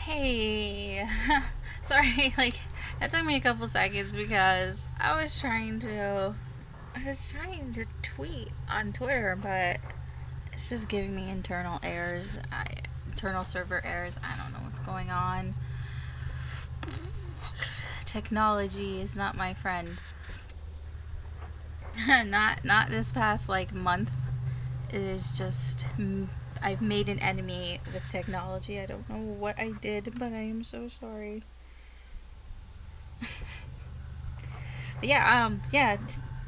Hey, sorry, like that took me a couple seconds because I was trying to tweet on Twitter, but it's just giving me internal errors, internal server errors. I don't know what's going on. Technology is not my friend. Not this past like month. It is just I've made an enemy with technology. I don't know what I did, but I am so sorry. But yeah,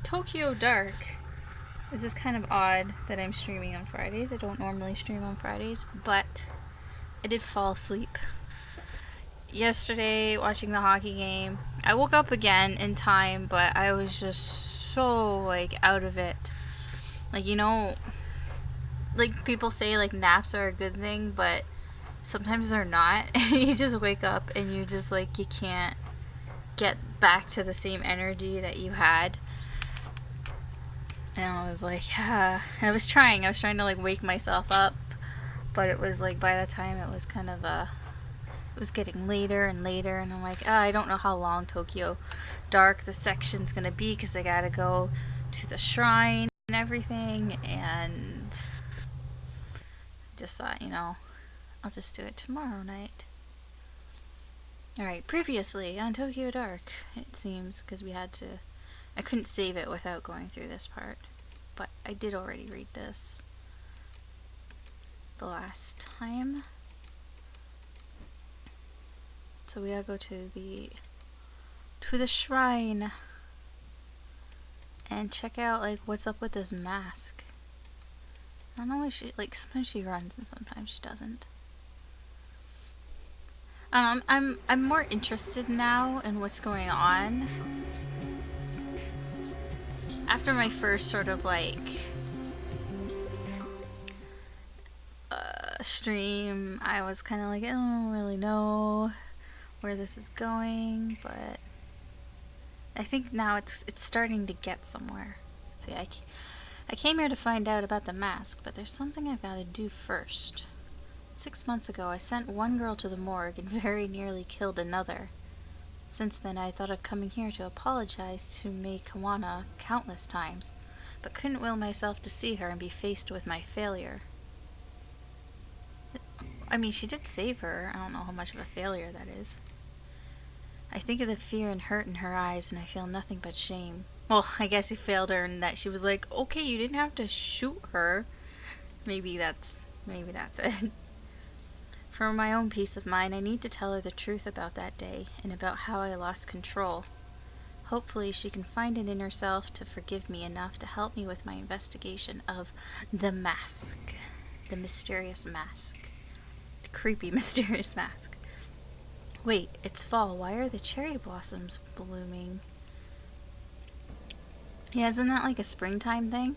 Tokyo Dark. This is kind of odd that I'm streaming on Fridays. I don't normally stream on Fridays, but I did fall asleep yesterday watching the hockey game. I woke up again in time, but I was just so like out of it. Like like people say like naps are a good thing, but sometimes they're not. You just wake up and you just like you can't get back to the same energy that you had. And I was like, I was trying to like wake myself up, but it was like by the time it was kind of it was getting later and later, and I'm like, I don't know how long Tokyo Dark the section's gonna be because they gotta go to the shrine and everything, and just thought, I'll just do it tomorrow night. Alright, previously on Tokyo Dark, it seems, because I couldn't save it without going through this part, but I did already read this the last time. So we gotta go to the shrine and check out like what's up with this mask. I don't know why sometimes she runs and sometimes she doesn't. I'm more interested now in what's going on. After my first sort of stream, I was kind of like, I don't really know where this is going, but I think now it's starting to get somewhere. See, I came here to find out about the mask, but there's something I've got to do first. 6 months ago, I sent one girl to the morgue and very nearly killed another. Since then, I thought of coming here to apologize to Mei Kawana countless times, but couldn't will myself to see her and be faced with my failure. I mean, she did save her. I don't know how much of a failure that is. I think of the fear and hurt in her eyes, and I feel nothing but shame. Well, I guess he failed her in that she was like, okay, you didn't have to shoot her. Maybe that's it. For my own peace of mind, I need to tell her the truth about that day, and about how I lost control. Hopefully she can find it in herself to forgive me enough to help me with my investigation of the mask. The mysterious mask. The creepy, mysterious mask. Wait, it's fall. Why are the cherry blossoms blooming? Yeah, isn't that like a springtime thing?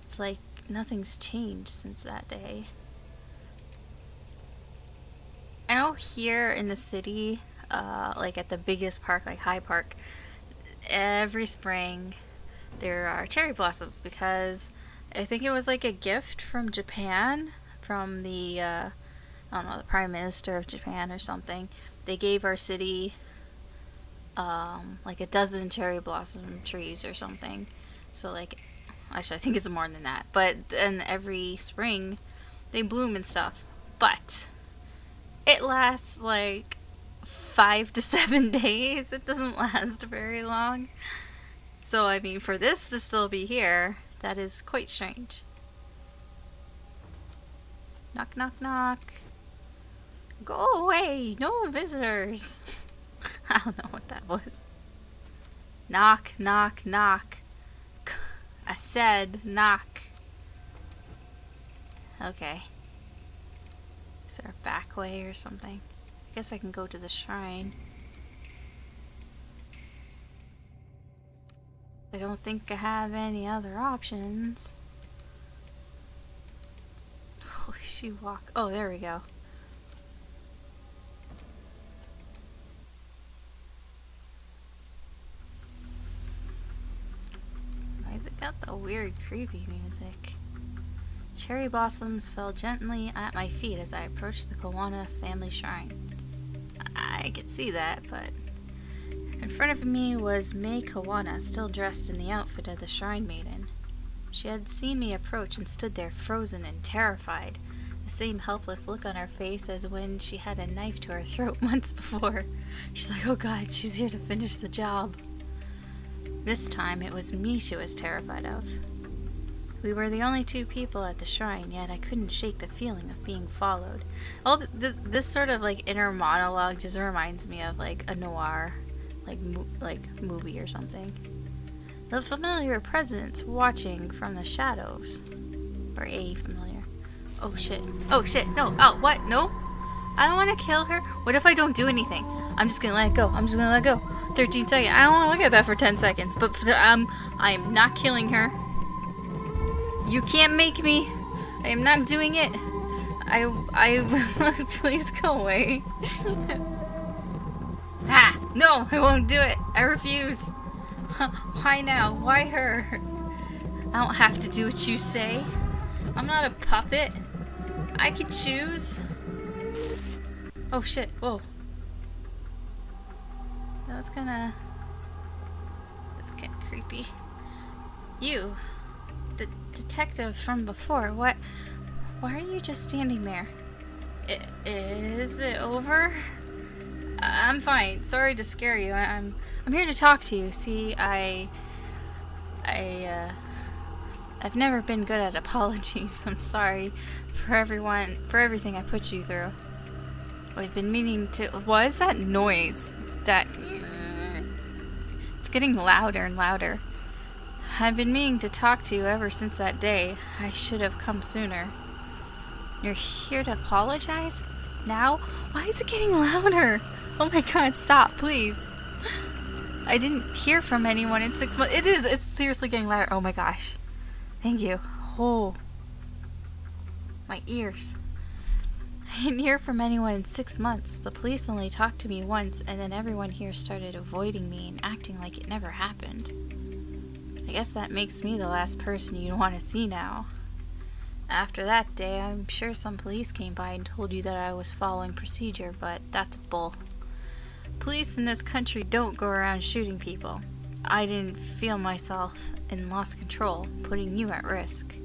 It's like nothing's changed since that day. I know here in the city, like at the biggest park, like High Park, every spring there are cherry blossoms because I think it was like a gift from Japan, from I don't know, the Prime Minister of Japan or something. They gave our city like a dozen cherry blossom trees or something. So like, actually I think it's more than that. But then every spring they bloom and stuff. But it lasts like 5 to 7 days. It doesn't last very long. So I mean, for this to still be here, that is quite strange. Knock, knock, knock. Go away! No visitors! I don't know what that was. Knock, knock, knock. I said knock. Okay. Is there a back way or something? I guess I can go to the shrine. I don't think I have any other options. Holy she walk. Oh, there we go. Why has it got the weird creepy music? Cherry blossoms fell gently at my feet as I approached the Kawana family shrine. I could see that, but in front of me was May Kawana, still dressed in the outfit of the shrine maiden. She had seen me approach and stood there frozen and terrified, the same helpless look on her face as when she had a knife to her throat months before. She's like, oh god, she's here to finish the job. This time it was me she was terrified of. We were the only two people at the shrine, yet I couldn't shake the feeling of being followed. This sort of like inner monologue just reminds me of like a noir, like movie or something. The familiar presence watching from the shadows, or a familiar. Oh shit! Oh shit! No! Oh what? No! I don't want to kill her. What if I don't do anything? I'm just gonna let it go. I'm just gonna let it go. 13 seconds. I don't want to look at that for 10 seconds. But I am not killing her. You can't make me. I am not doing it. Please go away. Ah! No, I won't do it. I refuse. Why now? Why her? I don't have to do what you say. I'm not a puppet. I can choose. Oh shit, whoa. That's kinda creepy. You, the detective from before, why are you just standing there? Is it over? I'm fine. Sorry to scare you. I'm here to talk to you. See, I've never been good at apologies. I'm sorry for everything I put you through. I've been meaning to. What is that noise? It's getting louder and louder. I've been meaning to talk to you ever since that day. I should have come sooner. You're here to apologize? Now? Why is it getting louder? Oh my god, stop, please. I didn't hear from anyone in 6 months. It's seriously getting louder. Oh my gosh. Thank you. Oh. My ears. I didn't hear from anyone in 6 months. The police only talked to me once, and then everyone here started avoiding me and acting like it never happened. I guess that makes me the last person you'd want to see now. After that day, I'm sure some police came by and told you that I was following procedure, but that's bull. Police in this country don't go around shooting people. I didn't feel myself and lost control, putting you at risk.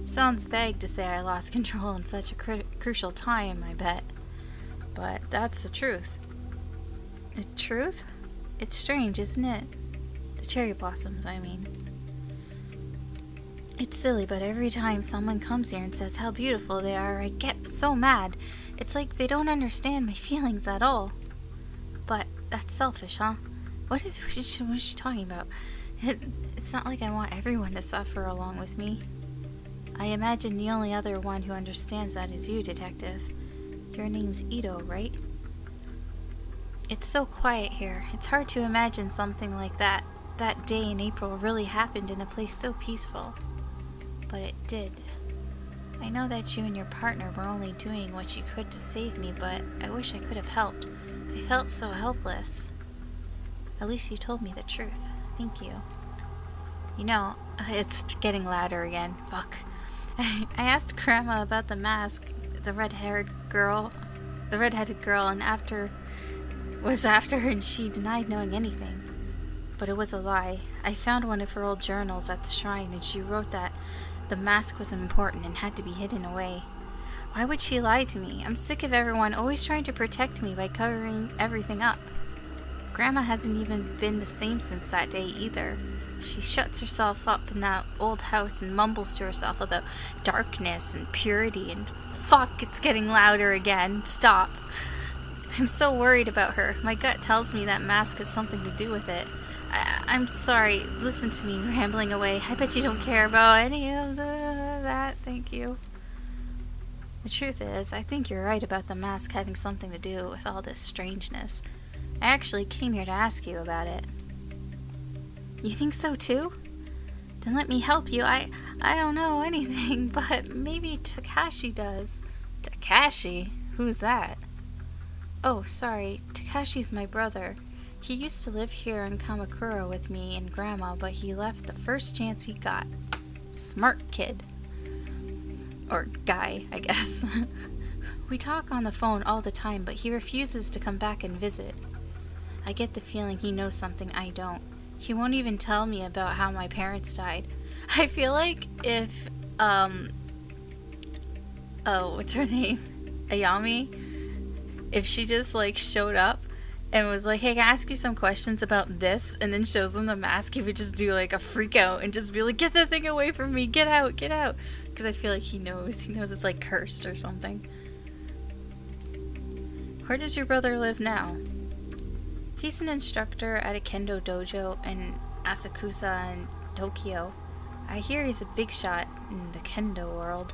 Sounds vague to say I lost control in such a crucial time, I bet. But that's the truth. The truth? It's strange, isn't it? The cherry blossoms, I mean. It's silly, but every time someone comes here and says how beautiful they are, I get so mad. It's like they don't understand my feelings at all. But that's selfish, huh? What is she talking about? It's not like I want everyone to suffer along with me. I imagine the only other one who understands that is you, Detective. Your name's Ito, right? It's so quiet here. It's hard to imagine something like that day in April really happened in a place so peaceful. But it did. I know that you and your partner were only doing what you could to save me, but I wish I could have helped. I felt so helpless. At least you told me the truth. Thank you. You know, it's getting louder again. Fuck. I asked Grandma about the mask, the red-headed girl, and after her, and she denied knowing anything. But it was a lie. I found one of her old journals at the shrine, and she wrote that the mask was important and had to be hidden away. Why would she lie to me? I'm sick of everyone always trying to protect me by covering everything up. Grandma hasn't even been the same since that day either. She shuts herself up in that old house and mumbles to herself about darkness and purity and fuck, it's getting louder again. Stop. I'm so worried about her. My gut tells me that mask has something to do with it. I'm sorry. Listen to me rambling away. I bet you don't care about any of that. Thank you. The truth is, I think you're right about the mask having something to do with all this strangeness. I actually came here to ask you about it. You think so too? Then let me help you. I don't know anything, but maybe Takashi does. Takashi? Who's that? Oh, sorry. Takashi's my brother. He used to live here in Kamakura with me and Grandma, but he left the first chance he got. Smart kid. Or guy, I guess. We talk on the phone all the time, but he refuses to come back and visit. I get the feeling he knows something I don't. He won't even tell me about how my parents died. I feel like if, what's her name? Ayami? If she just, like, showed up and was like, hey, can I ask you some questions about this? And then shows him the mask, he would just do, like, a freak out and just be like, get the thing away from me, get out, get out. Because I feel like he knows it's, like, cursed or something. Where does your brother live now? He's an instructor at a kendo dojo in Asakusa in Tokyo. I hear he's a big shot in the kendo world.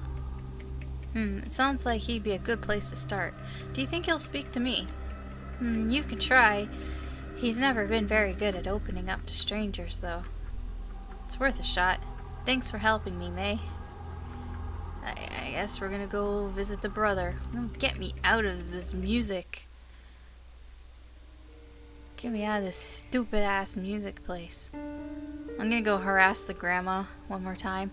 It sounds like he'd be a good place to start. Do you think he'll speak to me? You can try. He's never been very good at opening up to strangers, though. It's worth a shot. Thanks for helping me, May. I guess we're gonna go visit the brother. Get me out of this music. Get me out of this stupid-ass music place. I'm gonna go harass the grandma one more time.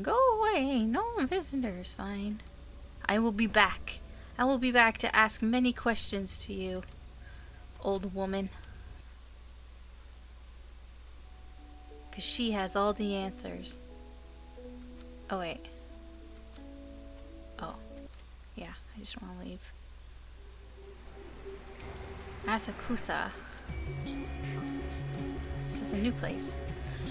Go away, no visitors, fine. I will be back. I will be back to ask many questions to you, old woman. 'Cause she has all the answers. Oh, wait. Oh. Yeah, I just want to leave. Asakusa. This is a new place.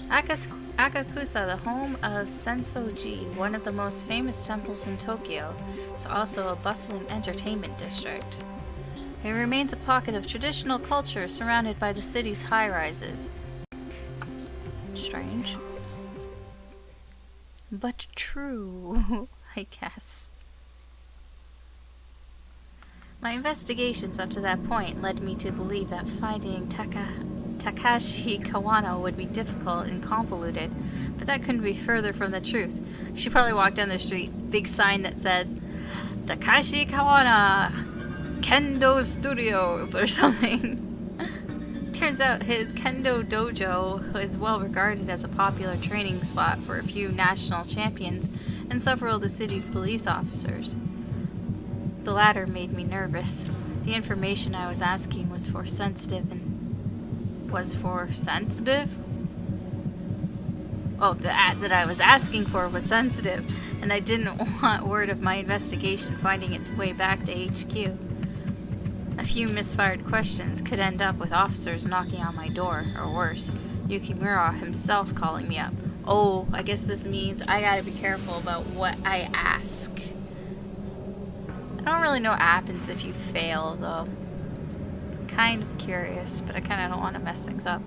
Akakusa, the home of Sensoji, one of the most famous temples in Tokyo. It's also a bustling entertainment district. It remains a pocket of traditional culture surrounded by the city's high-rises. Strange. But true, I guess. My investigations up to that point led me to believe that finding Takashi Kawano would be difficult and convoluted, but that couldn't be further from the truth. She probably walked down the street, big sign that says, Takashi Kawana, Kendo Studios, or something. Turns out his kendo dojo is well regarded as a popular training spot for a few national champions and several of the city's police officers. The latter made me nervous. The information I was asking was sensitive. Oh, the ad that I was asking for was sensitive, and I didn't want word of my investigation finding its way back to HQ. A few misfired questions could end up with officers knocking on my door, or worse, Yukimura himself calling me up. Oh, I guess this means I gotta be careful about what I ask. I don't really know what happens if you fail, though. Kind of curious, but I kind of don't want to mess things up.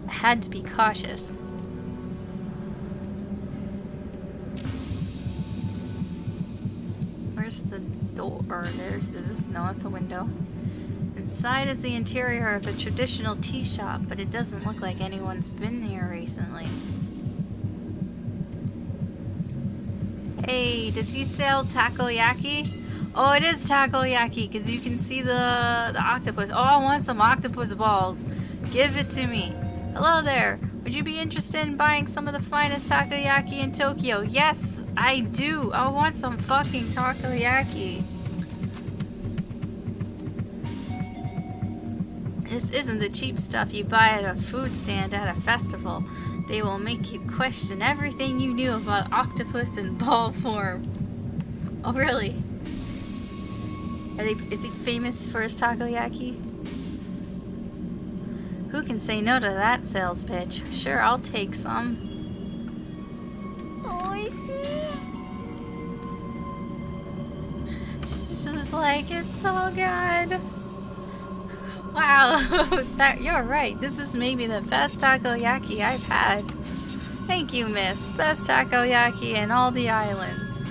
I had to be cautious. Where's the door? No, it's a window. Inside is the interior of a traditional tea shop, but it doesn't look like anyone's been here recently. Hey, does he sell takoyaki? Oh, it is takoyaki, because you can see the octopus. Oh, I want some octopus balls. Give it to me. Hello there. Would you be interested in buying some of the finest takoyaki in Tokyo? Yes, I do. I want some fucking takoyaki. This isn't the cheap stuff you buy at a food stand at a festival. They will make you question everything you knew about octopus in ball form. Oh, really? Is he famous for his takoyaki? Who can say no to that sales pitch? Sure, I'll take some. She's just like, it's so good. Wow, you're right. This is maybe the best takoyaki I've had. Thank you, miss. Best takoyaki in all the islands.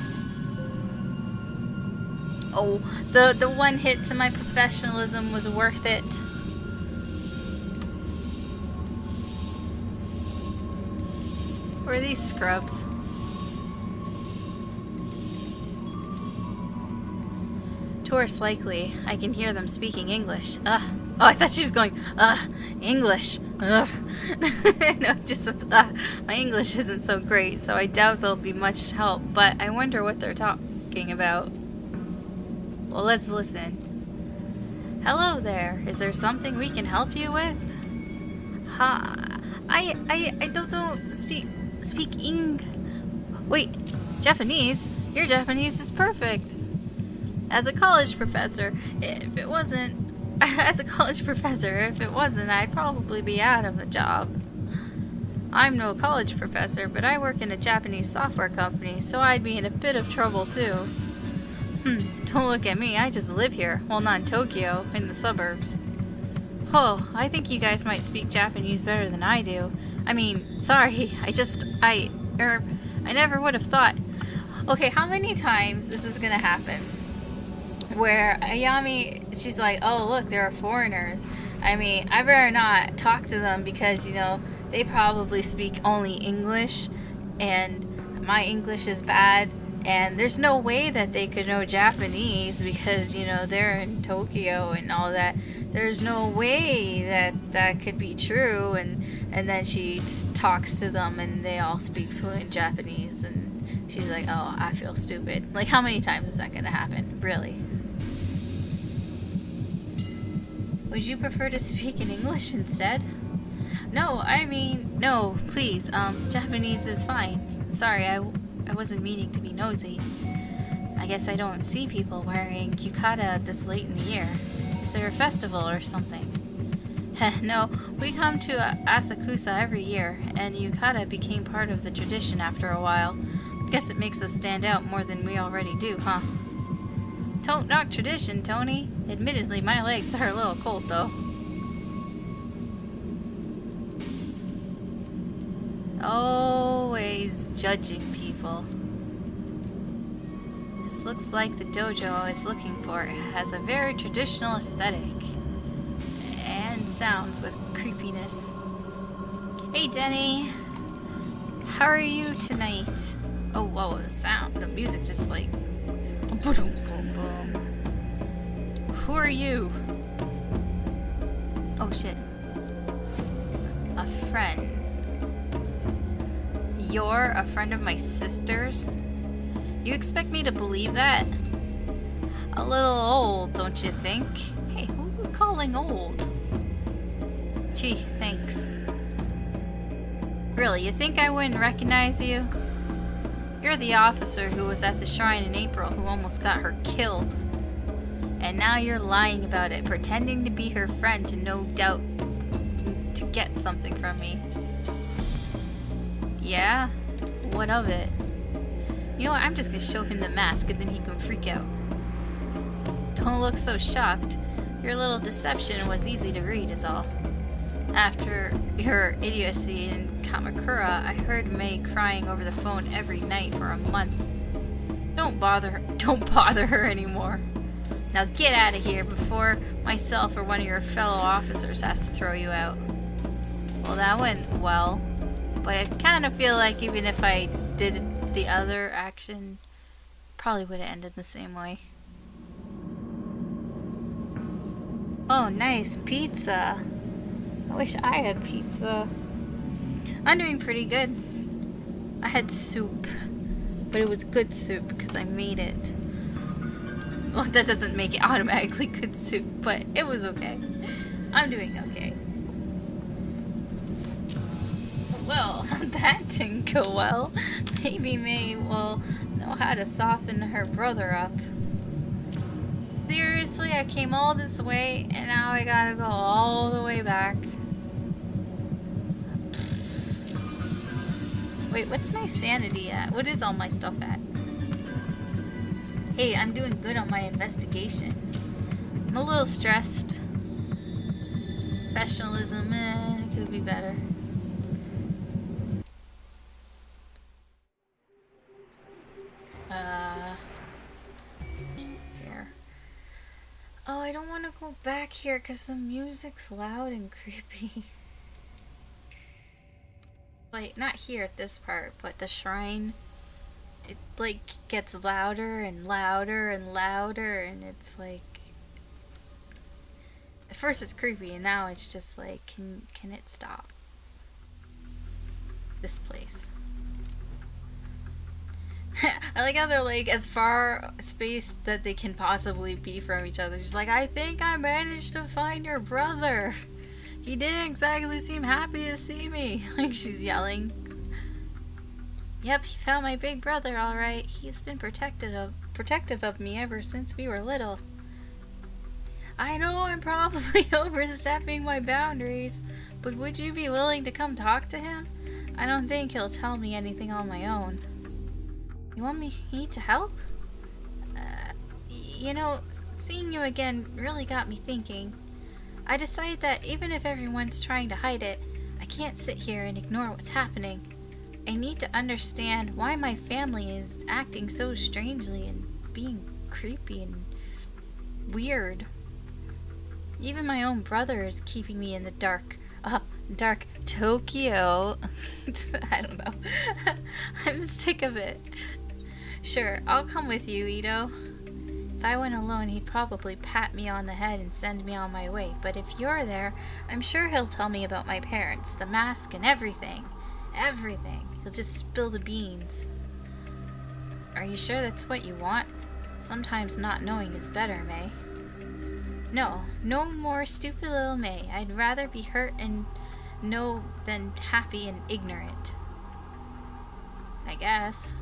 Oh, the one hit to my professionalism was worth it. Where are these scrubs? Tourists likely. I can hear them speaking English. Oh, I thought she was going, English. Ugh. No, just my English isn't so great, so I doubt there'll be much help, but I wonder what they're talking about. Well, let's listen. Hello there. Is there something we can help you with? Ha. I don't speak Wait, Japanese? Your Japanese is perfect. As a college professor, if it wasn't, I'd probably be out of a job. I'm no college professor, but I work in a Japanese software company, so I'd be in a bit of trouble too. Don't look at me, I just live here. Well, not in Tokyo, in the suburbs. Oh, I think you guys might speak Japanese better than I do. I mean, sorry, I never would have thought. Okay, how many times is this gonna happen? Where Ayami, she's like, oh look, there are foreigners. I mean, I better not talk to them because, you know, they probably speak only English and my English is bad and there's no way that they could know Japanese because, you know, they're in Tokyo and all that. There's no way that that could be true. And then she talks to them and they all speak fluent Japanese and she's like, oh, I feel stupid. Like, how many times is that gonna happen? Really? Would you prefer to speak in English instead? No, I mean, no, please, Japanese is fine. Sorry, I wasn't meaning to be nosy. I guess I don't see people wearing yukata this late in the year. Is there a festival or something? Heh, no, we come to Asakusa every year, and yukata became part of the tradition after a while. Guess it makes us stand out more than we already do, huh? Don't knock tradition, Tony. Admittedly, my legs are a little cold, though. Always judging people. This looks like the dojo I was looking for. It has a very traditional aesthetic. And sounds with creepiness. Hey, Denny. How are you tonight? Oh, whoa, the sound. The music just like... Boom, boom, boom. Who are you? Oh shit. A friend. You're a friend of my sister's? You expect me to believe that? A little old, don't you think? Hey, who are you calling old? Gee, thanks. Really, you think I wouldn't recognize you? You're the officer who was at the shrine in April who almost got her killed. And now you're lying about it, pretending to be her friend to no doubt to get something from me. Yeah? What of it? You know what, I'm just gonna show him the mask and then he can freak out. Don't look so shocked. Your little deception was easy to read is all. After your idiocy in Kamakura, I heard May crying over the phone every night for a month. Don't bother her anymore. Now get out of here before myself or one of your fellow officers has to throw you out. Well, that went well, but I kind of feel like even if I did the other action, probably would have ended the same way. Oh, nice pizza. I wish I had pizza. I'm doing pretty good. I had soup, but it was good soup because I made it. Well, that doesn't make it automatically good soup, but it was okay. I'm doing okay. Well, that didn't go well. Maybe May will know how to soften her brother up. Seriously, I came all this way, and now I gotta go all the way back. Wait, what's my sanity at? What is all my stuff at? Hey, I'm doing good on my investigation. I'm a little stressed. Professionalism, could be better. Here. Oh, I don't want to go back here because the music's loud and creepy. Like, not here at this part, but the shrine. It, like, gets louder and louder and louder, and it's like... At first it's creepy, and now it's just like, can it stop? This place. I like how they're like as far spaced that they can possibly be from each other. She's like, I think I managed to find your brother. He didn't exactly seem happy to see me. Like she's yelling. Yep, he found my big brother alright. He's been protective of me ever since we were little. I know I'm probably overstepping my boundaries, but would you be willing to come talk to him? I don't think he'll tell me anything on my own. You want me to help? You know, seeing you again really got me thinking. I decided that even if everyone's trying to hide it, I can't sit here and ignore what's happening. I need to understand why my family is acting so strangely and being creepy and weird. Even my own brother is keeping me in the dark. Dark Tokyo. I don't know. I'm sick of it. Sure, I'll come with you, Ito. If I went alone, he'd probably pat me on the head and send me on my way. But if you're there, I'm sure he'll tell me about my parents, the mask, and everything. Everything. He'll just spill the beans. Are you sure that's what you want? Sometimes not knowing is better, May. No more stupid little May. I'd rather be hurt and know than happy and ignorant. I guess.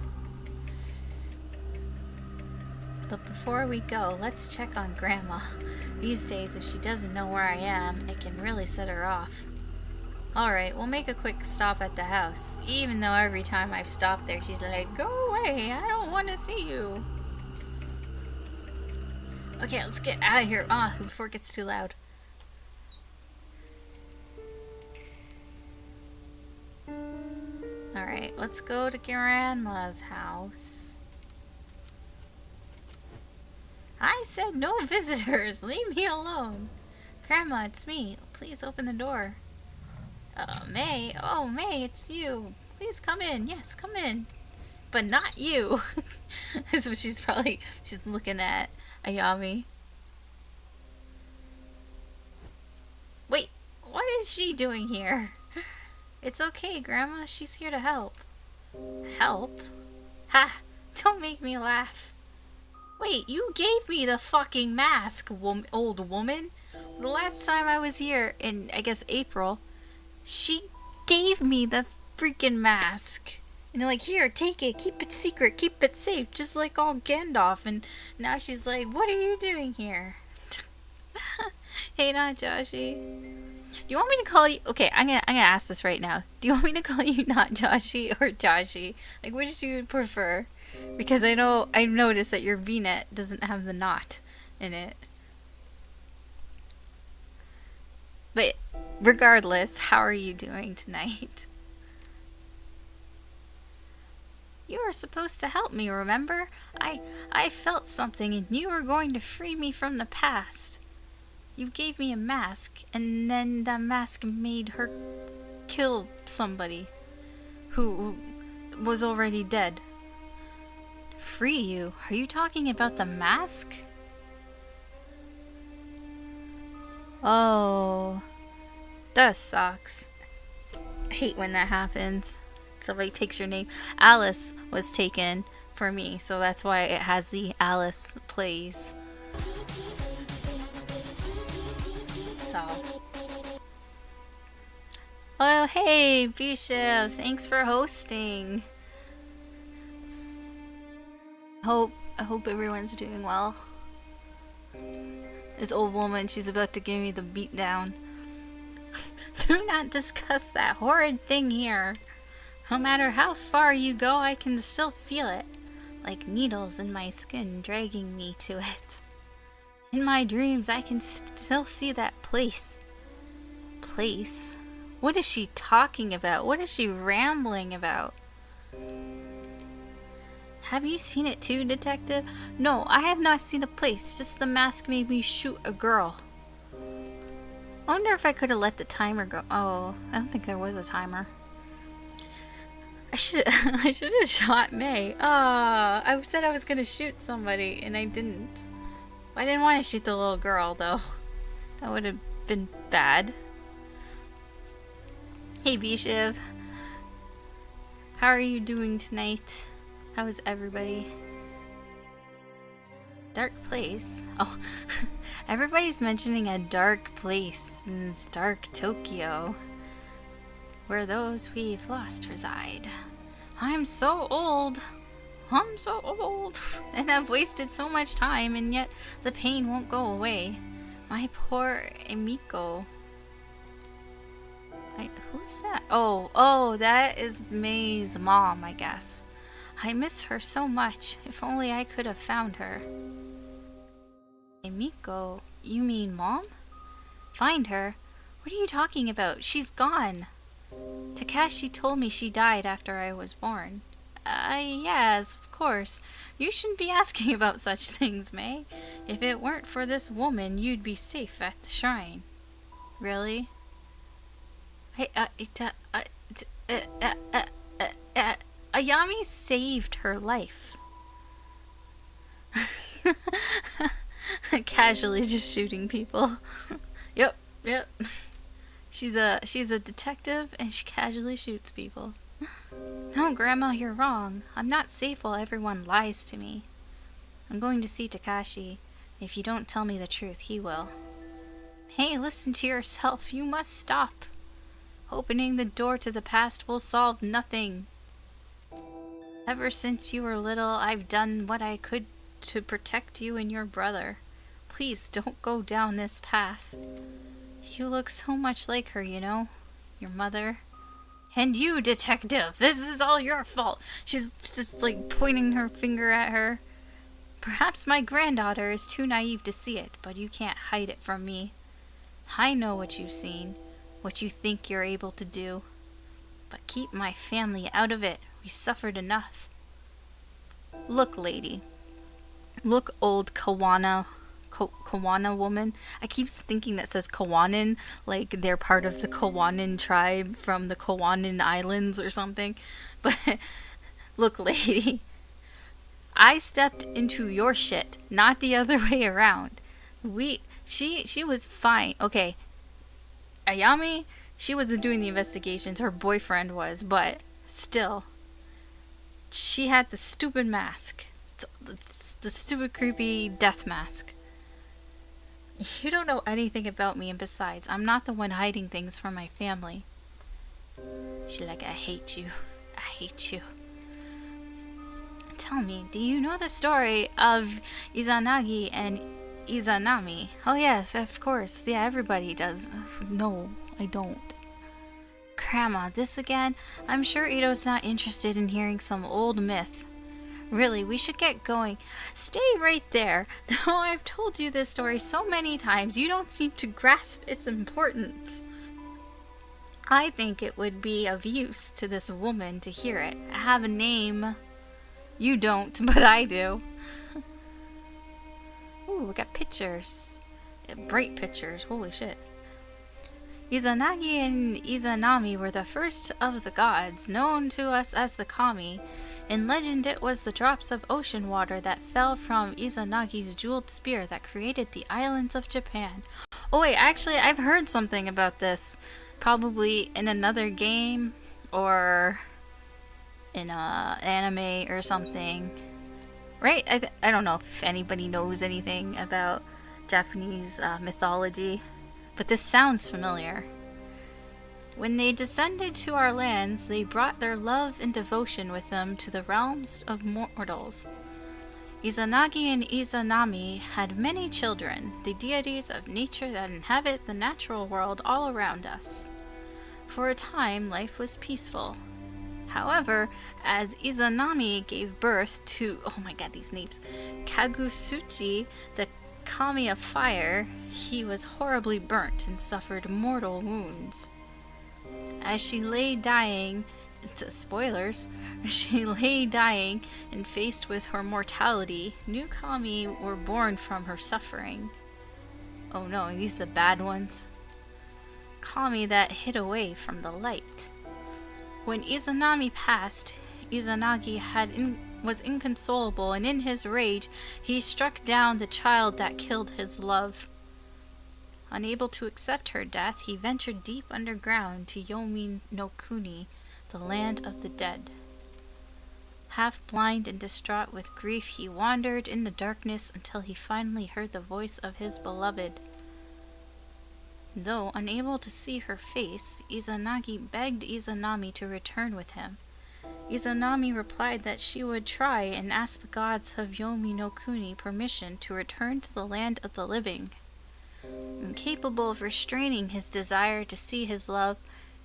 But before we go, let's check on Grandma. These days, if she doesn't know where I am, it can really set her off. Alright, we'll make a quick stop at the house. Even though every time I've stopped there, she's like, go away, I don't want to see you. Okay, let's get out of here. Before it gets too loud. Alright, let's go to Grandma's house. I said no visitors! Leave me alone! Grandma, it's me. Please open the door. May. Oh, May, it's you. Please come in. Yes, come in. But not you. That's what she's looking at Ayami. Wait, what is she doing here? It's okay, Grandma. She's here to help. Help? Ha! Don't make me laugh. Wait, you gave me the fucking mask, old woman. The last time I was here, in, I guess, April, she gave me the freaking mask. And they're like, here, take it, keep it secret, keep it safe, just like all Gandalf. And now she's like, what are you doing here? Hey, not Joshi. Do you want me to call you... Okay, I'm gonna ask this right now. Do you want me to call you not Joshi or Joshi? Like, which do you prefer? Because I noticed that your V-net doesn't have the knot in it. But regardless, how are you doing tonight? You were supposed to help me, remember? I felt something and you were going to free me from the past. You gave me a mask, and then that mask made her kill somebody who was already dead. Free you? Are you talking about the mask? Oh, that sucks. I hate when that happens. Somebody takes your name. Alice was taken for me, so that's why it has the AliszPlays. So. Oh, hey, Bishop. Thanks for hosting. I hope everyone's doing well. This old woman, she's about to give me the beat down. Do not discuss that horrid thing here. No matter how far you go, I can still feel it. Like needles in my skin dragging me to it. In my dreams, I can still see that place. Place? What is she talking about? What is she rambling about? Have you seen it too, Detective? No, I have not seen the place. Just the mask made me shoot a girl. I wonder if I could have let the timer go. Oh, I don't think there was a timer. I should have shot May. I said I was gonna shoot somebody and I didn't. I didn't want to shoot the little girl though. That would have been bad. Hey Bishiv, how are you doing tonight? How is everybody? Dark place? Oh, everybody's mentioning a dark place. It's dark Tokyo, where those we've lost reside. I'm so old. I'm so old. And I've wasted so much time, and yet the pain won't go away. My poor Emiko. Who's that? Oh, that is May's mom, I guess. I miss her so much. If only I could have found her. Emiko? You mean mom? Find her? What are you talking about? She's gone. Takashi told me she died after I was born. Yes, of course. You shouldn't be asking about such things, May. If it weren't for this woman, you'd be safe at the shrine. Really? Ayami saved her life. Casually just shooting people. Yep. She's a detective and she casually shoots people. No, Grandma, you're wrong. I'm not safe while everyone lies to me. I'm going to see Takashi. If you don't tell me the truth, he will. Hey, listen to yourself. You must stop. Opening the door to the past will solve nothing. Ever since you were little, I've done what I could to protect you and your brother. Please don't go down this path. You look so much like her, you know? Your mother. And you, detective! This is all your fault! She's just like pointing her finger at her. Perhaps my granddaughter is too naive to see it, but you can't hide it from me. I know what you've seen. What you think you're able to do. But keep my family out of it. We suffered enough. Look, lady. Look, old Kawana woman. I keep thinking that says Kawanin, like they're part of the Kawanin tribe from the Kawanin Islands or something. But look, lady. I stepped into your shit, not the other way around. She was fine. Okay. Ayami, she wasn't doing the investigations, her boyfriend was, but still. She had the stupid mask. The stupid creepy death mask. You don't know anything about me, and besides, I'm not the one hiding things from my family. She's like, I hate you. I hate you. Tell me, do you know the story of Izanagi and Izanami? Oh yes, of course. Yeah, everybody does. No, I don't. Grandma, this again? I'm sure Ito's not interested in hearing some old myth. Really, we should get going. Stay right there. Though I've told you this story so many times, you don't seem to grasp its importance. I think it would be of use to this woman to hear it. Have a name. You don't, but I do. Ooh, we got pictures. Bright pictures. Holy shit. Izanagi and Izanami were the first of the gods, known to us as the kami. In legend, it was the drops of ocean water that fell from Izanagi's jeweled spear that created the islands of Japan. Oh wait, actually, I've heard something about this. Probably in another game, or in a anime or something. Right? I don't know if anybody knows anything about Japanese mythology, but this sounds familiar. When they descended to our lands, they brought their love and devotion with them to the realms of mortals. Izanagi and Izanami had many children, the deities of nature that inhabit the natural world all around us. For a time, life was peaceful. However, as Izanami gave birth to, oh my god, these names, Kagusuchi, the kami of fire, he was horribly burnt and suffered mortal wounds. As she lay dying, spoilers, she lay dying and faced with her mortality, new kami were born from her suffering. Oh no, are these the bad ones? Kami that hid away from the light. When Izanami passed, Izanagi was inconsolable, and in his rage, he struck down the child that killed his love. Unable to accept her death, he ventured deep underground to Yomi no Kuni, the land of the dead. Half blind and distraught with grief, he wandered in the darkness until he finally heard the voice of his beloved. Though unable to see her face, Izanagi begged Izanami to return with him. Izanami replied that she would try and ask the gods of Yomi no Kuni permission to return to the land of the living. Incapable of restraining his desire to see his love,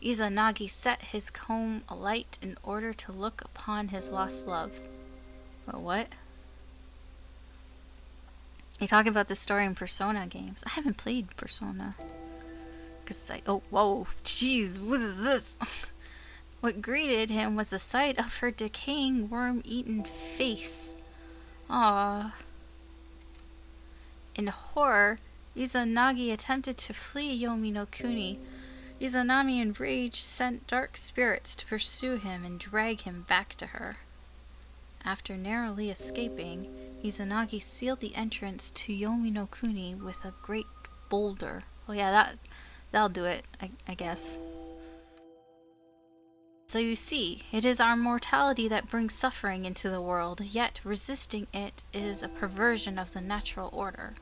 Izanagi set his comb alight in order to look upon his lost love. Well, what? You talk about the story in Persona games. I haven't played Persona. Oh, whoa, jeez, what is this? What greeted him was the sight of her decaying, worm-eaten face. Ah. In horror, Izanagi attempted to flee Yomi no Kuni. Izanami, enraged, sent dark spirits to pursue him and drag him back to her. After narrowly escaping, Izanagi sealed the entrance to Yomi no Kuni with a great boulder. Oh yeah, that'll do it, I guess. So you see, it is our mortality that brings suffering into the world, yet resisting it is a perversion of the natural order.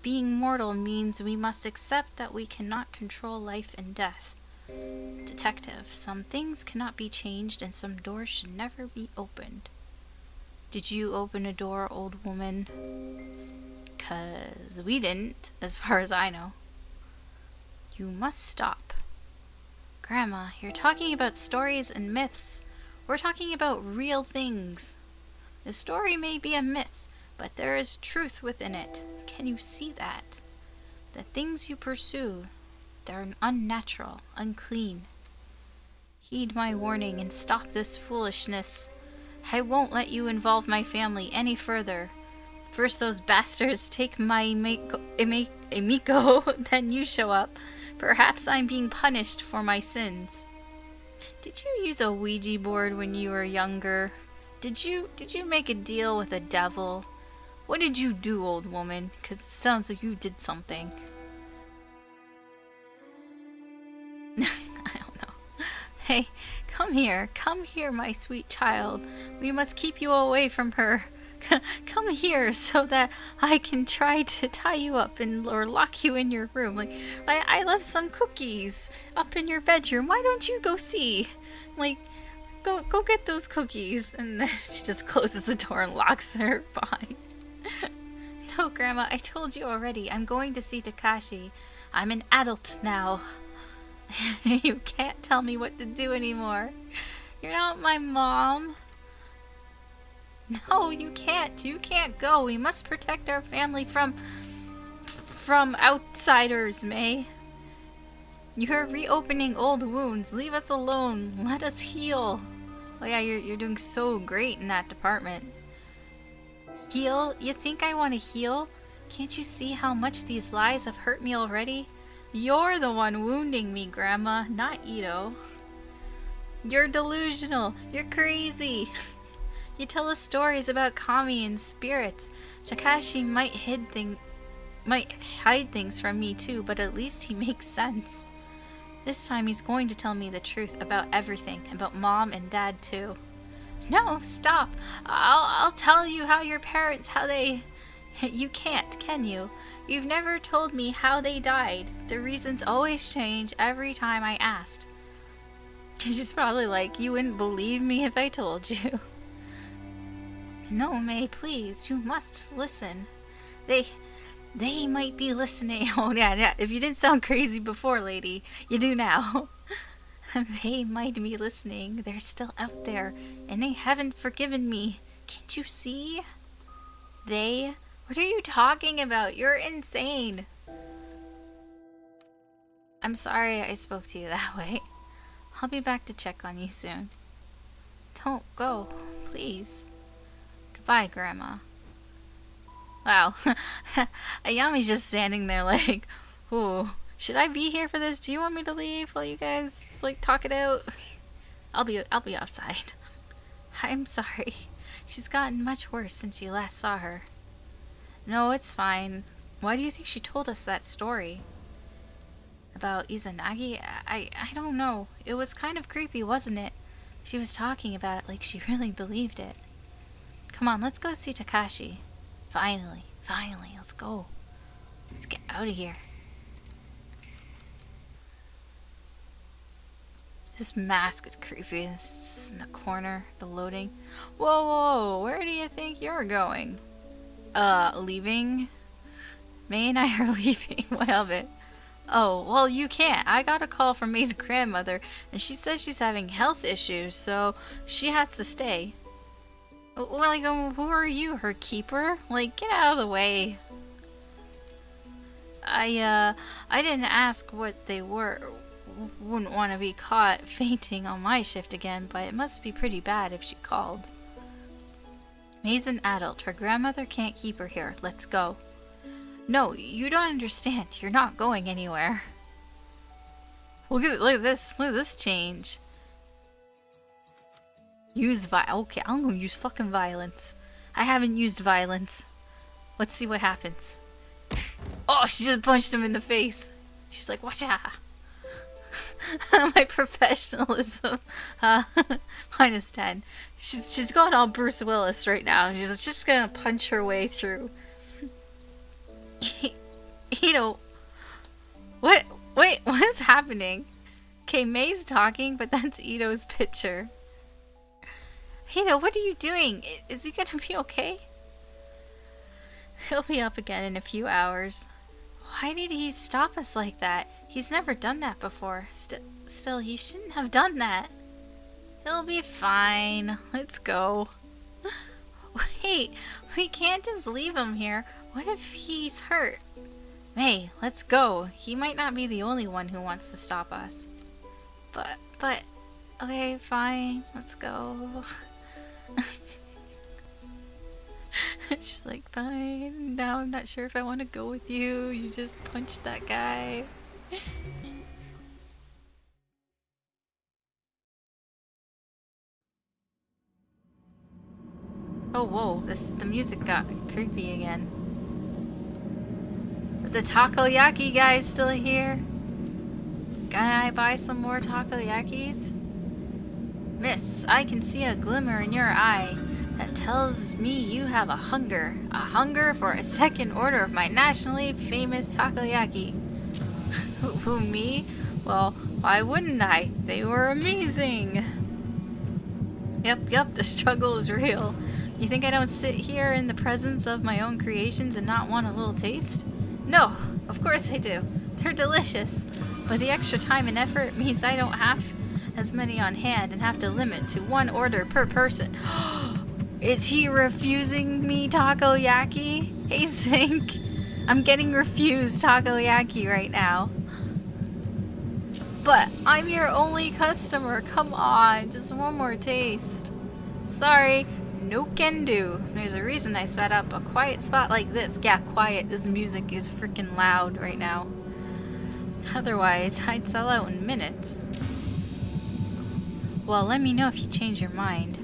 Being mortal means we must accept that we cannot control life and death. Detective, some things cannot be changed and some doors should never be opened. Did you open a door, old woman? 'Cause we didn't, as far as I know. You must stop. Grandma, you're talking about stories and myths. We're talking about real things. The story may be a myth, but there is truth within it. Can you see that? The things you pursue, they're unnatural, unclean. Heed my warning and stop this foolishness. I won't let you involve my family any further. First those bastards take my Emiko, then you show up. Perhaps I'm being punished for my sins. Did you use a Ouija board when you were younger? Did you make a deal with the devil? What did you do, old woman? 'Cause it sounds like you did something. I don't know. Hey, come here, my sweet child. We must keep you away from her. Come here so that I can try to tie you up or lock you in your room. Like, I left some cookies up in your bedroom. Why don't you go see? Like, go get those cookies. And then she just closes the door and locks her behind. No, Grandma, I told you already. I'm going to see Takashi. I'm an adult now. You can't tell me what to do anymore. You're not my mom. No, you can't. You can't go. We must protect our family from outsiders, May. You're reopening old wounds. Leave us alone. Let us heal. Oh yeah, you're doing so great in that department. Heal? You think I want to heal? Can't you see how much these lies have hurt me already? You're the one wounding me, Grandma, not Ito. You're delusional. You're crazy. You tell us stories about kami and spirits. Takashi might hide things from me too, but at least he makes sense. This time he's going to tell me the truth about everything, about Mom and Dad too. No, stop. I'll tell you how your parents, You can't, can you? You've never told me how they died. The reasons always change every time I asked. 'Cause she's probably like, you wouldn't believe me if I told you. No, May, please, you must listen. They might be listening. Oh, yeah, if you didn't sound crazy before, lady, you do now. They might be listening. They're still out there, and they haven't forgiven me. Can't you see? They? What are you talking about? You're insane. I'm sorry I spoke to you that way. I'll be back to check on you soon. Don't go, please. Goodbye, Grandma. Wow. Ayami's just standing there like, ooh, should I be here for this? Do you want me to leave while you guys, like, talk it out? I'll be outside. I'm sorry. She's gotten much worse since you last saw her. No, it's fine. Why do you think she told us that story? About Izanagi? I don't know. It was kind of creepy, wasn't it? She was talking about it like she really believed it. Come on, let's go see Takashi. Finally, let's go. Let's get out of here. This mask is creepy. This is in the corner, the loading. Whoa, where do you think you're going? Leaving? May and I are leaving. What of it? Oh, well, you can't. I got a call from May's grandmother, and she says she's having health issues, so she has to stay. Well, like, who are you, her keeper? Like, get out of the way. I didn't ask what they were. Wouldn't want to be caught fainting on my shift again, but it must be pretty bad if she called. May's an adult. Her grandmother can't keep her here. Let's go. No, you don't understand. You're not going anywhere. Look at this change. Okay, I'm gonna use fucking violence. I haven't used violence. Let's see what happens. Oh, she just punched him in the face. She's like, watch out. My professionalism. Minus 10. She's going all Bruce Willis right now. She's just gonna punch her way through. Ito. What? Wait, what is happening? Okay, May's talking, but that's Ito's picture. Ito, what are you doing? Is he gonna be okay? He'll be up again in a few hours. Why did he stop us like that? He's never done that before. Still, he shouldn't have done that. He'll be fine. Let's go. Wait, we can't just leave him here. What if he's hurt? May, let's go. He might not be the only one who wants to stop us. But, okay, fine. Let's go. She's like, fine. Now I'm not sure if I want to go with you. You just punched that guy. Oh, whoa. The music got creepy again. The takoyaki guy's still here. Can I buy some more takoyakis? Miss, I can see a glimmer in your eye. That tells me you have a hunger for a second order of my nationally famous takoyaki. Who, me? Well, why wouldn't I? They were amazing. Yep, the struggle is real. You think I don't sit here in the presence of my own creations and not want a little taste? No, of course I do. They're delicious. But the extra time and effort means I don't have as many on hand and have to limit to one order per person. Is he refusing me takoyaki? Hey, Zink. I'm getting refused takoyaki right now. But I'm your only customer. Come on, just one more taste. Sorry, no can do. There's a reason I set up a quiet spot like this. Yeah, quiet. This music is freaking loud right now. Otherwise, I'd sell out in minutes. Well, let me know if you change your mind.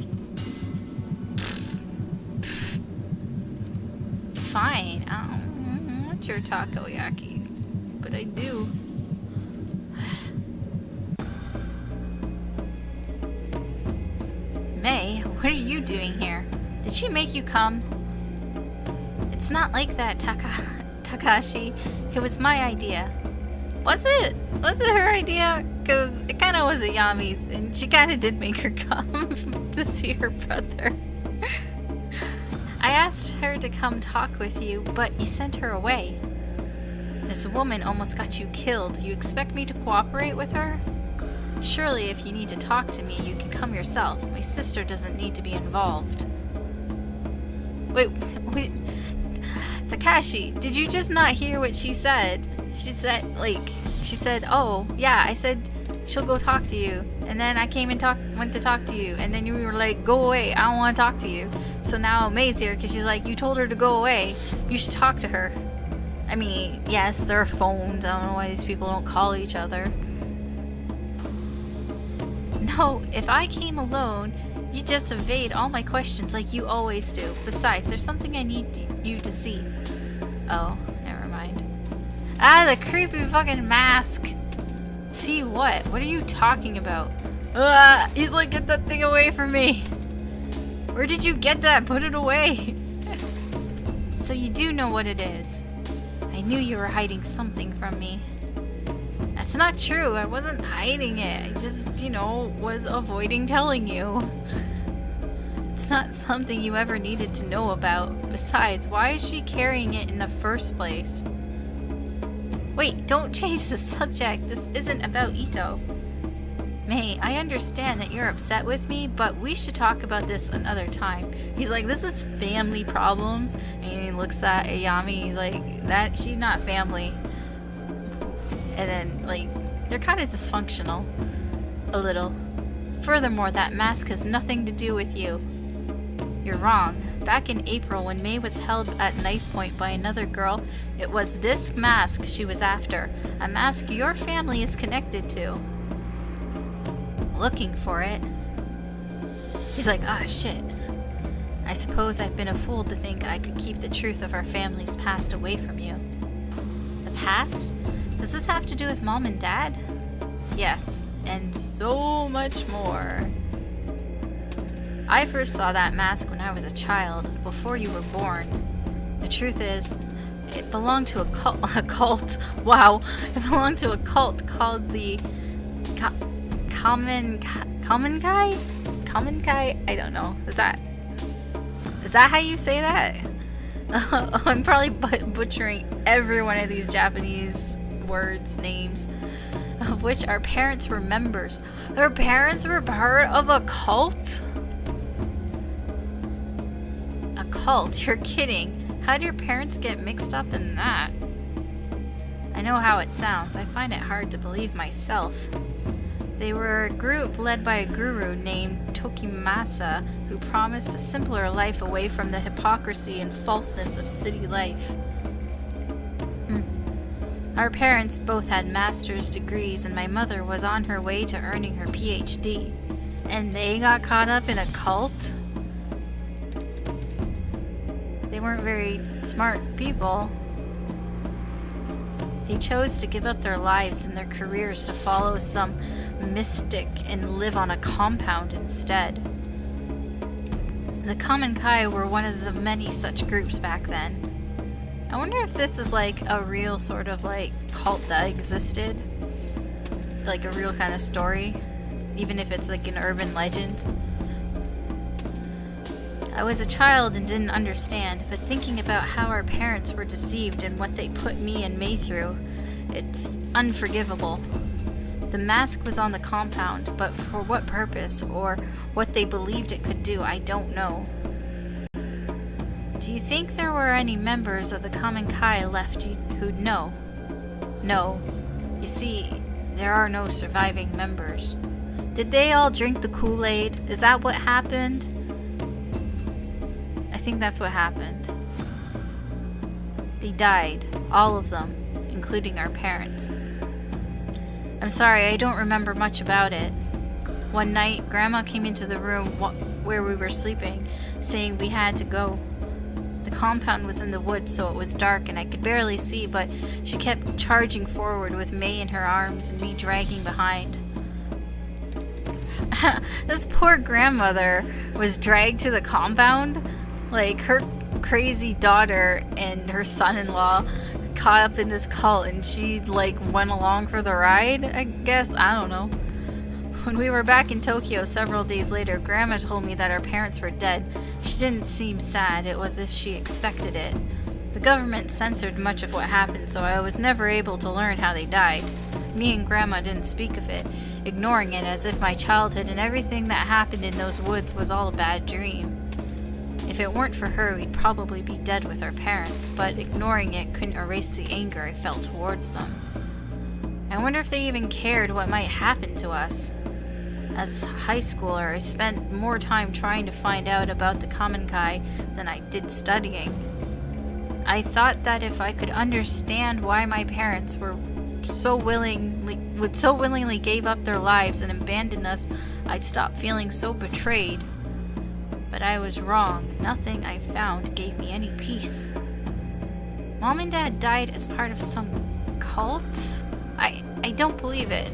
Fine. I don't want your takoyaki, but I do. May, what are you doing here? Did she make you come? It's not like that, Takashi. It was my idea. Was it? Was it her idea? Because it kind of was Ayami's, and she kind of did make her come to see her brother. I asked her to come talk with you, but you sent her away. This woman almost got you killed. You expect me to cooperate with her? Surely if you need to talk to me, you can come yourself. My sister doesn't need to be involved. Wait, Takashi, did you just not hear what she said? She said, oh, yeah, I said she'll go talk to you. And then I came and went to talk to you. And then you were like, go away, I don't want to talk to you. So now May's here because she's like, you told her to go away. You should talk to her. I mean, yes, there are phones. I don't know why these people don't call each other. No, if I came alone, you just evade all my questions like you always do. Besides, there's something I need you to see. Oh, never Ah, the creepy fucking mask. See what? What are you talking about? He's like, get that thing away from me. Where did you get that? Put it away. So you do know what it is. I knew you were hiding something from me. That's not true. I wasn't hiding it. I just, you know, was avoiding telling you. It's not something you ever needed to know about. Besides, why is she carrying it in the first place? Wait, don't change the subject. This isn't about Ito. May, I understand that you're upset with me, but we should talk about this another time. He's like, this is family problems. And he looks at Ayami, he's like, that she's not family. And then, like, they're kind of dysfunctional. A little. Furthermore, that mask has nothing to do with you. You're wrong. Back in April, when May was held at knife point by another girl, it was this mask she was after. A mask your family is connected to. Looking for it. He's like, ah, shit. I suppose I've been a fool to think I could keep the truth of our family's past away from you. The past? Does this have to do with Mom and Dad? Yes, and so much more. I first saw that mask when I was a child, before you were born. The truth is, it belonged to a cult. Wow. It belonged to a cult called the Common Kai? I don't know. Is that how you say that? I'm probably butchering every one of these Japanese words, names, of which our parents were members. Their parents were part of a cult? A cult? You're kidding. How do your parents get mixed up in that? I know how it sounds. I find it hard to believe myself. They were a group led by a guru named Tokimasa who promised a simpler life away from the hypocrisy and falseness of city life. Our parents both had master's degrees and my mother was on her way to earning her PhD. And they got caught up in a cult? They weren't very smart people. They chose to give up their lives and their careers to follow some mystic and live on a compound instead. The Common Kai were one of the many such groups back then. I wonder if this is like a real sort of like cult that existed. Like a real kind of story. Even if it's like an urban legend. I was a child and didn't understand, but thinking about how our parents were deceived and what they put me and May through, it's unforgivable. The mask was on the compound, but for what purpose or what they believed it could do, I don't know. Do you think there were any members of the Common Kai left who'd know? No. You see, there are no surviving members. Did they all drink the Kool-Aid? Is that what happened? I think that's what happened. They died. All of them. Including our parents. I'm sorry, I don't remember much about it. One night, Grandma came into the room where we were sleeping, saying we had to go. The compound was in the woods, so it was dark and I could barely see, but she kept charging forward with May in her arms and me dragging behind. This poor grandmother was dragged to the compound. Like, her crazy daughter and her son-in-law caught up in this cult and she like went along for the ride, I guess. I don't know. When we were back in Tokyo several days later, Grandma told me that our parents were dead. She didn't seem sad. It was as if she expected it. The government censored much of what happened, so I was never able to learn how they died. Me and Grandma didn't speak of it, ignoring it as if my childhood and everything that happened in those woods was all a bad dream. If it weren't for her, we'd probably be dead with our parents, but ignoring it couldn't erase the anger I felt towards them. I wonder if they even cared what might happen to us. As a high schooler, I spent more time trying to find out about the Common Kai than I did studying. I thought that if I could understand why my parents would so willingly gave up their lives and abandon us, I'd stop feeling so betrayed. But I was wrong. Nothing I found gave me any peace. Mom and Dad died as part of some cult? I don't believe it.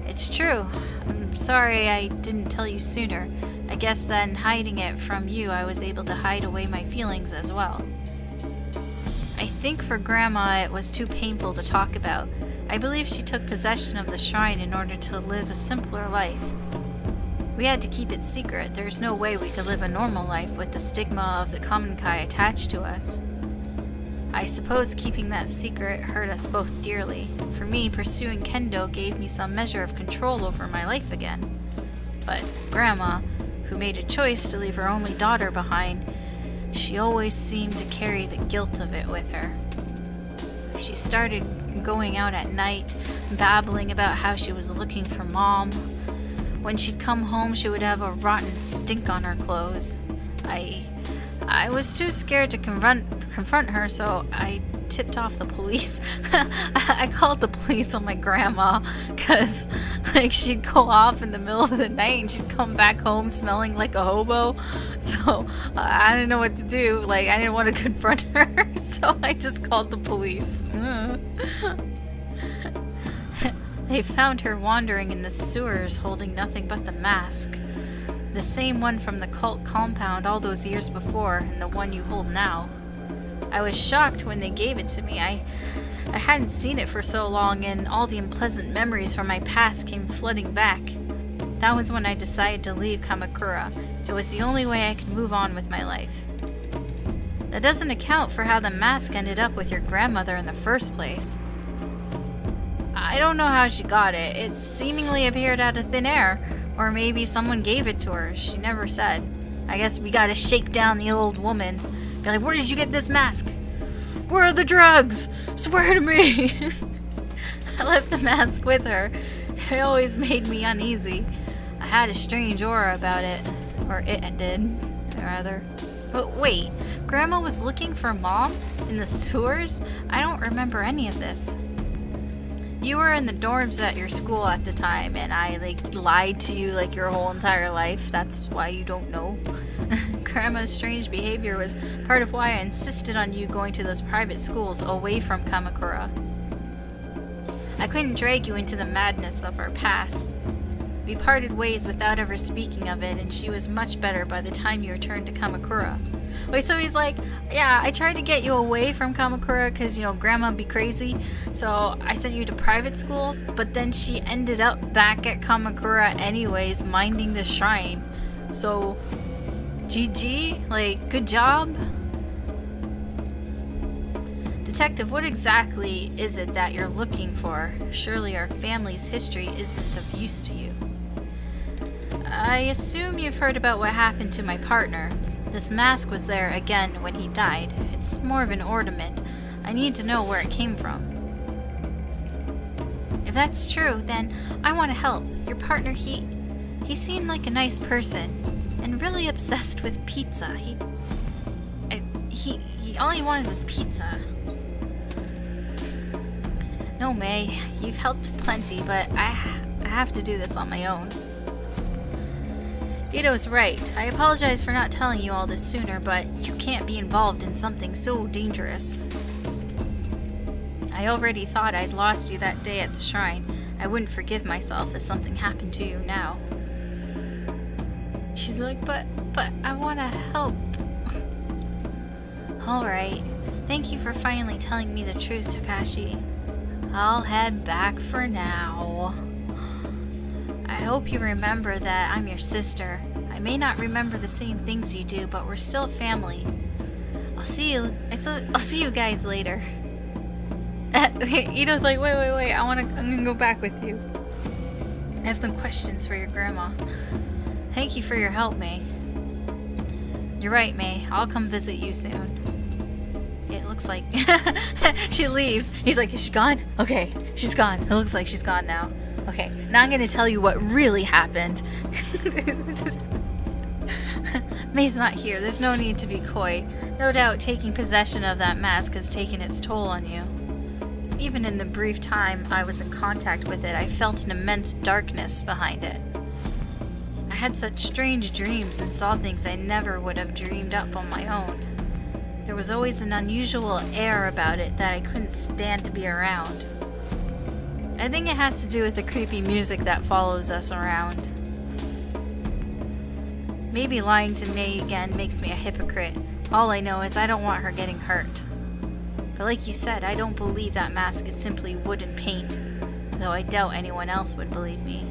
It's true. I'm sorry I didn't tell you sooner. I guess then hiding it from you, I was able to hide away my feelings as well. I think for Grandma it was too painful to talk about. I believe she took possession of the shrine in order to live a simpler life. We had to keep it secret. There's no way we could live a normal life with the stigma of the common kai attached to us. I suppose keeping that secret hurt us both dearly. For me, pursuing kendo gave me some measure of control over my life again. But Grandma, who made a choice to leave her only daughter behind, she always seemed to carry the guilt of it with her. She started going out at night, babbling about how she was looking for Mom. When she'd come home, she would have a rotten stink on her clothes. I was too scared to confront her, so I tipped off the police. I called the police on my grandma, because she'd go off in the middle of the night and she'd come back home smelling like a hobo. So I didn't know what to do. I didn't want to confront her, so I just called the police. They found her wandering in the sewers holding nothing but the mask. The same one from the cult compound all those years before, and the one you hold now. I was shocked when they gave it to me. I hadn't seen it for so long, and all the unpleasant memories from my past came flooding back. That was when I decided to leave Kamakura. It was the only way I could move on with my life. That doesn't account for how the mask ended up with your grandmother in the first place. I don't know how she got it. It seemingly appeared out of thin air. Or maybe someone gave it to her. She never said. I guess we gotta shake down the old woman. Be like, where did you get this mask? Where are the drugs? Swear to me! I left the mask with her. It always made me uneasy. I had a strange aura about it. Or it did, rather. But wait, Grandma was looking for Mom? In the sewers? I don't remember any of this. You were in the dorms at your school at the time, and I, lied to you, your whole entire life. That's why you don't know. Grandma's strange behavior was part of why I insisted on you going to those private schools away from Kamakura. I couldn't drag you into the madness of our past. We parted ways without ever speaking of it, and she was much better by the time you returned to Kamakura. Wait, so he's like, yeah, I tried to get you away from Kamakura because, Grandma'd be crazy, so I sent you to private schools, but then she ended up back at Kamakura anyways, minding the shrine. So, GG? Good job? Detective, what exactly is it that you're looking for? Surely our family's history isn't of use to you. I assume you've heard about what happened to my partner. This mask was there again when he died. It's more of an ornament. I need to know where it came from. If that's true, then I want to help. Your partner, he seemed like a nice person, and really obsessed with pizza. He all he wanted was pizza. No, May, you've helped plenty, but I have to do this on my own. Ito's right. I apologize for not telling you all this sooner, but you can't be involved in something so dangerous. I already thought I'd lost you that day at the shrine. I wouldn't forgive myself if something happened to you now. She's like, but I want to help. Alright. Thank you for finally telling me the truth, Takashi. I'll head back for now. I hope you remember that I'm your sister. I may not remember the same things you do, but we're still family. I'll see you guys later. Ito's like, wait, I'm gonna go back with you. I have some questions for your grandma. Thank you for your help, May. You're right, May. I'll come visit you soon. It looks like she leaves. He's like, is she gone? Okay, she's gone. It looks like she's gone now. Okay, now I'm gonna tell you what really happened. May's not here. There's no need to be coy. No doubt taking possession of that mask has taken its toll on you. Even in the brief time I was in contact with it, I felt an immense darkness behind it. I had such strange dreams and saw things I never would have dreamed up on my own. There was always an unusual air about it that I couldn't stand to be around. I think it has to do with the creepy music that follows us around. Maybe lying to May again makes me a hypocrite. All I know is I don't want her getting hurt. But like you said, I don't believe that mask is simply wood and paint, though I doubt anyone else would believe me.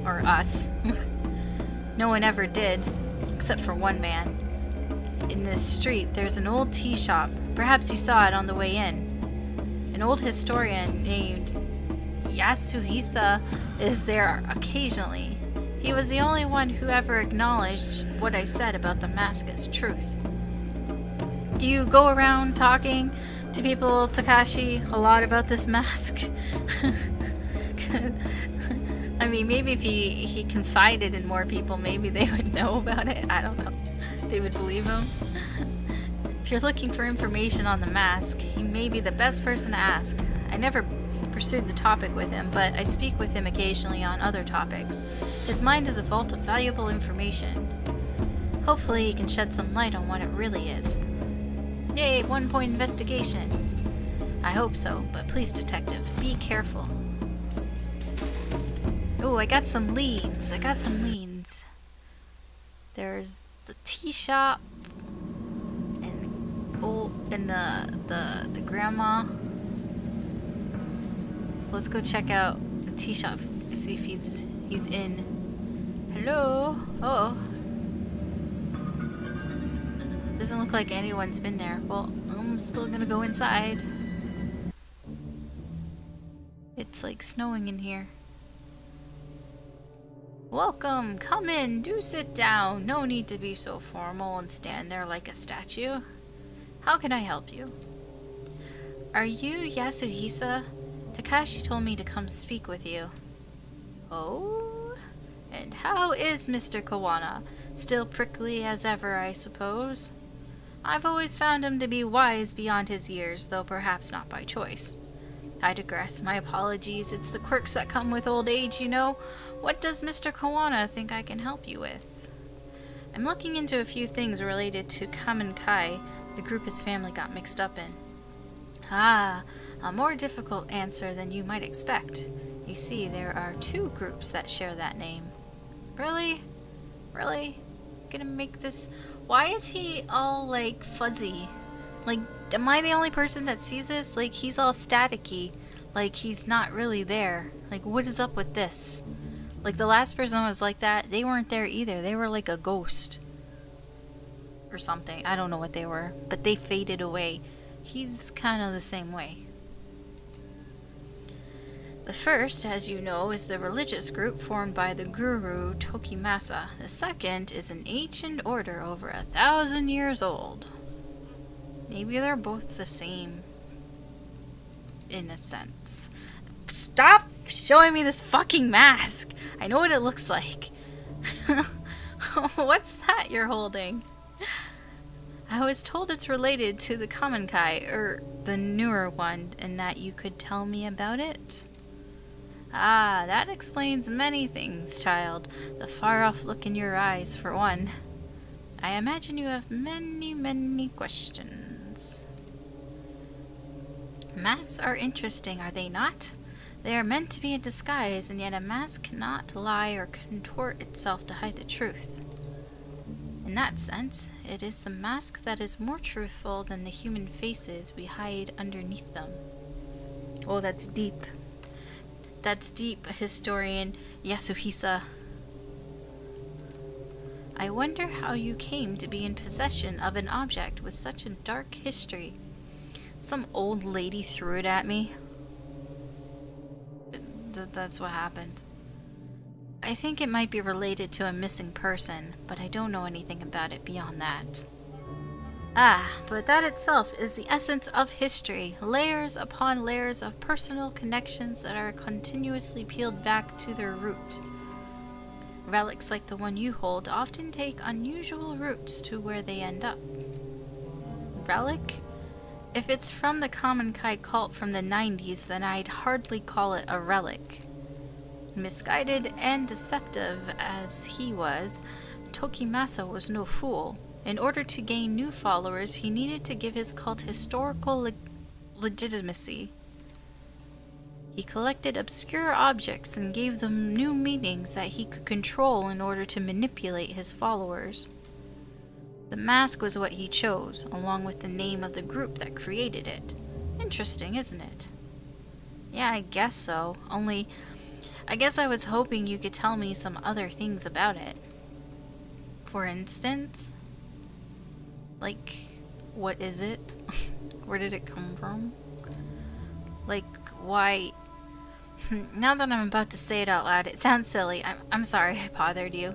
Or us. No one ever did, except for one man. In this street, there's an old tea shop. Perhaps you saw it on the way in. An old historian named Yasuhisa is there occasionally. He was the only one who ever acknowledged what I said about the mask as truth. Do you go around talking to people, Takashi, a lot about this mask? I mean, maybe if he confided in more people, maybe they would know about it. I don't know. They would believe him. If you're looking for information on the mask, he may be the best person to ask. I never pursued the topic with him, but I speak with him occasionally on other topics. His mind is a vault of valuable information. Hopefully he can shed some light on what it really is. Yay, 1 point investigation. I hope so, but please, detective, be careful. Oh, I got some leads. There's the tea shop and the grandma. So let's go check out the tea shop. See if he's in. Hello? Oh. Doesn't look like anyone's been there. Well, I'm still gonna go inside. It's like snowing in here. Welcome, come in, do sit down. No need to be so formal and stand there like a statue. How can I help you? Are you Yasuhisa? Takashi told me to come speak with you. Oh? And how is Mr. Kawana? Still prickly as ever, I suppose? I've always found him to be wise beyond his years, though perhaps not by choice. I digress, my apologies. It's the quirks that come with old age, you know. What does Mr. Kawana think I can help you with? I'm looking into a few things related to Kamen Kai, the group his family got mixed up in. Ah, a more difficult answer than you might expect. You see, there are 2 groups that share that name. Really? Really? Gonna make this... Why is he all, like, fuzzy? Like, am I the only person that sees this? Like, he's all staticky. Like, he's not really there. Like, what is up with this? Like, the last person was like that. They weren't there either. They were like a ghost. Or something. I don't know what they were. But they faded away. He's kind of the same way. The first, as you know, is the religious group formed by the guru Tokimasa. The second is an ancient order over 1,000 years old. Maybe they're both the same, in a sense. Stop showing me this fucking mask! I know what it looks like. What's that you're holding? I was told it's related to the Kamen Kai, or the newer one, and that you could tell me about it. Ah, that explains many things, child. The far-off look in your eyes, for one. I imagine you have many questions. Masks are interesting, are they not? They are meant to be a disguise, and yet a mask cannot lie or contort itself to hide the truth. In that sense, it is the mask that is more truthful than the human faces we hide underneath them. Oh, that's deep. That's deep, historian Yasuhisa. I wonder how you came to be in possession of an object with such a dark history. Some old lady threw it at me. That's what happened. I think it might be related to a missing person, but I don't know anything about it beyond that. Ah, but that itself is the essence of history, layers upon layers of personal connections that are continuously peeled back to their root. Relics like the one you hold often take unusual routes to where they end up. Relic? If it's from the Kamen Kai cult from the 90s, then I'd hardly call it a relic. Misguided and deceptive as he was, Tokimasa was no fool. In order to gain new followers, he needed to give his cult historical legitimacy. He collected obscure objects and gave them new meanings that he could control in order to manipulate his followers. The mask was what he chose, along with the name of the group that created it. Interesting, isn't it? Yeah, I guess so. Only, I guess I was hoping you could tell me some other things about it. For instance, like, what is it? Where did it come from? Like, why... Now that I'm about to say it out loud, it sounds silly. I'm sorry I bothered you.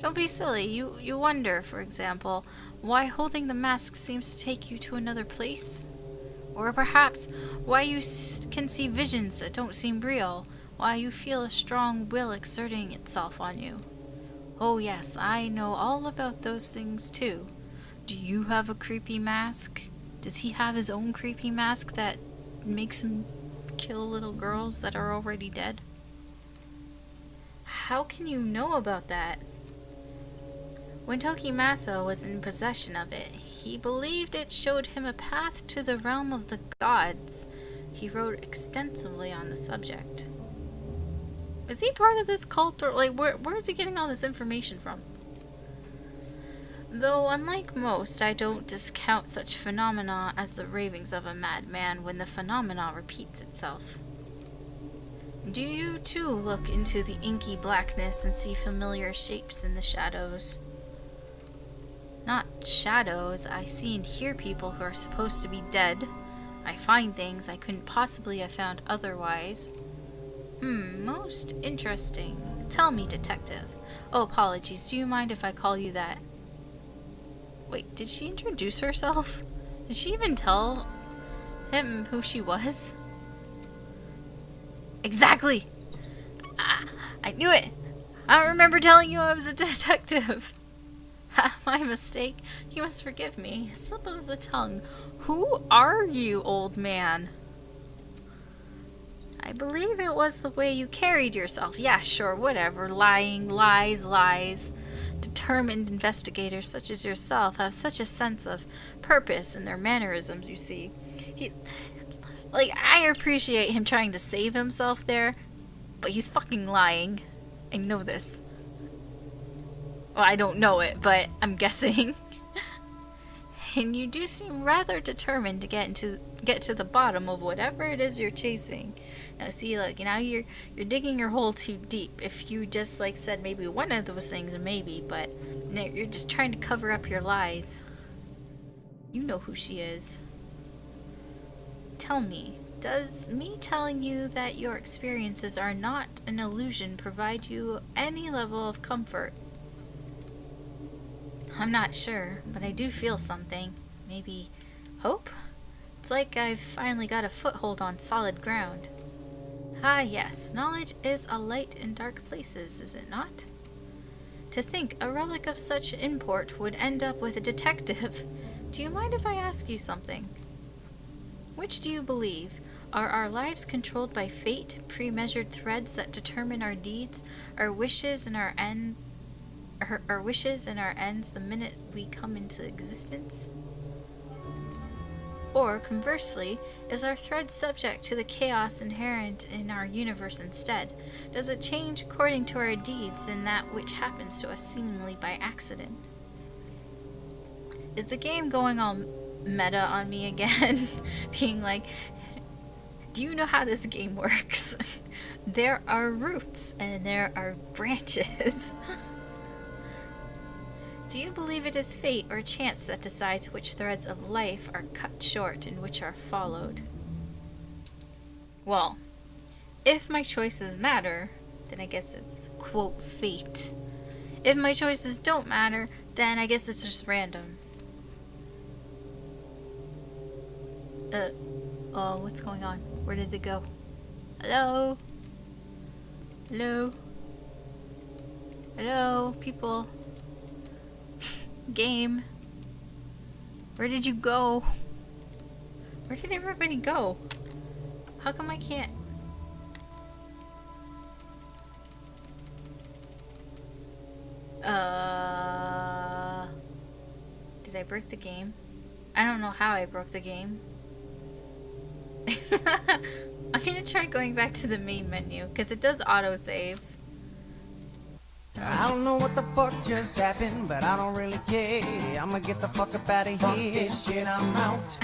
Don't be silly. You wonder, for example, why holding the mask seems to take you to another place? Or perhaps why you can see visions that don't seem real, why you feel a strong will exerting itself on you. Oh yes, I know all about those things too. Do you have a creepy mask? Does he have his own creepy mask that makes him kill little girls that are already dead? How can you know about that? When Tokimasa was in possession of it, he believed it showed him a path to the realm of the gods. He wrote extensively on the subject. Is he part of this cult, or like where is he getting all this information from? Though unlike most, I don't discount such phenomena as the ravings of a madman when the phenomena repeats itself. Do you too look into the inky blackness and see familiar shapes in the shadows? Not shadows, I see and hear people who are supposed to be dead. I find things I couldn't possibly have found otherwise. Most interesting. Tell me, detective. Oh, apologies, do you mind if I call you that? Wait, did she introduce herself? Did she even tell him who she was? Exactly! I knew it! I don't remember telling you I was a detective. My mistake. You must forgive me. Slip of the tongue. Who are you, old man? I believe it was the way you carried yourself. Yeah, sure, whatever. Lying, lies. Determined investigators such as yourself have such a sense of purpose in their mannerisms, you see. I appreciate him trying to save himself there, but he's fucking lying. I know this. Well, I don't know it, but I'm guessing. And you do seem rather determined to get to the bottom of whatever it is you're chasing. Now see, now you're digging your hole too deep. If you just said maybe one of those things, maybe, but you're just trying to cover up your lies. You know who she is. Tell me, does me telling you that your experiences are not an illusion provide you any level of comfort? I'm not sure, but I do feel something. Maybe hope? It's like I've finally got a foothold on solid ground. Ah yes, knowledge is a light in dark places, is it not? To think a relic of such import would end up with a detective. Do you mind if I ask you something? Which do you believe? Are our lives controlled by fate, pre-measured threads that determine our deeds, our wishes and our ends the minute we come into existence? Or, conversely, is our thread subject to the chaos inherent in our universe instead? Does it change according to our deeds in that which happens to us seemingly by accident? Is the game going all meta on me again? Being like, do you know how this game works? There are roots and there are branches. Do you believe it is fate or chance that decides which threads of life are cut short and which are followed? Well, if my choices matter, then I guess it's, quote, fate. If my choices don't matter, then I guess it's just random. Oh, what's going on? Where did they go? Hello? Hello? Hello, people? Game. Where did you go? Where did everybody go? How come I can't? I break the game? I don't know how I broke the game. I'm gonna try going back to the main menu, because it does autosave. I don't know what the fuck just happened, but I don't really care. I'ma get the fuck up out of here. This shit, I'm out.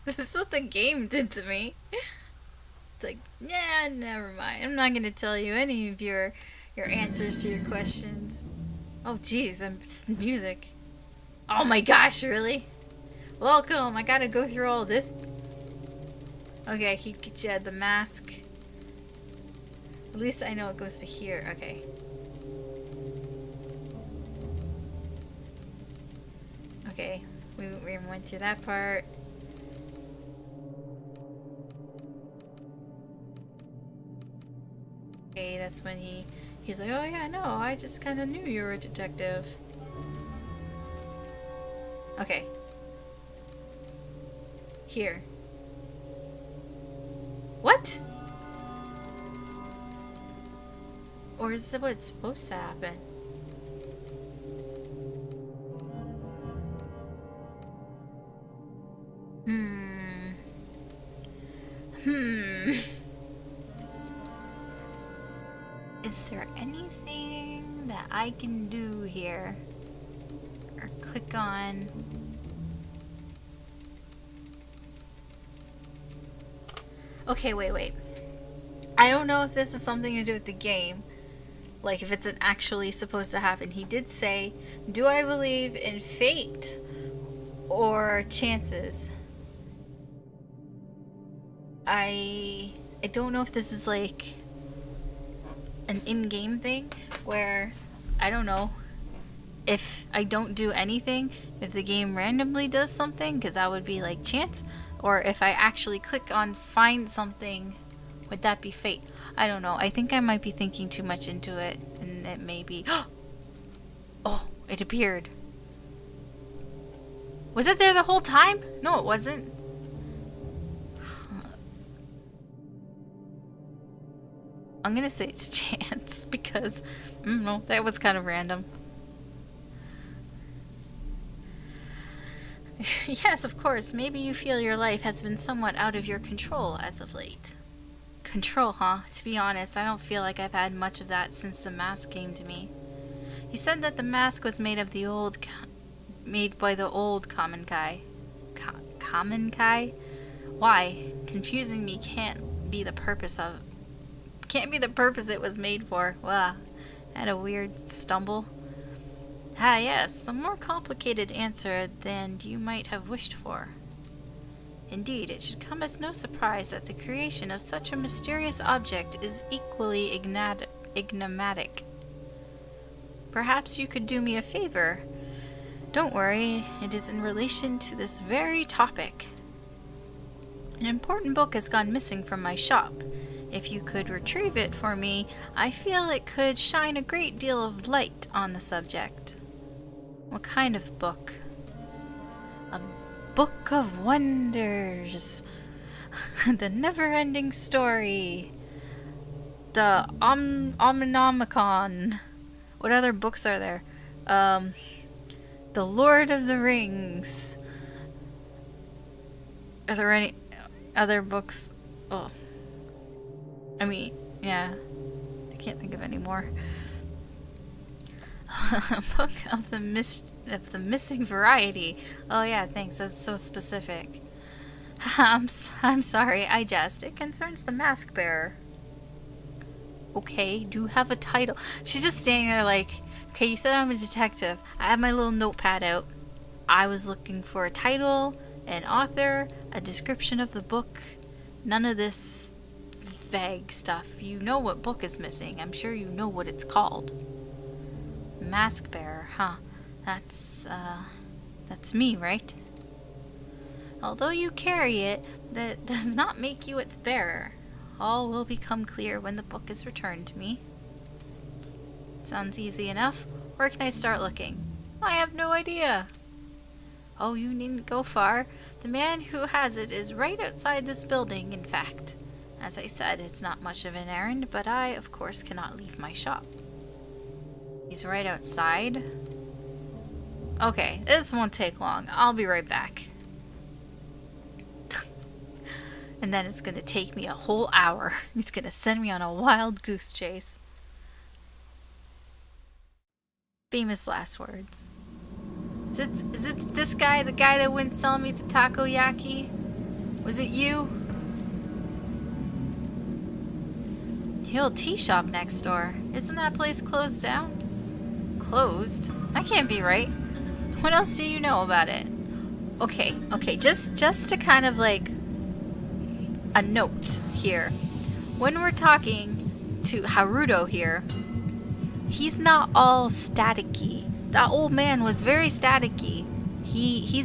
This is what the game did to me. It's like, yeah, never mind. I'm not gonna tell you any of your answers to your questions. Oh jeez, music. Oh my gosh, really? Welcome, I gotta go through all this. Okay, he get you the mask. At least I know it goes to here. Okay. Okay, we went through that part. Okay, that's when he's like, oh yeah, no, I just kind of knew you were a detective. Okay. Here. What? Or is that what's supposed to happen? Is there anything that I can do here? Or click on? Okay, wait. I don't know if this is something to do with the game. Like, if it's actually supposed to happen. He did say, do I believe in fate or chances? I don't know if this is like an in-game thing where, I don't know, if I don't do anything, if the game randomly does something, because that would be like chance, or if I actually click on find something, would that be fate? I don't know. I think I might be thinking too much into it, and it may be... Oh, it appeared. Was it there the whole time? No, it wasn't. I'm gonna say it's chance, because, I don't know, that was kind of random. Yes, of course, maybe you feel your life has been somewhat out of your control as of late. Control, huh? To be honest, I don't feel like I've had much of that since the mask came to me. You said that the mask was made of the made by the old common guy. Common guy? Why? Confusing me can't be the purpose it was made for. Wow. I had a weird stumble. Ah, yes, the more complicated answer than you might have wished for. Indeed, it should come as no surprise that the creation of such a mysterious object is equally enigmatic. Perhaps you could do me a favor. Don't worry, it is in relation to this very topic. An important book has gone missing from my shop. If you could retrieve it for me, I feel it could shine a great deal of light on the subject. What kind of book? A book of wonders. The never-ending story. The Omnomicon. What other books are there? The Lord of the Rings. Are there any other books? Oh. I mean, yeah. I can't think of any more. A book of the missing variety. Oh yeah, thanks. That's so specific. I'm sorry. I jest. It concerns the mask bearer. Okay, do you have a title? She's just standing there like, okay, you said I'm a detective. I have my little notepad out. I was looking for a title, an author, a description of the book. None of this vague stuff. You know what book is missing. I'm sure you know what it's called. Mask bearer, huh? That's me, right? Although you carry it, that does not make you its bearer. All will become clear when the book is returned to me. Sounds easy enough. Where can I start looking? I have no idea. Oh, you needn't go far. The man who has it is right outside this building, in fact. As I said, it's not much of an errand, but I, of course, cannot leave my shop. He's right outside. Okay, this won't take long. I'll be right back. And then it's gonna take me a whole hour. He's gonna send me on a wild goose chase. Famous last words. Is it this guy, the guy that wouldn't sell me the takoyaki? Was it you? The old tea shop next door. Isn't that place closed down? Closed? That can't be right. What else do you know about it? Okay, just to kind of like a note here. When we're talking to Haruto here, he's not all staticky. That old man was very staticky.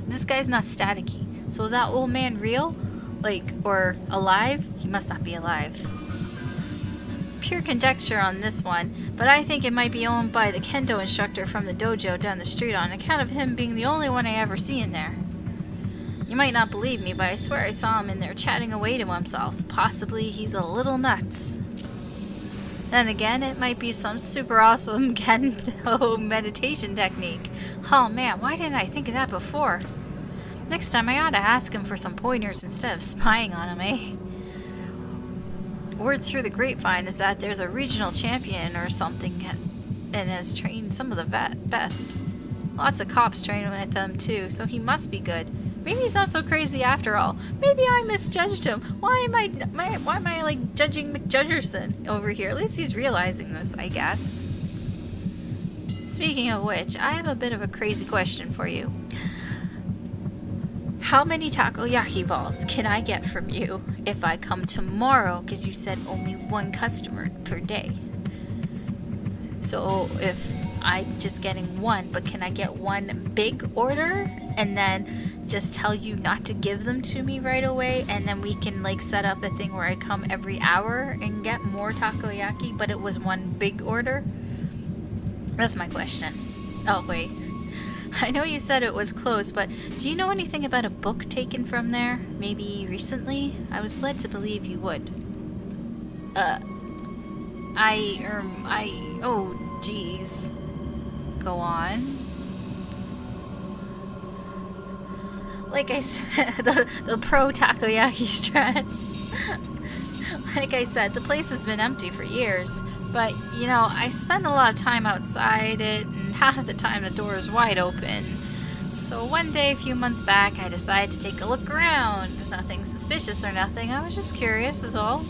This guy's not staticky. So is that old man real? Like, or alive? He must not be alive. Pure conjecture on this one, but I think it might be owned by the kendo instructor from the dojo down the street on account of him being the only one I ever see in there. You might not believe me, but I swear I saw him in there chatting away to himself. Possibly he's a little nuts. Then again, it might be some super awesome kendo meditation technique. Oh man, why didn't I think of that before? Next time I ought to ask him for some pointers instead of spying on him, eh? Word through the grapevine is that there's a regional champion or something and has trained some of the best. Lots of cops train with them too, so he must be good. Maybe he's not so crazy after all. Maybe I misjudged him. Why am I like judging McJudgerson over here? At least he's realizing this, I guess. Speaking of which, I have a bit of a crazy question for you. How many takoyaki balls can I get from you if I come tomorrow? Because you said only one customer per day. So if I'm just getting one, but can I get one big order and then just tell you not to give them to me right away, and then we can like set up a thing where I come every hour and get more takoyaki, but it was one big order? That's my question. Oh wait, I know you said it was closed, but do you know anything about a book taken from there? Maybe recently? I was led to believe you would. Oh geez. Go on. Like I said, the pro takoyaki strats. Like I said, the place has been empty for years. But, you know, I spend a lot of time outside it, and half the time the door is wide open. So one day, a few months back, I decided to take a look around. Nothing suspicious or nothing. I was just curious is all.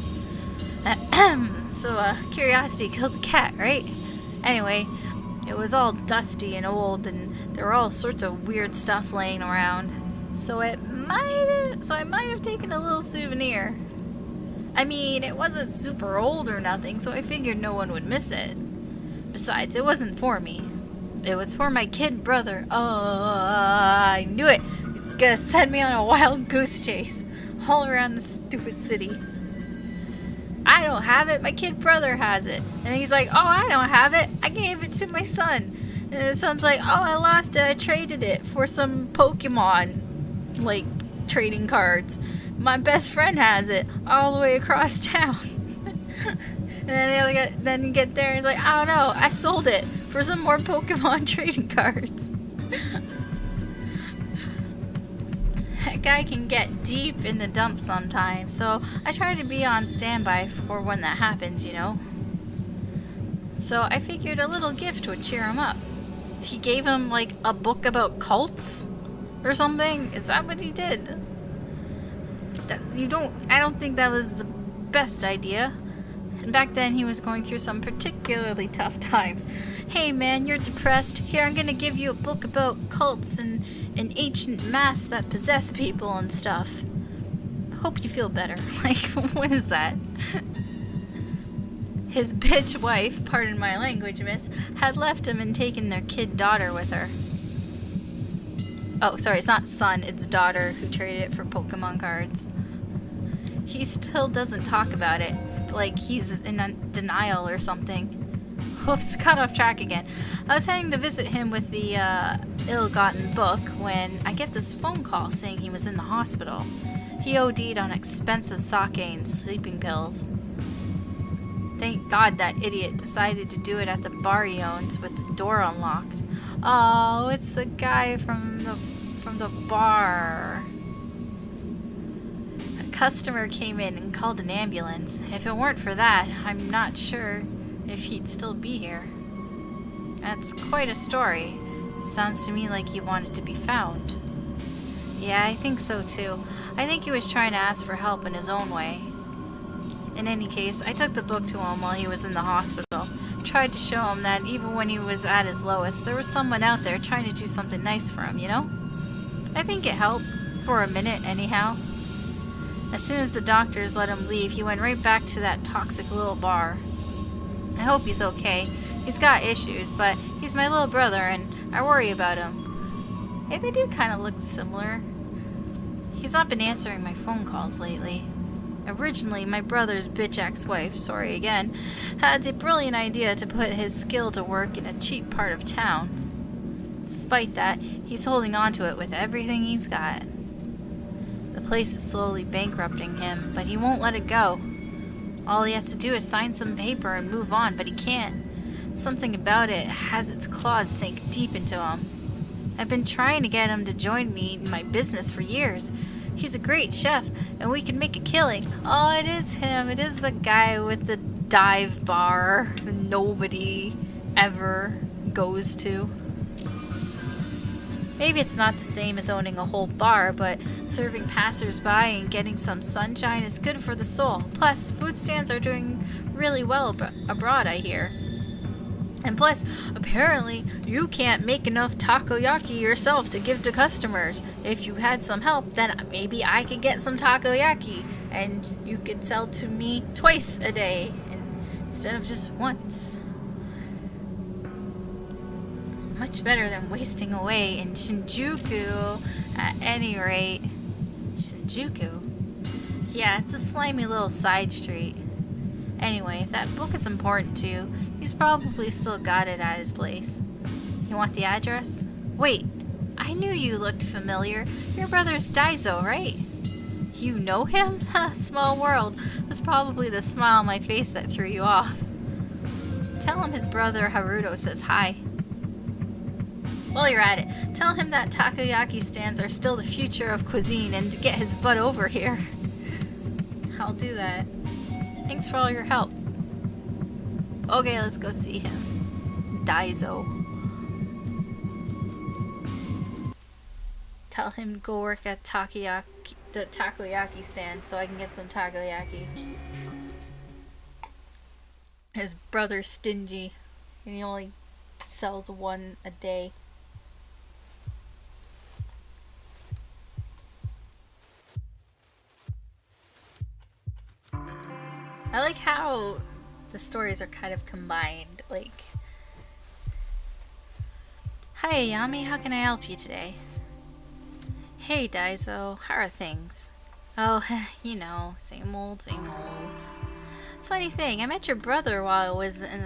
So, curiosity killed the cat, right? Anyway, it was all dusty and old, and there were all sorts of weird stuff laying around. So I might have taken a little souvenir. I mean, it wasn't super old or nothing, so I figured no one would miss it. Besides, it wasn't for me. It was for my kid brother. Oh, I knew it. He's gonna send me on a wild goose chase all around the stupid city. I don't have it. My kid brother has it. And he's like, oh, I don't have it. I gave it to my son. And the son's like, oh, I lost it. I traded it for some Pokemon, like, trading cards. My best friend has it all the way across town. And then the other guy, then you get there and he's like, I don't know, I sold it for some more Pokemon trading cards. That guy can get deep in the dumps sometimes, so I try to be on standby for when that happens, you know. So I figured a little gift would cheer him up. He gave him like a book about cults or something. Is that what he did? I don't think that was the best idea. And back then he was going through some particularly tough times. Hey man, you're depressed. Here, I'm gonna give you a book about cults and ancient masks that possess people and stuff. Hope you feel better. Like, what is that? His bitch wife, pardon my language, miss, had left him and taken their kid daughter with her. Oh, sorry, it's not son, it's daughter who traded it for Pokemon cards. He still doesn't talk about it, like he's in denial or something. Oops, got off track again. I was heading to visit him with the ill-gotten book when I get this phone call saying he was in the hospital. He OD'd on expensive sake and sleeping pills. Thank God that idiot decided to do it at the bar he owns with the door unlocked. Oh, it's the guy from the bar. A customer came in and called an ambulance. If it weren't for that, I'm not sure if he'd still be here. That's quite a story. Sounds to me like he wanted to be found. Yeah, I think so too. I think he was trying to ask for help in his own way. In any case, I took the book to him while he was in the hospital. Tried to show him that even when he was at his lowest, there was someone out there trying to do something nice for him, you know? I think it helped. For a minute, anyhow. As soon as the doctors let him leave, he went right back to that toxic little bar. I hope he's okay. He's got issues, but he's my little brother, and I worry about him. Hey, they do kind of look similar. He's not been answering my phone calls lately. Originally, my brother's bitch ex-wife, sorry again, had the brilliant idea to put his skill to work in a cheap part of town. Despite that, he's holding on to it with everything he's got. The place is slowly bankrupting him, but he won't let it go. All he has to do is sign some paper and move on, but he can't. Something about it has its claws sink deep into him. I've been trying to get him to join me in my business for years. He's a great chef, and we can make a killing. Oh, it is him. It is the guy with the dive bar nobody ever goes to. Maybe it's not the same as owning a whole bar, but serving passers-by and getting some sunshine is good for the soul. Plus, food stands are doing really well abroad, I hear. And plus, apparently, you can't make enough takoyaki yourself to give to customers. If you had some help, then maybe I could get some takoyaki, and you could sell to me twice a day, instead of just once. Much better than wasting away in Shinjuku, at any rate. Shinjuku? Yeah, it's a slimy little side street. Anyway, if that book is important to you, he's probably still got it at his place. You want the address? Wait, I knew you looked familiar. Your brother's Daiso, right? You know him? Small world. It was probably the smile on my face that threw you off. Tell him his brother Haruto says hi. While you're at it, tell him that takoyaki stands are still the future of cuisine and to get his butt over here. I'll do that. Thanks for all your help. Okay, let's go see him. Daiso. Tell him to go work at the takoyaki stand so I can get some takoyaki. His brother's stingy and he only sells one a day. I like how the stories are kind of combined. Like, hi Ayami, how can I help you today? Hey Daiso, how are things? Oh, you know, same old, same old. Funny thing, I met your brother while I was in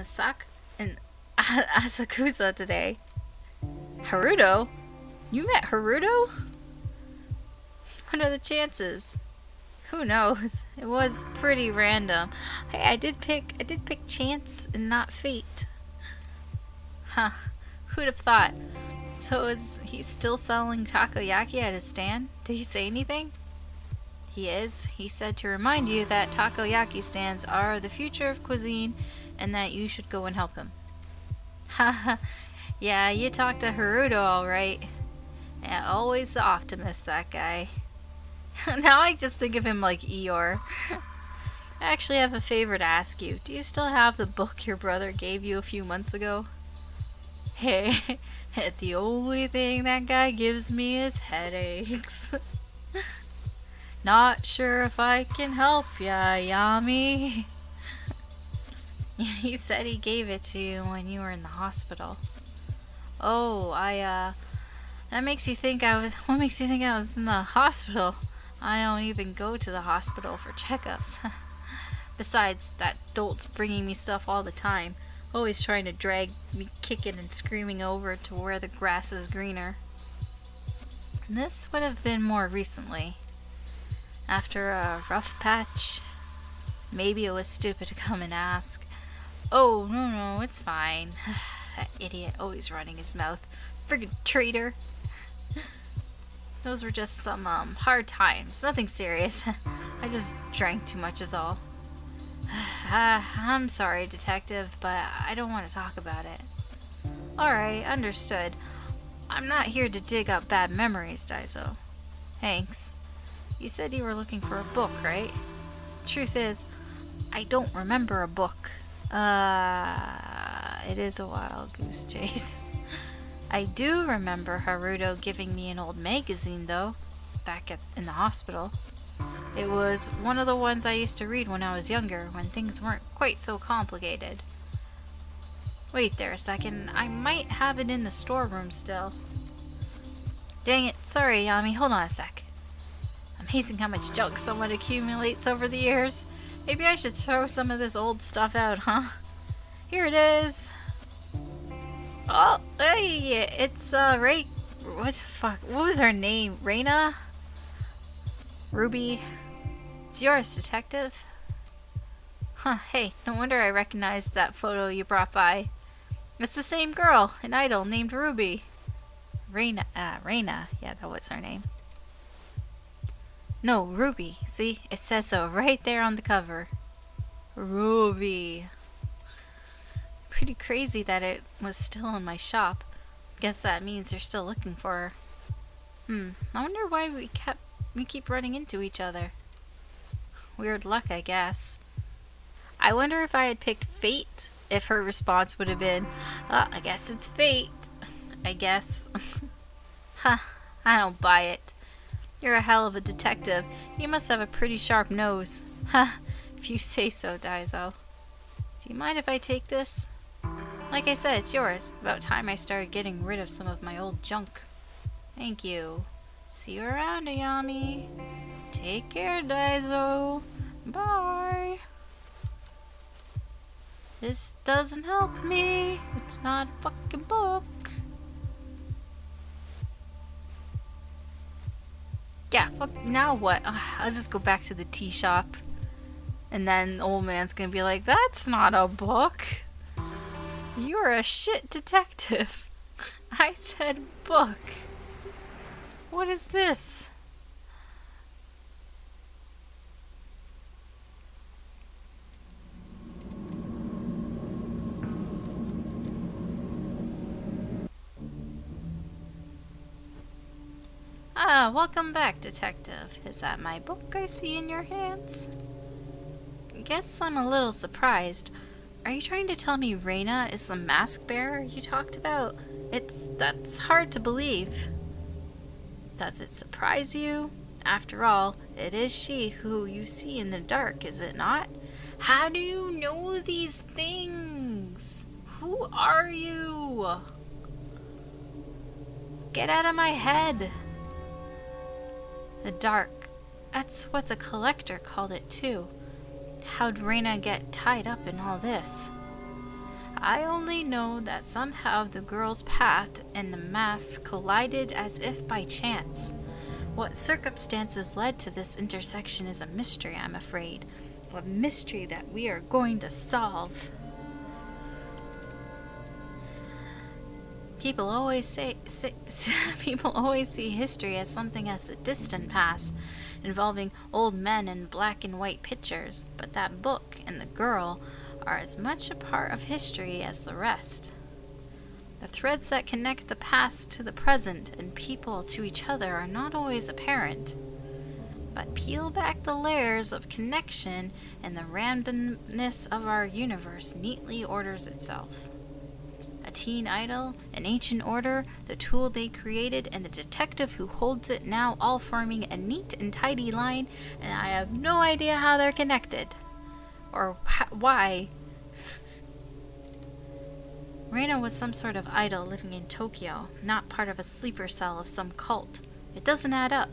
Asakusa today. Haruto? You met Haruto? What are the chances? Who knows? It was pretty random. Hey, I did pick chance and not fate. Huh. Who'd have thought? So is he still selling takoyaki at his stand? Did he say anything? He is. He said to remind you that takoyaki stands are the future of cuisine and that you should go and help him. Haha. Yeah, you talked to Haruto alright. Yeah, always the optimist, that guy. Now I just think of him like Eeyore. I actually have a favor to ask you. Do you still have the book your brother gave you a few months ago? Hey, the only thing that guy gives me is headaches. Not sure if I can help ya, Yami. He said he gave it to you when you were in the hospital. Oh, what makes you think I was in the hospital? I don't even go to the hospital for checkups. Besides, that dolt's bringing me stuff all the time, always trying to drag me kicking and screaming over to where the grass is greener. This would have been more recently. After a rough patch. Maybe it was stupid to come and ask. Oh, no, it's fine. That idiot always running his mouth. Friggin' traitor. Those were just some hard times. Nothing serious. I just drank too much is all. I'm sorry, detective, but I don't want to talk about it. Alright, understood. I'm not here to dig up bad memories, Daiso. Thanks. You said you were looking for a book, right? Truth is, I don't remember a book. It is a wild goose chase. I do remember Haruto giving me an old magazine, though, back in the hospital. It was one of the ones I used to read when I was younger, when things weren't quite so complicated. Wait there a second, I might have it in the storeroom still. Dang it, sorry Yami, hold on a sec. Amazing how much junk someone accumulates over the years. Maybe I should throw some of this old stuff out, huh? Here it is. Oh, hey, it's Ray. What the fuck? What was her name? Reina? Ruby? It's yours, detective. Huh, hey, no wonder I recognized that photo you brought by. It's the same girl, an idol named Ruby. Reina, yeah, that was her name. No, Ruby, see? It says so right there on the cover. Ruby. Pretty crazy that it was still in my shop. Guess that means they're still looking for her. I wonder why we keep running into each other. Weird luck, I guess. I wonder if I had picked fate, if her response would have been, I guess it's fate. I guess. Huh, I don't buy it. You're a hell of a detective. You must have a pretty sharp nose. Huh, if you say so, Daiso. Do you mind if I take this? Like I said, it's yours. About time I started getting rid of some of my old junk. Thank you. See you around, Ayami. Take care, Daiso. Bye. This doesn't help me. It's not a fucking book. Yeah, fuck, now what? I'll just go back to the tea shop. And then the old man's gonna be like, that's not a book. You're a shit detective. I said book. What is this? Ah, welcome back, detective. Is that my book I see in your hands? Guess I'm a little surprised. Are you trying to tell me Reina is the mask bearer you talked about? That's hard to believe. Does it surprise you? After all, it is she who you see in the dark, is it not? How do you know these things? Who are you? Get out of my head. The dark. That's what the collector called it too. How'd Reina get tied up in all this? I only know that somehow the girl's path and the mask collided as if by chance. What circumstances led to this intersection is a mystery, I'm afraid. A mystery that we are going to solve. People always people always see history as something as the distant past, involving old men in black and white pictures, but that book and the girl are as much a part of history as the rest. The threads that connect the past to the present and people to each other are not always apparent. But peel back the layers of connection and the randomness of our universe neatly orders itself. A teen idol, an ancient order, the tool they created, and the detective who holds it now, all forming a neat and tidy line, and I have no idea how they're connected. Or why. Reina was some sort of idol living in Tokyo, not part of a sleeper cell of some cult. It doesn't add up.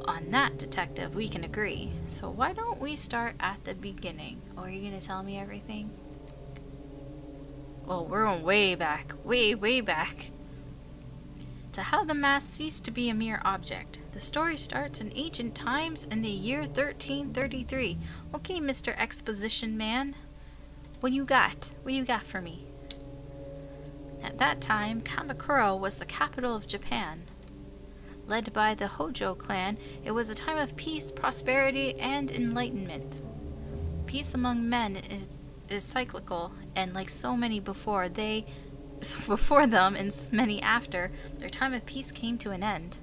On that, detective, we can agree. So why don't we start at the beginning? Or are you going to tell me everything? Well, we're going way back. Way back. To how the mask ceased to be a mere object. The story starts in ancient times in the year 1333. Okay, Mr. Exposition Man. What you got? What you got for me? At that time, Kamakura was the capital of Japan. Led by the Hojo clan, it was a time of peace, prosperity, and enlightenment. Peace among men is cyclical, and like so many before them and many after, their time of peace came to an end.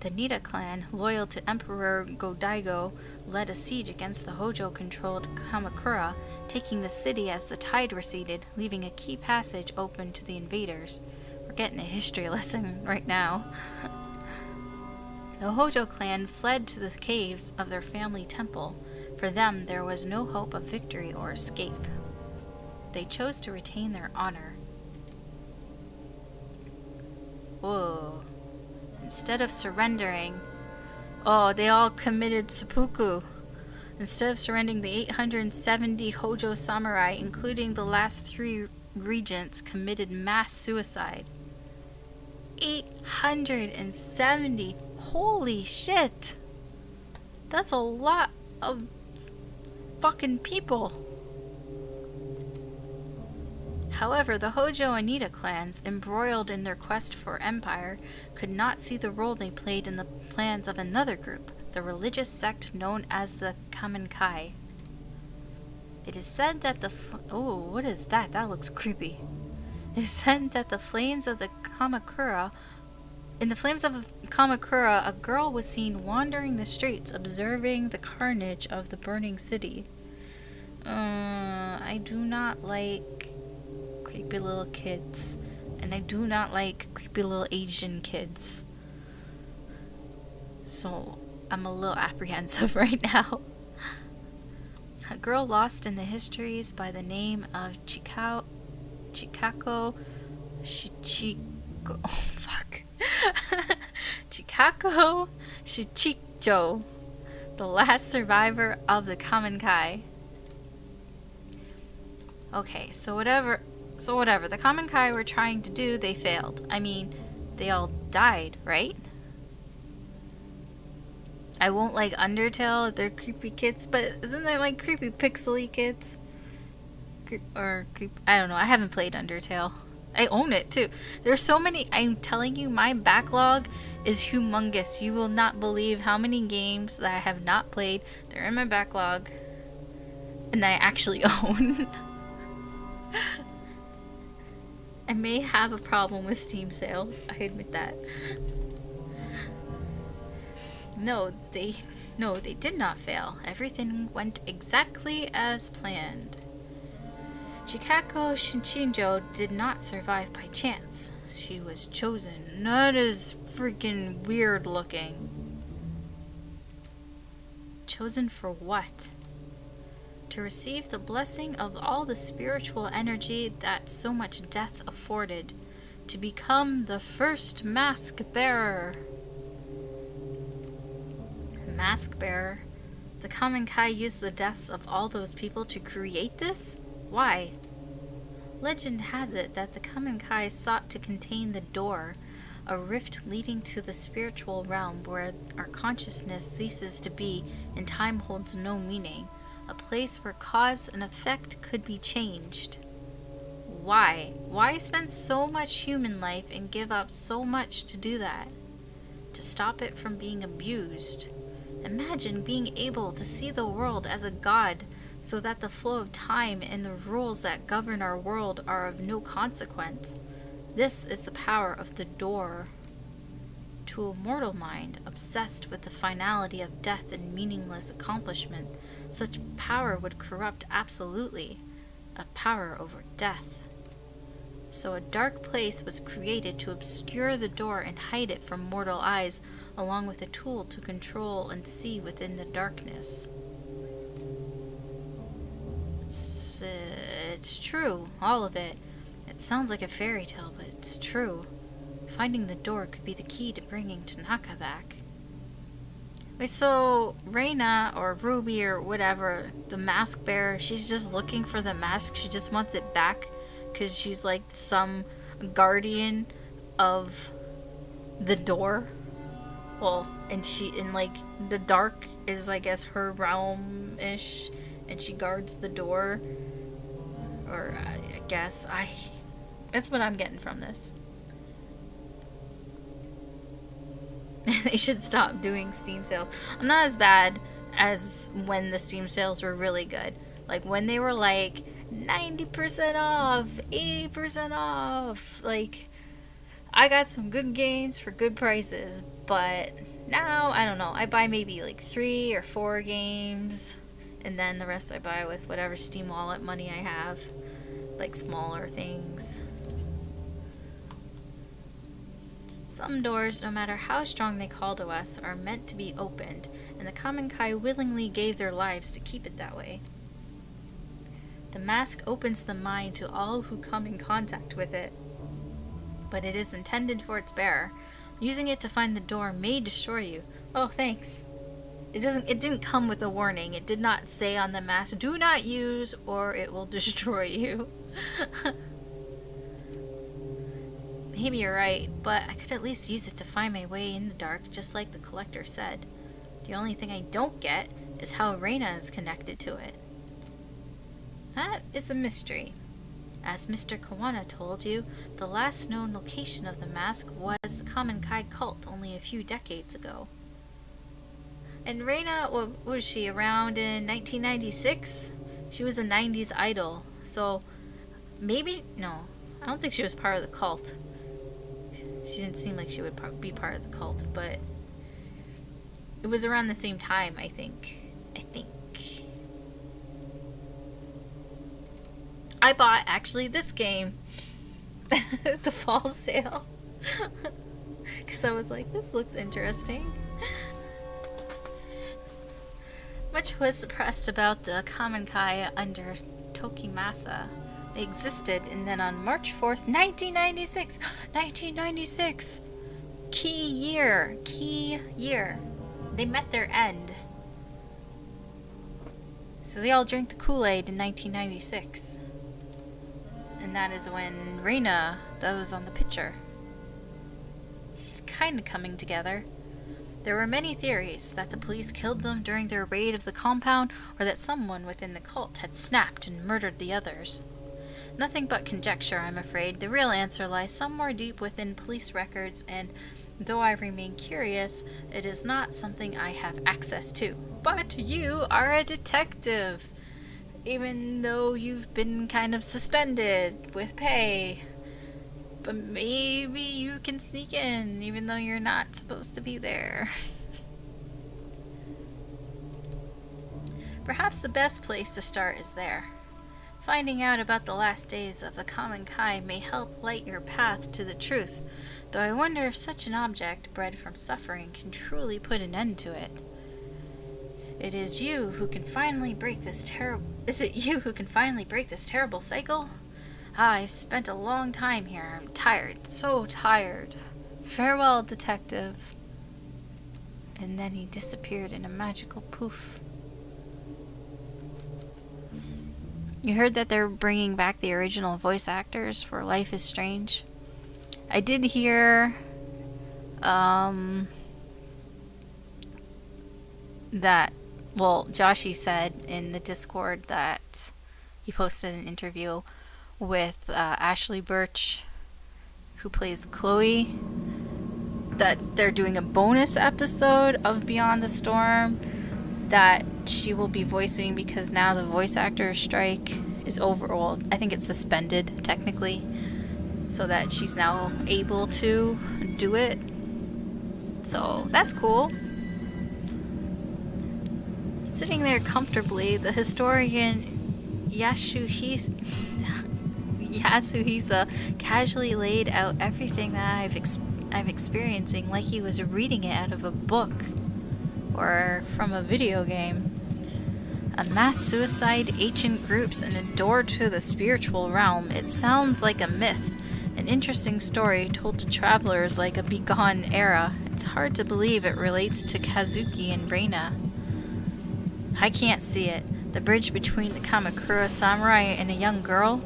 The Nida clan, loyal to Emperor Go-Daigo, led a siege against the Hojo-controlled Kamakura, taking the city as the tide receded, leaving a key passage open to the invaders. We're getting a history lesson right now. The Hojo clan fled to the caves of their family temple. For them, there was no hope of victory or escape. They chose to retain their honor. Whoa. Instead of surrendering... Oh, they all committed seppuku. Instead of surrendering, the 870 Hojo samurai, including the last 3 regents, committed mass suicide. 870! Holy shit! That's a lot of fucking people. However, the Hojo and Nida clans, embroiled in their quest for empire, could not see the role they played in the plans of another group, the religious sect known as the Kamen-kai. It is said that oh, what is that? That looks creepy. It is said that the flames of the Kamakura... In the flames of Kamakura, a girl was seen wandering the streets, observing the carnage of the burning city. I do not like creepy little kids. And I do not like creepy little Asian kids. So, I'm a little apprehensive right now. A girl lost in the histories by the name of Chikako Shichiko. Oh, fuck. Chikako Shichijo, the last survivor of the Kamen-kai. Okay, so whatever the Kamen-kai were trying to do, they failed. I mean, they all died, right? I won't like Undertale if they're creepy kids, but isn't that like creepy pixely kids? I don't know, I haven't played Undertale. I own it too. There's so many. I'm telling you, my backlog is humongous. You will not believe how many games that I have not played. They're in my backlog and that I actually own. I may have a problem with Steam sales. I admit that. No, they did not fail. Everything went exactly as planned. Chikako Shinchinjo did not survive by chance. She was chosen. That is freaking weird looking. Chosen for what? To receive the blessing of all the spiritual energy that so much death afforded. To become the first mask bearer. Mask bearer? The Kamen-kai used the deaths of all those people to create this? Why? Legend has it that the Kamen-kai sought to contain the door, a rift leading to the spiritual realm where our consciousness ceases to be and time holds no meaning, a place where cause and effect could be changed. Why? Why spend so much human life and give up so much to do that? To stop it from being abused. Imagine being able to see the world as a god, so that the flow of time and the rules that govern our world are of no consequence. This is the power of the door. To a mortal mind, obsessed with the finality of death and meaningless accomplishment, such power would corrupt absolutely, a power over death. So a dark place was created to obscure the door and hide it from mortal eyes, along with a tool to control and see within the darkness. It's true, all of it. It sounds like a fairy tale, but it's true. Finding the door could be the key to bringing Tanaka back. Wait, so Reina, or Ruby, or whatever, the mask bearer, she's just looking for the mask, she just wants it back, because she's like some guardian of the door? Well, and like, the dark is, I guess, her realm-ish, and she guards the door. Or, I guess, That's what I'm getting from this. They should stop doing Steam sales. I'm not as bad as when the Steam sales were really good. Like when they were like 90% off, 80% off. Like, I got some good games for good prices, but now, I don't know. I buy maybe like 3 or 4 games, and then the rest I buy with whatever Steam Wallet money I have. Like smaller things. Some doors, no matter how strong they call to us, are meant to be opened, and the Common Kai willingly gave their lives to keep it that way. The mask opens the mind to all who come in contact with it, but it is intended for its bearer. Using it to find the door may destroy you. Oh, thanks. It didn't come with a warning. It did not say on the mask, do not use or it will destroy you. Maybe you're right, but I could at least use it to find my way in the dark, just like the collector said. The only thing I don't get is how Reina is connected to it. That is a mystery. As Mr. Kawana told you, the last known location of the mask was the Common Kai cult only a few decades ago. And Reina, what was she, around in 1996? She was a 90s idol, so maybe, no, I don't think she was part of the cult. She didn't seem like she would be part of the cult, but it was around the same time, I think. I bought, actually, this game. The fall sale. Because I was like, this looks interesting. Much was suppressed about the Common Kai under Tokimasa. They existed, and then on March 4th, 1996, key year, they met their end. So they all drank the Kool-Aid in 1996. And that is when Reina, that was on the picture. It's kind of coming together. There were many theories that the police killed them during their raid of the compound, or that someone within the cult had snapped and murdered the others. Nothing but conjecture, I'm afraid. The real answer lies somewhere deep within police records, and though I remain curious, it is not something I have access to. But you are a detective, even though you've been kind of suspended with pay. But maybe you can sneak in, even though you're not supposed to be there. Perhaps the best place to start is there. Finding out about the last days of the Common Kai may help light your path to the truth, though I wonder if such an object, bred from suffering, can truly put an end to it. It is you who can finally break this terrible... Is it you who can finally break this terrible cycle? Ah, I've spent a long time here. I'm tired, so tired. Farewell, detective. And then he disappeared in a magical poof. You heard that they're bringing back the original voice actors for Life is Strange? I did hear that, well, Joshi said in the Discord that he posted an interview with Ashley Birch, who plays Chloe, that they're doing a bonus episode of Beyond the Storm that she will be voicing, because now the voice actor strike is over. Well, I think it's suspended technically, so that she's now able to do it. So that's cool. Sitting there comfortably, the historian Yasuhisa casually laid out everything that I'm experiencing, like he was reading it out of a book or from a video game. A mass suicide, ancient groups, and a door to the spiritual realm. It sounds like a myth, an interesting story told to travelers like a bygone era. It's hard to believe it relates to Kazuki and Reina. I can't see it. The bridge between the Kamakura samurai and a young girl?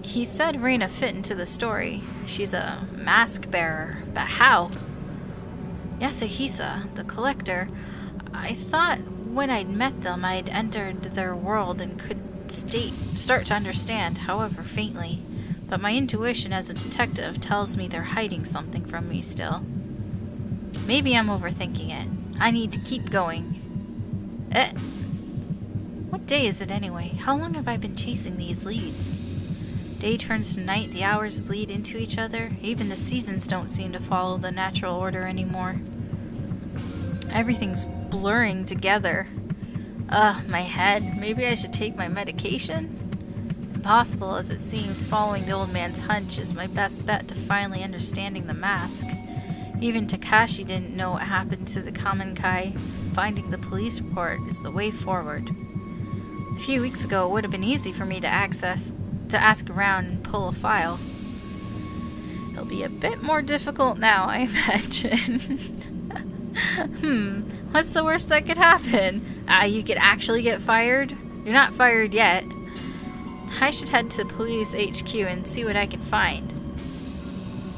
He said Reina fit into the story. She's a mask bearer, but how? Yasuhisa, the collector, I thought when I'd met them I'd entered their world and could start to understand, however faintly. But my intuition as a detective tells me they're hiding something from me still. Maybe I'm overthinking it. I need to keep going. What day is it anyway? How long have I been chasing these leads? Day turns to night, the hours bleed into each other. Even the seasons don't seem to follow the natural order anymore. Everything's blurring together. My head. Maybe I should take my medication? Impossible as it seems, following the old man's hunch is my best bet to finally understanding the mask. Even Takashi didn't know what happened to the common Kai. Finding the police report is the way forward. A few weeks ago, it would have been easy for me to ask around and pull a file. It'll be a bit more difficult now, I imagine. What's the worst that could happen? You could actually get fired? You're not fired yet. I should head to police HQ and see what I can find.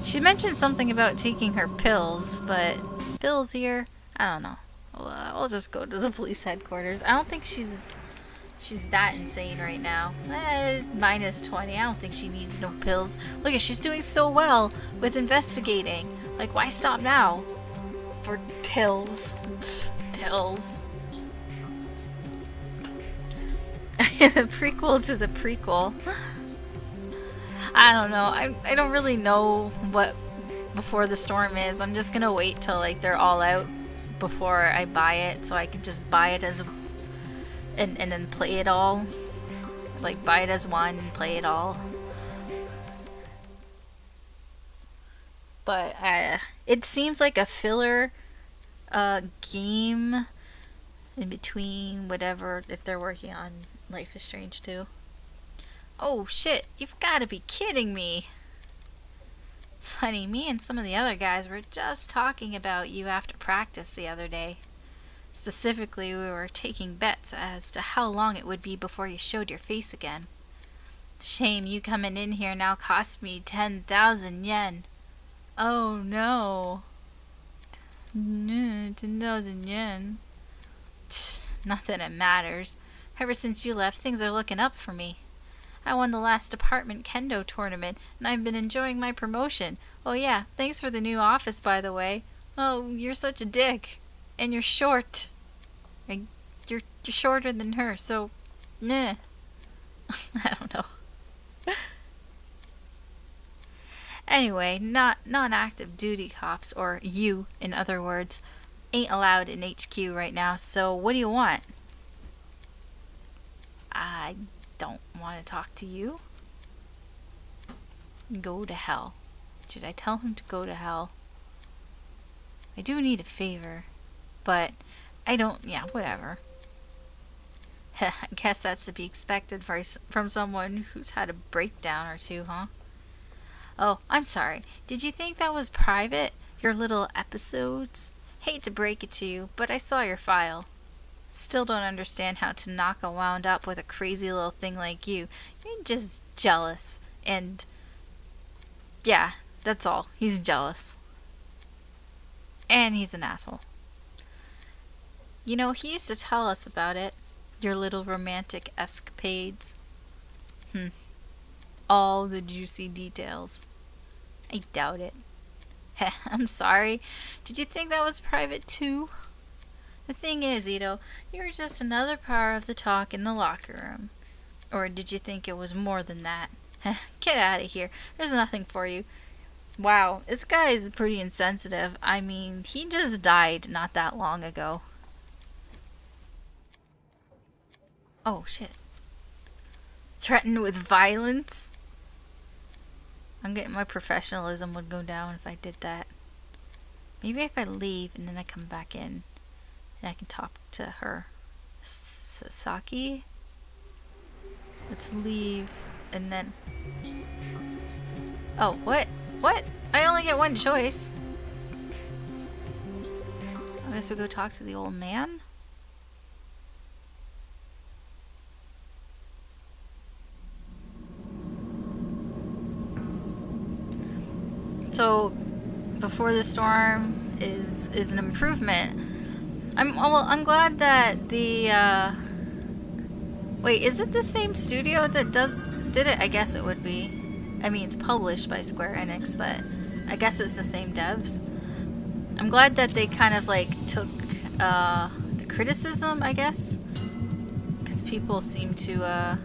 She mentioned something about taking her pills, but pills here? I don't know. We'll just go to the police headquarters. I don't think she's that insane right now. Minus 20. I don't think she needs no pills. Look at, she's doing so well with investigating. Like, why stop now? For pills. Pills. The prequel to the prequel. I don't know. I don't really know what Before the Storm is. I'm just gonna wait till like they're all out before I buy it, so I can just buy it as and then play it all. Like buy it as one and play it all. But it seems like a filler game in between whatever, if they're working on Life is Strange 2. Oh shit, you've got to be kidding me. Funny, me and some of the other guys were just talking about you after practice the other day. Specifically, we were taking bets as to how long it would be before you showed your face again. Shame you coming in here now cost me 10,000 yen. Oh no. No, 10,000 yen. Not that it matters. Ever since you left, things are looking up for me. I won the last department kendo tournament, and I've been enjoying my promotion. Oh yeah, thanks for the new office, by the way. Oh, you're such a dick. And you're short. You're shorter than her, so... Nah. I don't know. Anyway, non-active duty cops, or you, in other words, ain't allowed in HQ right now, so what do you want? I don't want to talk to you. Go to hell. Should I tell him to go to hell? I do need a favor, but I don't, yeah, whatever. I guess that's to be expected from someone who's had a breakdown or two, huh? Oh, I'm sorry. Did you think that was private? Your little episodes? Hate to break it to you, but I saw your file. Still don't understand how Tanaka wound up with a crazy little thing like you. You're just jealous. And... yeah, that's all. He's jealous. And he's an asshole. You know, he used to tell us about it. Your little romantic escapades. All the juicy details. I doubt it. I'm sorry. Did you think that was private too? The thing is, Ito, you're just another part of the talk in the locker room. Or did you think it was more than that? Get out of here. There's nothing for you. Wow, this guy is pretty insensitive. I mean, he just died not that long ago. Oh, shit. Threatened with violence? I'm getting my professionalism would go down if I did that. Maybe if I leave and then I come back in and I can talk to her. Sasaki? Let's leave and then... oh, what? What? I only get one choice. I guess we go talk to the old man? So, Before the Storm is an improvement. I'm glad that the wait, is it the same studio that did it? I guess it would be. I mean, it's published by Square Enix, but I guess it's the same devs. I'm glad that they kind of like took the criticism, I guess, because people seem to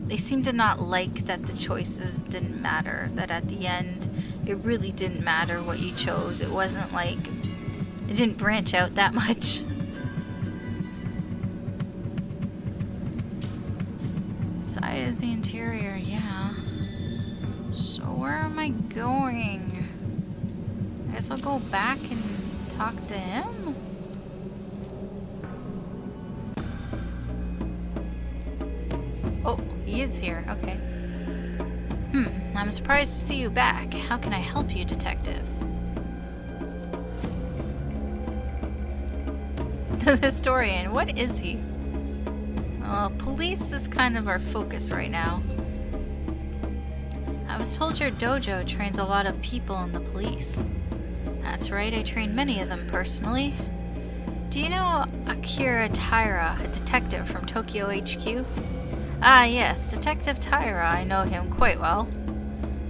they seem to not like that the choices didn't matter, that at the end it really didn't matter what you chose. It wasn't like it didn't branch out that much. Side is the interior, yeah. So where am I going? I guess I'll go back and talk to him? Oh, he is here, okay. I'm surprised to see you back. How can I help you, detective? The historian, what is he? Well, police is kind of our focus right now. I was told your dojo trains a lot of people in the police. That's right, I train many of them personally. Do you know Akira Taira, a detective from Tokyo HQ? Ah yes, Detective Taira, I know him quite well.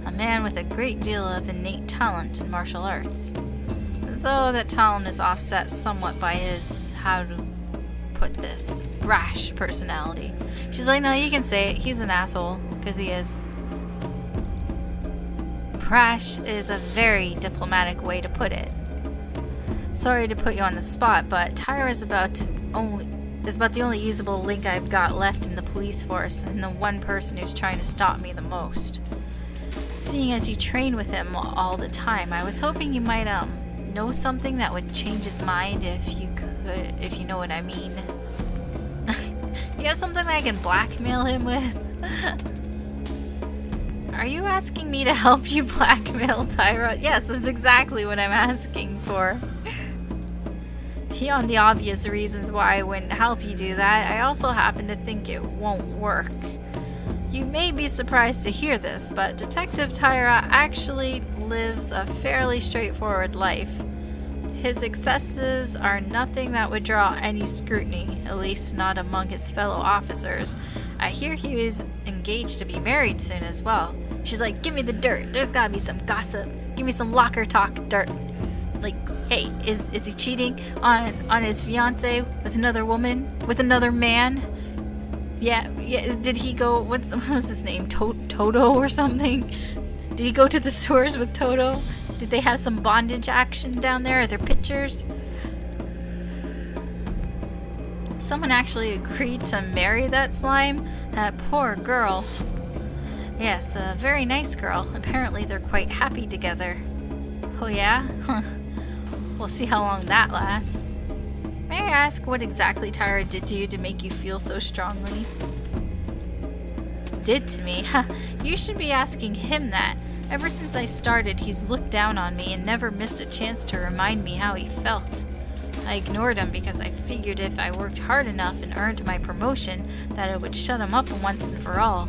A man with a great deal of innate talent in martial arts. Though that talent is offset somewhat by his, how to put this, brash personality. She's like, no, you can say it, he's an asshole, because he is. Brash is a very diplomatic way to put it. Sorry to put you on the spot, but Tyra is about the only usable link I've got left in the police force, and the one person who's trying to stop me the most. Seeing as you train with him all the time, I was hoping you might know something that would change his mind, if you know what I mean. You have something that I can blackmail him with? Are you asking me to help you blackmail Tyra? Yes, that's exactly what I'm asking for. Beyond the obvious reasons why I wouldn't help you do that, I also happen to think it won't work. You may be surprised to hear this, but Detective Tyra actually lives a fairly straightforward life. His excesses are nothing that would draw any scrutiny, at least not among his fellow officers. I hear he is engaged to be married soon as well. She's like, give me the dirt, there's gotta be some gossip, give me some locker talk dirt. Like, hey, is he cheating on his fiance with another woman, with another man? Yeah, did he go, what was his name, Toto or something? Did he go to the sewers with Toto? Did they have some bondage action down there? Are there pictures? Someone actually agreed to marry that slime? That poor girl. Yes, a very nice girl. Apparently they're quite happy together. Oh yeah? Huh. We'll see how long that lasts. May I ask what exactly Tyra did to you to make you feel so strongly? Did to me? Huh. You should be asking him that. Ever since I started, he's looked down on me and never missed a chance to remind me how he felt. I ignored him because I figured if I worked hard enough and earned my promotion, that it would shut him up once and for all.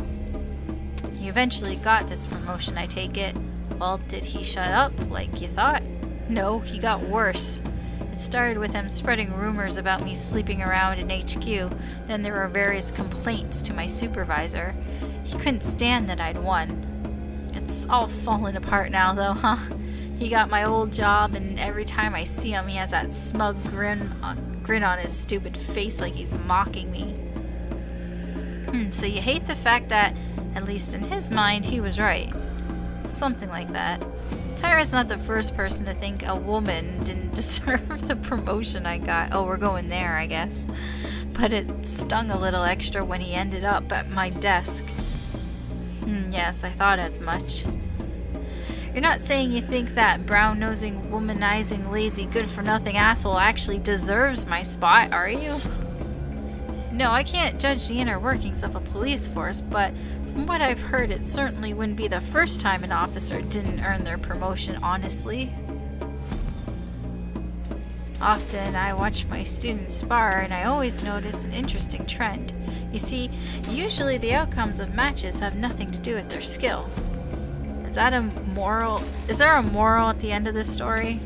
You eventually got this promotion, I take it. Well, did he shut up like you thought? No, he got worse. It started with him spreading rumors about me sleeping around in HQ. Then there were various complaints to my supervisor. He couldn't stand that I'd won. It's all falling apart now though, huh? He got my old job, and every time I see him he has that smug grin on his stupid face like he's mocking me. So you hate the fact that, at least in his mind, he was right. Something like that. Tyra's not the first person to think a woman didn't deserve the promotion I got. Oh, we're going there, I guess. But it stung a little extra when he ended up at my desk. Yes, I thought as much. You're not saying you think that brown-nosing, womanizing, lazy, good-for-nothing asshole actually deserves my spot, are you? No, I can't judge the inner workings of a police force, but from what I've heard, it certainly wouldn't be the first time an officer didn't earn their promotion honestly. Often I watch my students spar, and I always notice an interesting trend. You see, usually the outcomes of matches have nothing to do with their skill. Is there a moral at the end of this story?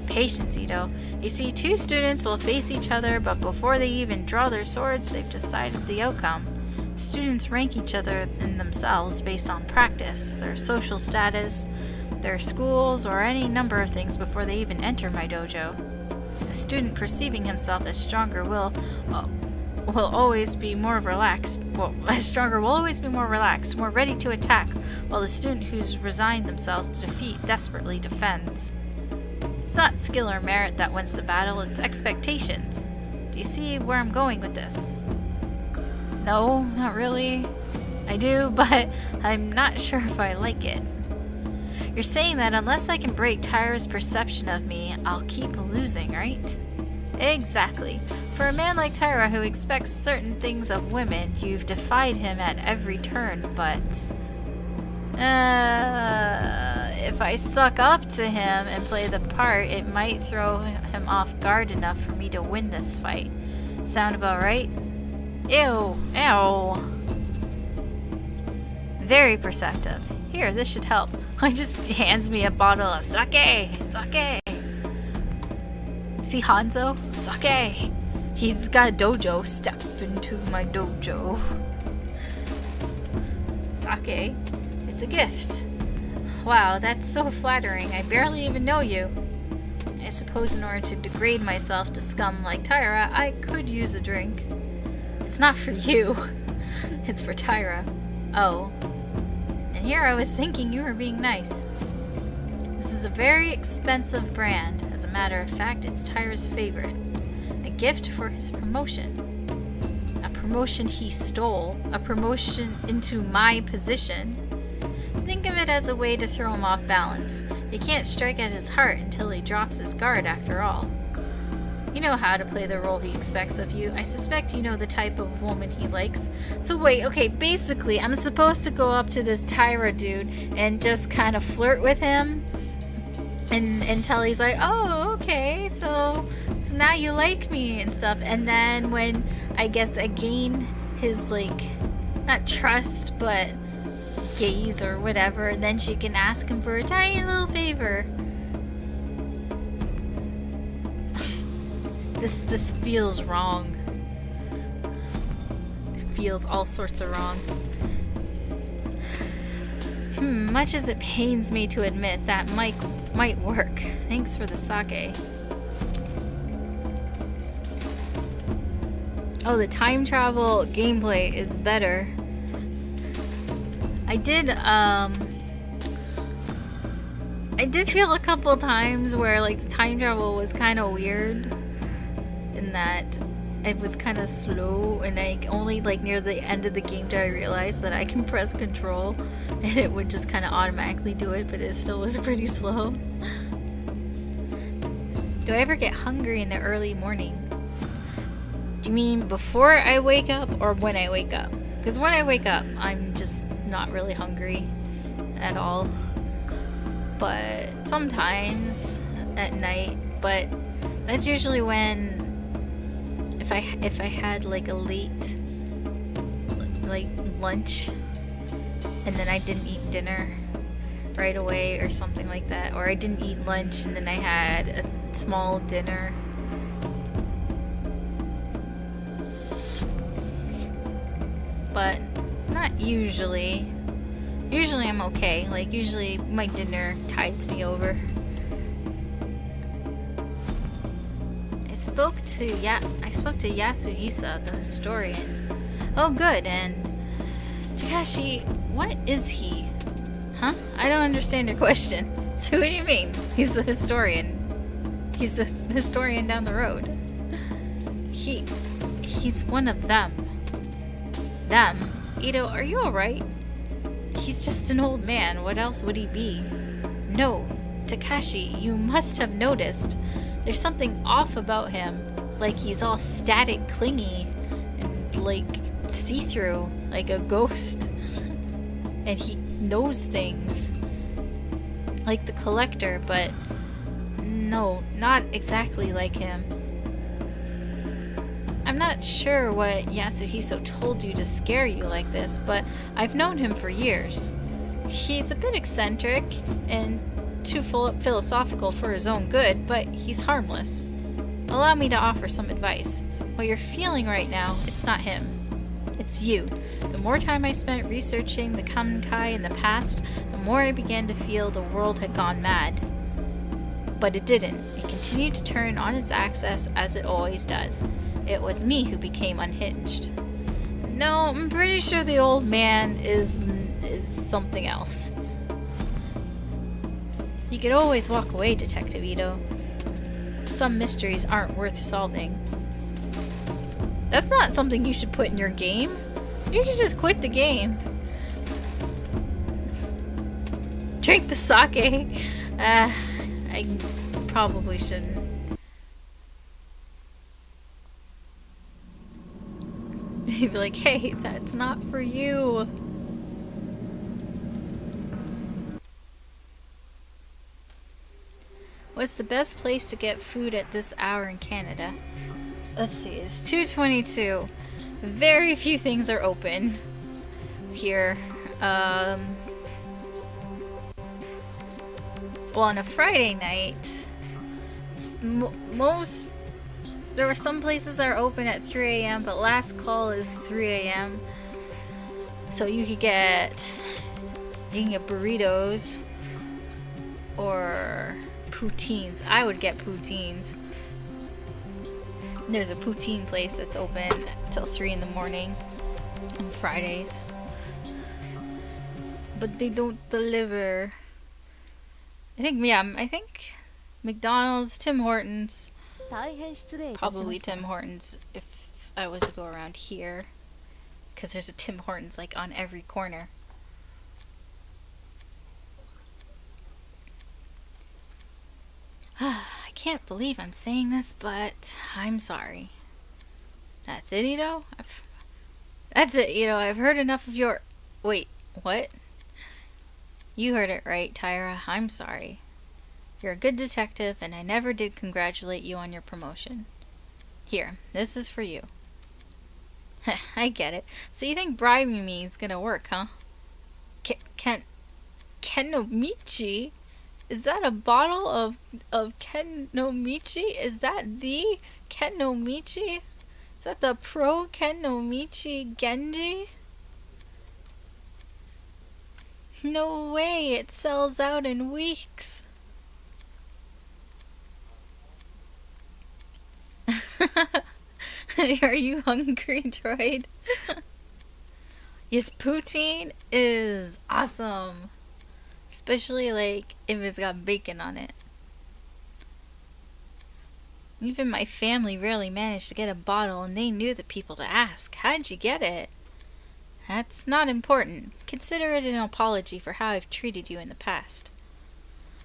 Patience, Ito. You see, two students will face each other, but before they even draw their swords, they've decided the outcome. Students rank each other and themselves based on practice, their social status, their schools, or any number of things before they even enter my dojo. A student perceiving himself as stronger will always be more relaxed. More ready to attack, while the student who's resigned themselves to defeat desperately defends. It's not skill or merit that wins the battle, it's expectations. Do you see where I'm going with this? No, not really. I do, but I'm not sure if I like it. You're saying that unless I can break Tyra's perception of me, I'll keep losing, right? Exactly. For a man like Tyra who expects certain things of women, you've defied him at every turn, but... if I suck up to him and play the part, it might throw him off guard enough for me to win this fight. Sound about right? Ew. Ow. Very perceptive. Here, this should help. He just hands me a bottle of sake. Sake. See Hanzo? Sake. He's got a dojo. Step into my dojo. Sake. It's a gift. Wow, that's so flattering. I barely even know you. I suppose in order to degrade myself to scum like Tyra, I could use a drink. It's not for you. It's for Tyra. Oh. And here I was thinking you were being nice. This is a very expensive brand. As a matter of fact, it's Tyra's favorite. A gift for his promotion. A promotion he stole. A promotion into my position. Think of it as a way to throw him off balance. You can't strike at his heart until he drops his guard after all. You know how to play the role he expects of you. I suspect you know the type of woman he likes. So wait, okay, basically, I'm supposed to go up to this Tyra dude and just kind of flirt with him until he's like, oh, okay, so now you like me and stuff. And then when I guess I gain his, like, not trust, but gaze or whatever, then she can ask him for a tiny little favor. This feels wrong. It feels all sorts of wrong. Much as it pains me to admit, that might work. Thanks for the sake. Oh, the time travel gameplay is better. I did feel a couple times where like the time travel was kind of weird in that it was kind of slow, and I only like near the end of the game did I realize that I can press control and it would just kind of automatically do it, but it still was pretty slow. Do I ever get hungry in the early morning? Do you mean before I wake up or when I wake up? Because when I wake up, I'm just not really hungry at all. But sometimes at night, but that's usually when if I had like a late like lunch and then I didn't eat dinner right away or something like that, or I didn't eat lunch and then I had a small dinner. But not usually. Usually I'm okay. Like usually my dinner tides me over. I spoke to Yasuhisa, the historian. Oh good, and Takashi, what is he? Huh? I don't understand your question. So what do you mean? He's the historian. He's the historian down the road. He's one of them. Them? Ito, are you alright? He's just an old man. What else would he be? No. Takashi, you must have noticed. There's something off about him. Like he's all static, clingy, and like see-through, like a ghost. And he knows things. Like the collector, but no, not exactly like him. I'm not sure what Yasuhisa told you to scare you like this, but I've known him for years. He's a bit eccentric and too philosophical for his own good, but he's harmless. Allow me to offer some advice. What you're feeling right now, it's not him. It's you. The more time I spent researching the Kamen-kai in the past, the more I began to feel the world had gone mad. But it didn't. It continued to turn on its axis as it always does. It was me who became unhinged. No, I'm pretty sure the old man is something else. You could always walk away, Detective Ito. Some mysteries aren't worth solving. That's not something you should put in your game. You can just quit the game. Drink the sake. I probably shouldn't. You'd be like, hey, that's not for you. What's the best place to get food at this hour in Canada? Let's see, it's 2:22. Very few things are open here. Well, on a Friday night, there were some places that are open at 3 a.m., but last call is 3 a.m. So you can get burritos or poutines. I would get poutines. There's a poutine place that's open till 3 in the morning on Fridays. But they don't deliver. I think McDonald's, Tim Hortons. Probably Tim Hortons if I was to go around here. Because there's a Tim Hortons like on every corner. I can't believe I'm saying this, but I'm sorry. That's it, Ito? That's it, Ito. I've heard enough of your... Wait, what? You heard it right, Tyra. I'm sorry. You're a good detective, and I never did congratulate you on your promotion. Here, this is for you. I get it. So you think bribing me is gonna work, huh? Kenomichi? Is that a bottle of Kenomichi? Is that the Kenomichi? Is that the Pro Kenomichi Genji? No way, it sells out in weeks. Are you hungry, droid? Yes, poutine is awesome. Especially, like, if it's got bacon on it. Even my family rarely managed to get a bottle, and they knew the people to ask. How'd you get it? That's not important. Consider it an apology for how I've treated you in the past.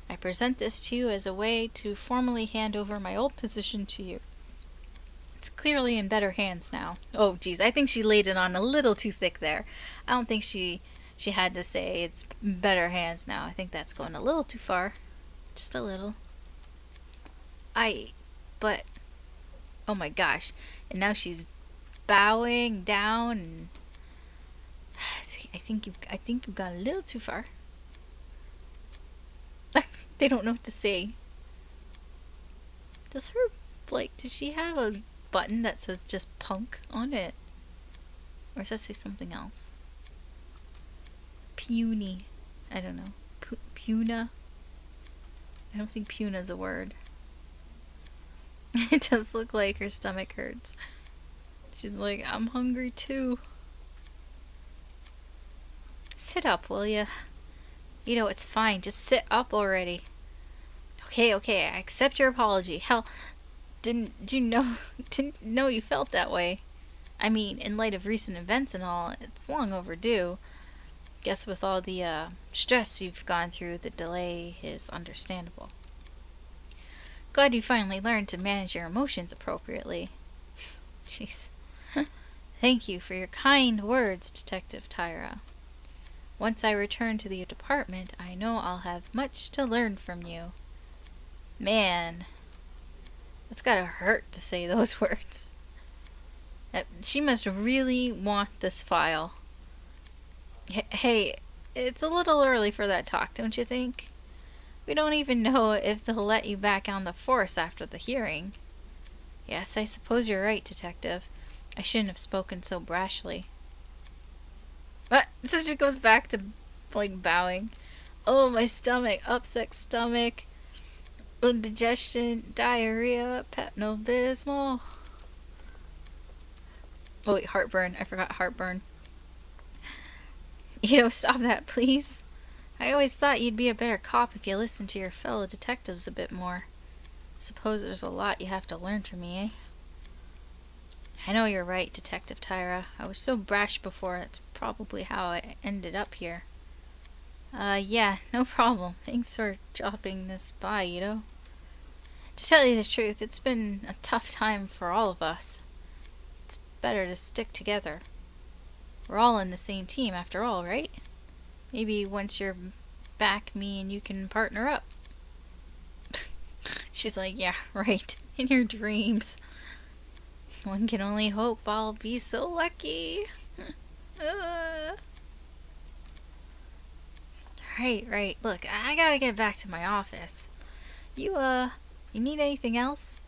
I present this to you as a way to formally hand over my old position to you. It's clearly in better hands now. Oh, geez, I think she laid it on a little too thick there. I don't think she had to say it's better hands now. I think that's going a little too far. Just a little. But, oh my gosh. And now she's bowing down. And I think you've gone a little too far. They don't know what to say. Does she have a button that says just punk on it? Or does that say something else? Puny. I don't know. Puna? I don't think puna's a word. It does look like her stomach hurts. She's like, I'm hungry too. Sit up, will ya? You know, it's fine. Just sit up already. Okay, I accept your apology. Hell, didn't know you felt that way. I mean, in light of recent events and all, it's long overdue. Guess with all the stress you've gone through, the delay is understandable. Glad you finally learned to manage your emotions appropriately. Jeez. Thank you for your kind words, Detective Tyra. Once I return to the department, I know I'll have much to learn from you. Man, it's gotta hurt to say those words. She must really want this file. Hey, it's a little early for that talk, don't you think? We don't even know if they'll let you back on the force after the hearing. Yes, I suppose you're right, Detective. I shouldn't have spoken so brashly. But so she goes back to like bowing. Oh, my stomach, upset stomach, indigestion, diarrhea, Pepto-Bismol. Oh wait, heartburn. I forgot heartburn. Stop that, please. I always thought you'd be a better cop if you listened to your fellow detectives a bit more. Suppose there's a lot you have to learn from me, eh? I know you're right, Detective Tyra. I was so brash before, that's probably how I ended up here. Yeah, no problem. Thanks for dropping this by, To tell you the truth, it's been a tough time for all of us. It's better to stick together. We're all in the same team after all, right? Maybe once you're back, me and you can partner up. She's like, yeah, right. In your dreams. One can only hope I'll be so lucky. Right. Look, I gotta get back to my office. You need anything else?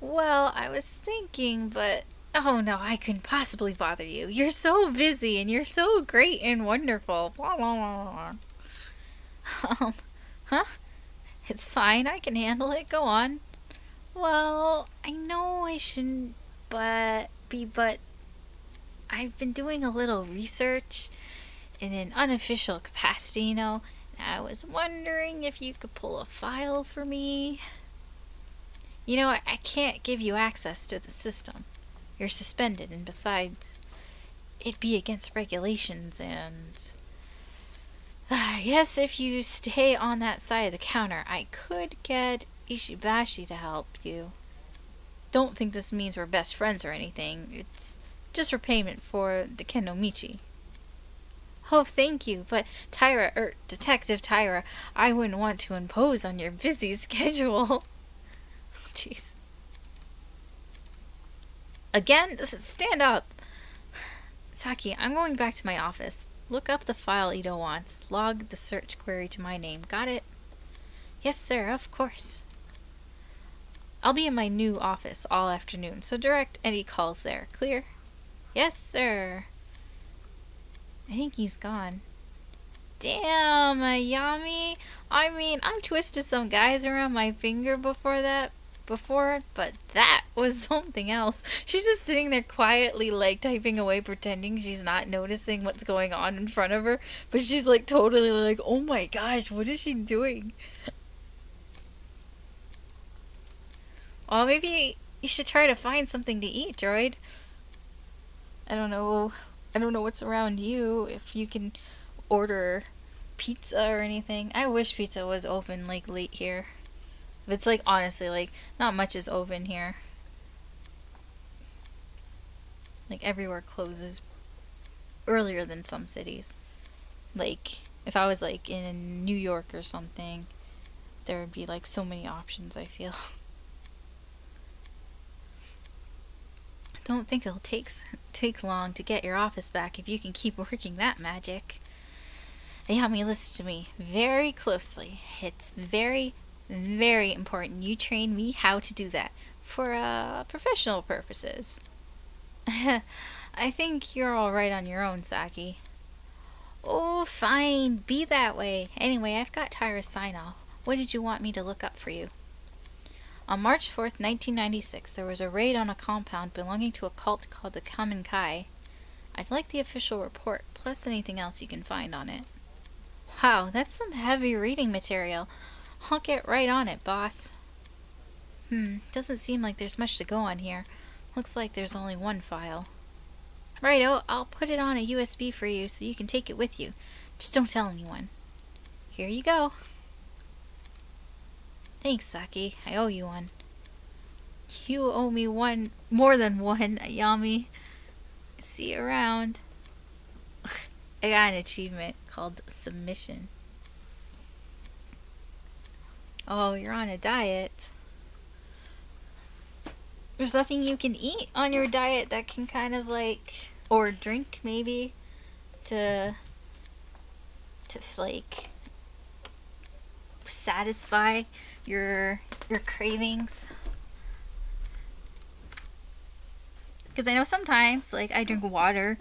Well, I was thinking, but... Oh no, I couldn't possibly bother you. You're so busy and you're so great and wonderful. Blah, blah, blah, blah. Huh? It's fine, I can handle it. Go on. Well, I know I shouldn't but I've been doing a little research in an unofficial capacity, I was wondering if you could pull a file for me. I can't give you access to the system. You're suspended, and besides, it'd be against regulations, and... I guess if you stay on that side of the counter, I could get Ishibashi to help you. Don't think this means we're best friends or anything. It's just repayment for the Kenomichi. Oh, thank you, but Detective Tyra, I wouldn't want to impose on your busy schedule. Jeez. Again? Stand up. Saki, I'm going back to my office. Look up the file Ito wants. Log the search query to my name. Got it? Yes, sir, of course. I'll be in my new office all afternoon, so direct any calls there. Clear? Yes, sir. I think he's gone. Damn, Ayami. I mean, I've twisted some guys around my finger before, but that was something else. She's just sitting there quietly, like, typing away, pretending she's not noticing what's going on in front of her, but she's, like, totally like, oh my gosh, what is she doing? Well, maybe you should try to find something to eat, droid. I don't know what's around you, if you can order pizza or anything. I wish pizza was open, like, late here. But it's, like, honestly, like, not much is open here. Like, everywhere closes earlier than some cities. Like, if I was, like, in New York or something, there would be, like, so many options, I feel. Don't think it'll take long to get your office back if you can keep working that magic. Ayami, listen to me very closely. It's very, very important you train me how to do that for professional purposes. I think you're all right on your own, Saki. Oh, fine. Be that way. Anyway, I've got Tyra's sign-off. What did you want me to look up for you? On March 4th, 1996, there was a raid on a compound belonging to a cult called the Kamen Kai. I'd like the official report, plus anything else you can find on it. Wow, that's some heavy reading material. I'll get right on it, boss. Doesn't seem like there's much to go on here. Looks like there's only one file. Righto, I'll put it on a USB for you so you can take it with you. Just don't tell anyone. Here you go. Thanks, Saki. I owe you one. You owe me one, more than one, Ayami. See you around. I got an achievement called Submission. Oh, you're on a diet. There's nothing you can eat on your diet that can kind of like, or drink maybe, to like satisfy your cravings. Because I know sometimes, like, I drink water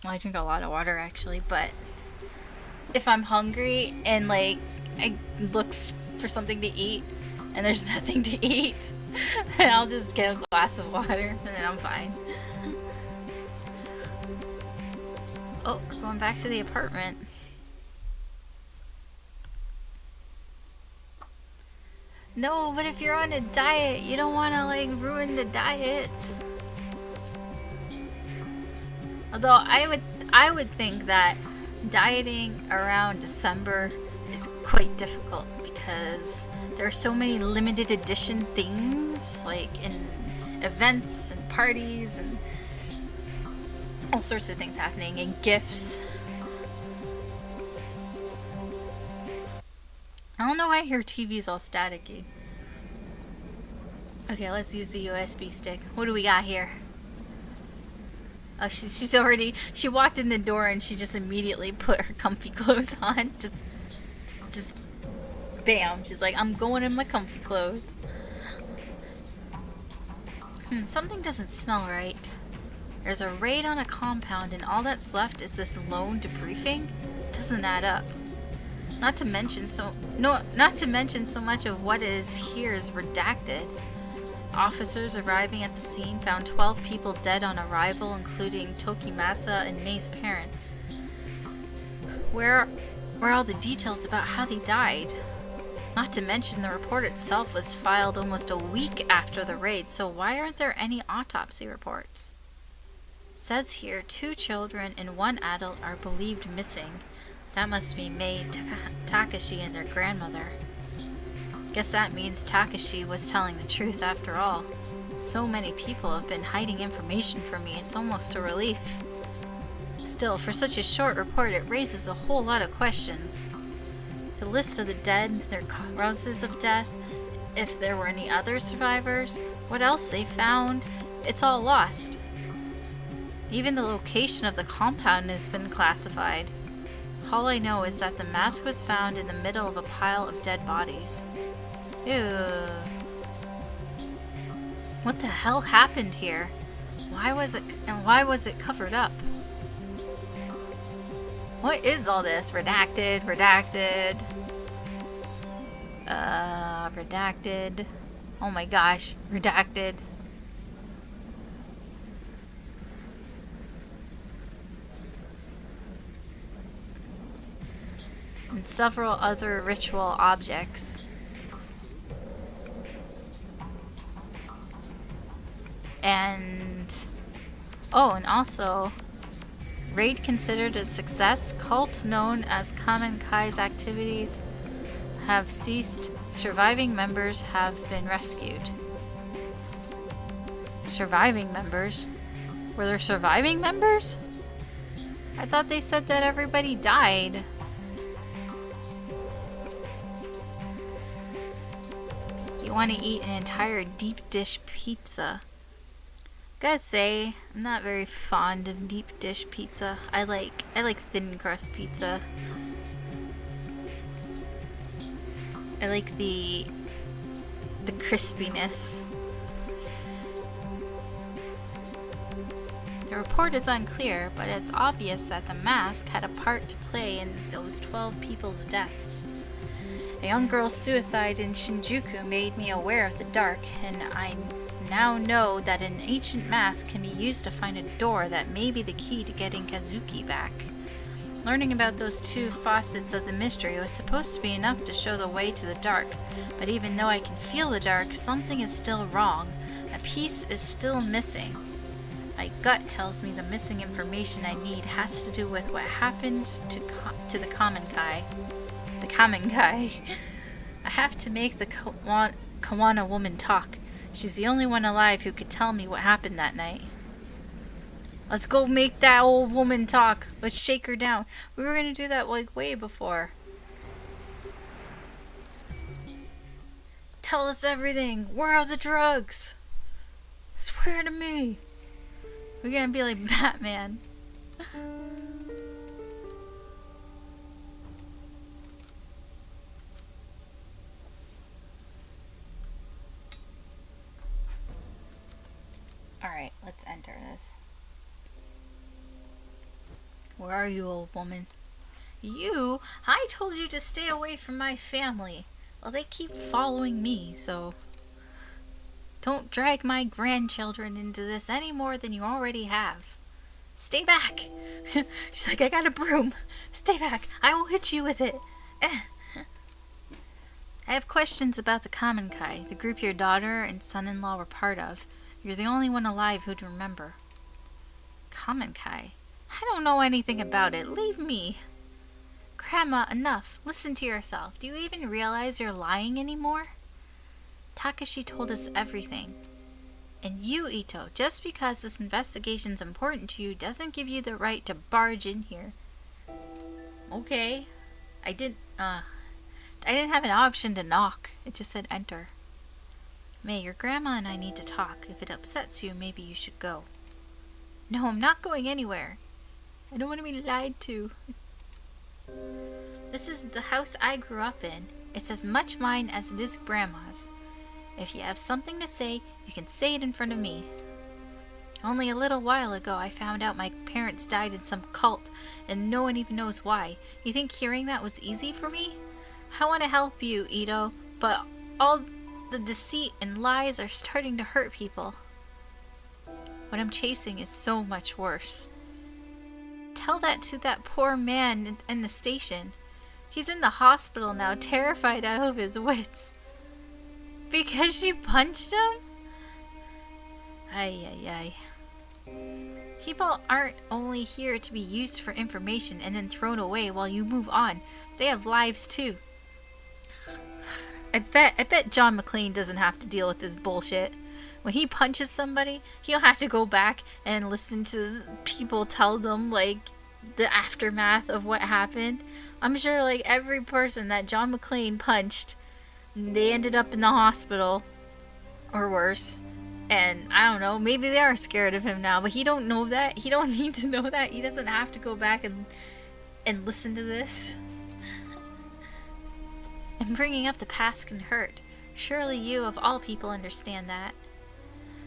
Well, I drink a lot of water actually, but if I'm hungry and like I look for something to eat and there's nothing to eat, then I'll just get a glass of water and then I'm fine. Oh, we're going back to the apartment. No, but if you're on a diet, you don't want to like ruin the diet. Although I would think that dieting around December is quite difficult because there are so many limited edition things like in events and parties and all sorts of things happening and gifts. I don't know why your TV's all staticky. Okay, let's use the USB stick. What do we got here? Oh, she's already... She walked in the door and she just immediately put her comfy clothes on. Just... Bam. She's like, I'm going in my comfy clothes. Something doesn't smell right. There's a raid on a compound and all that's left is this lone debriefing? Doesn't add up. Not to mention so much of what is here is redacted. Officers arriving at the scene found 12 people dead on arrival, including Tokimasa and Mei's parents. Where are all the details about how they died? Not to mention the report itself was filed almost a week after the raid, so why aren't there any autopsy reports? Says here 2 children and 1 adult are believed missing. That must be Mei, Takashi, and their grandmother. Guess that means Takashi was telling the truth after all. So many people have been hiding information from me, it's almost a relief. Still, for such a short report, it raises a whole lot of questions. The list of the dead, their causes of death, if there were any other survivors, what else they found, it's all lost. Even the location of the compound has been classified. All I know is that the mask was found in the middle of a pile of dead bodies. Ew. What the hell happened here? Why was it covered up? What is all this? Redacted, redacted. Redacted. Oh my gosh, redacted. And several other ritual objects. And also raid considered a success. Cult known as Kamen Kai's activities have ceased. Surviving members have been rescued. Surviving members? Were there surviving members? I thought they said that everybody died. You want to eat an entire deep dish pizza. Gotta say, I'm not very fond of deep dish pizza. I like thin crust pizza. I like the crispiness. The report is unclear, but it's obvious that the mask had a part to play in those 12 people's deaths. A young girl's suicide in Shinjuku made me aware of the dark, and I now know that an ancient mask can be used to find a door that may be the key to getting Kazuki back. Learning about those 2 facets of the mystery was supposed to be enough to show the way to the dark, but even though I can feel the dark, something is still wrong. A piece is still missing. My gut tells me the missing information I need has to do with what happened to the Kamen Kai. The Kamen Kai. I have to make the Kawana woman talk. She's the only one alive who could tell me what happened that night. Let's go make that old woman talk. Let's shake her down. We were gonna do that like way before. Tell us everything. Where are the drugs? Swear to me. We're gonna be like Batman. Alright, let's enter this. Where are you, old woman? You? I told you to stay away from my family. Well, they keep following me, so don't drag my grandchildren into this any more than you already have. Stay back! She's like, I got a broom. Stay back. I will hit you with it. I have questions about the Common Kai, the group your daughter and son-in-law were part of. You're the only one alive who'd remember. Common Kai? I don't know anything about it. Leave me. Grandma, enough. Listen to yourself. Do you even realize you're lying anymore? Takashi told us everything. And you, Ito, just because this investigation's important to you doesn't give you the right to barge in here. Okay. I didn't have an option to knock. It just said enter. May, your grandma and I need to talk. If it upsets you, maybe you should go. No, I'm not going anywhere. I don't want to be lied to. This is the house I grew up in. It's as much mine as it is Grandma's. If you have something to say, you can say it in front of me. Only a little while ago I found out my parents died in some cult, and no one even knows why. You think hearing that was easy for me? I want to help you, Ito, but all the deceit and lies are starting to hurt people. What I'm chasing is so much worse. Tell that to that poor man in the station. He's in the hospital now, terrified out of his wits. Because she punched him? Ay, ay, ay. People aren't only here to be used for information and then thrown away while you move on. They have lives too. I bet John McClane doesn't have to deal with this bullshit. When he punches somebody, he'll have to go back and listen to people tell them, like, the aftermath of what happened. I'm sure, like, every person that John McClane punched, they ended up in the hospital, or worse. And, I don't know, maybe they are scared of him now, but he don't know that. He don't need to know that. He doesn't have to go back and listen to this. And bringing up the past can hurt. Surely you, of all people, understand that.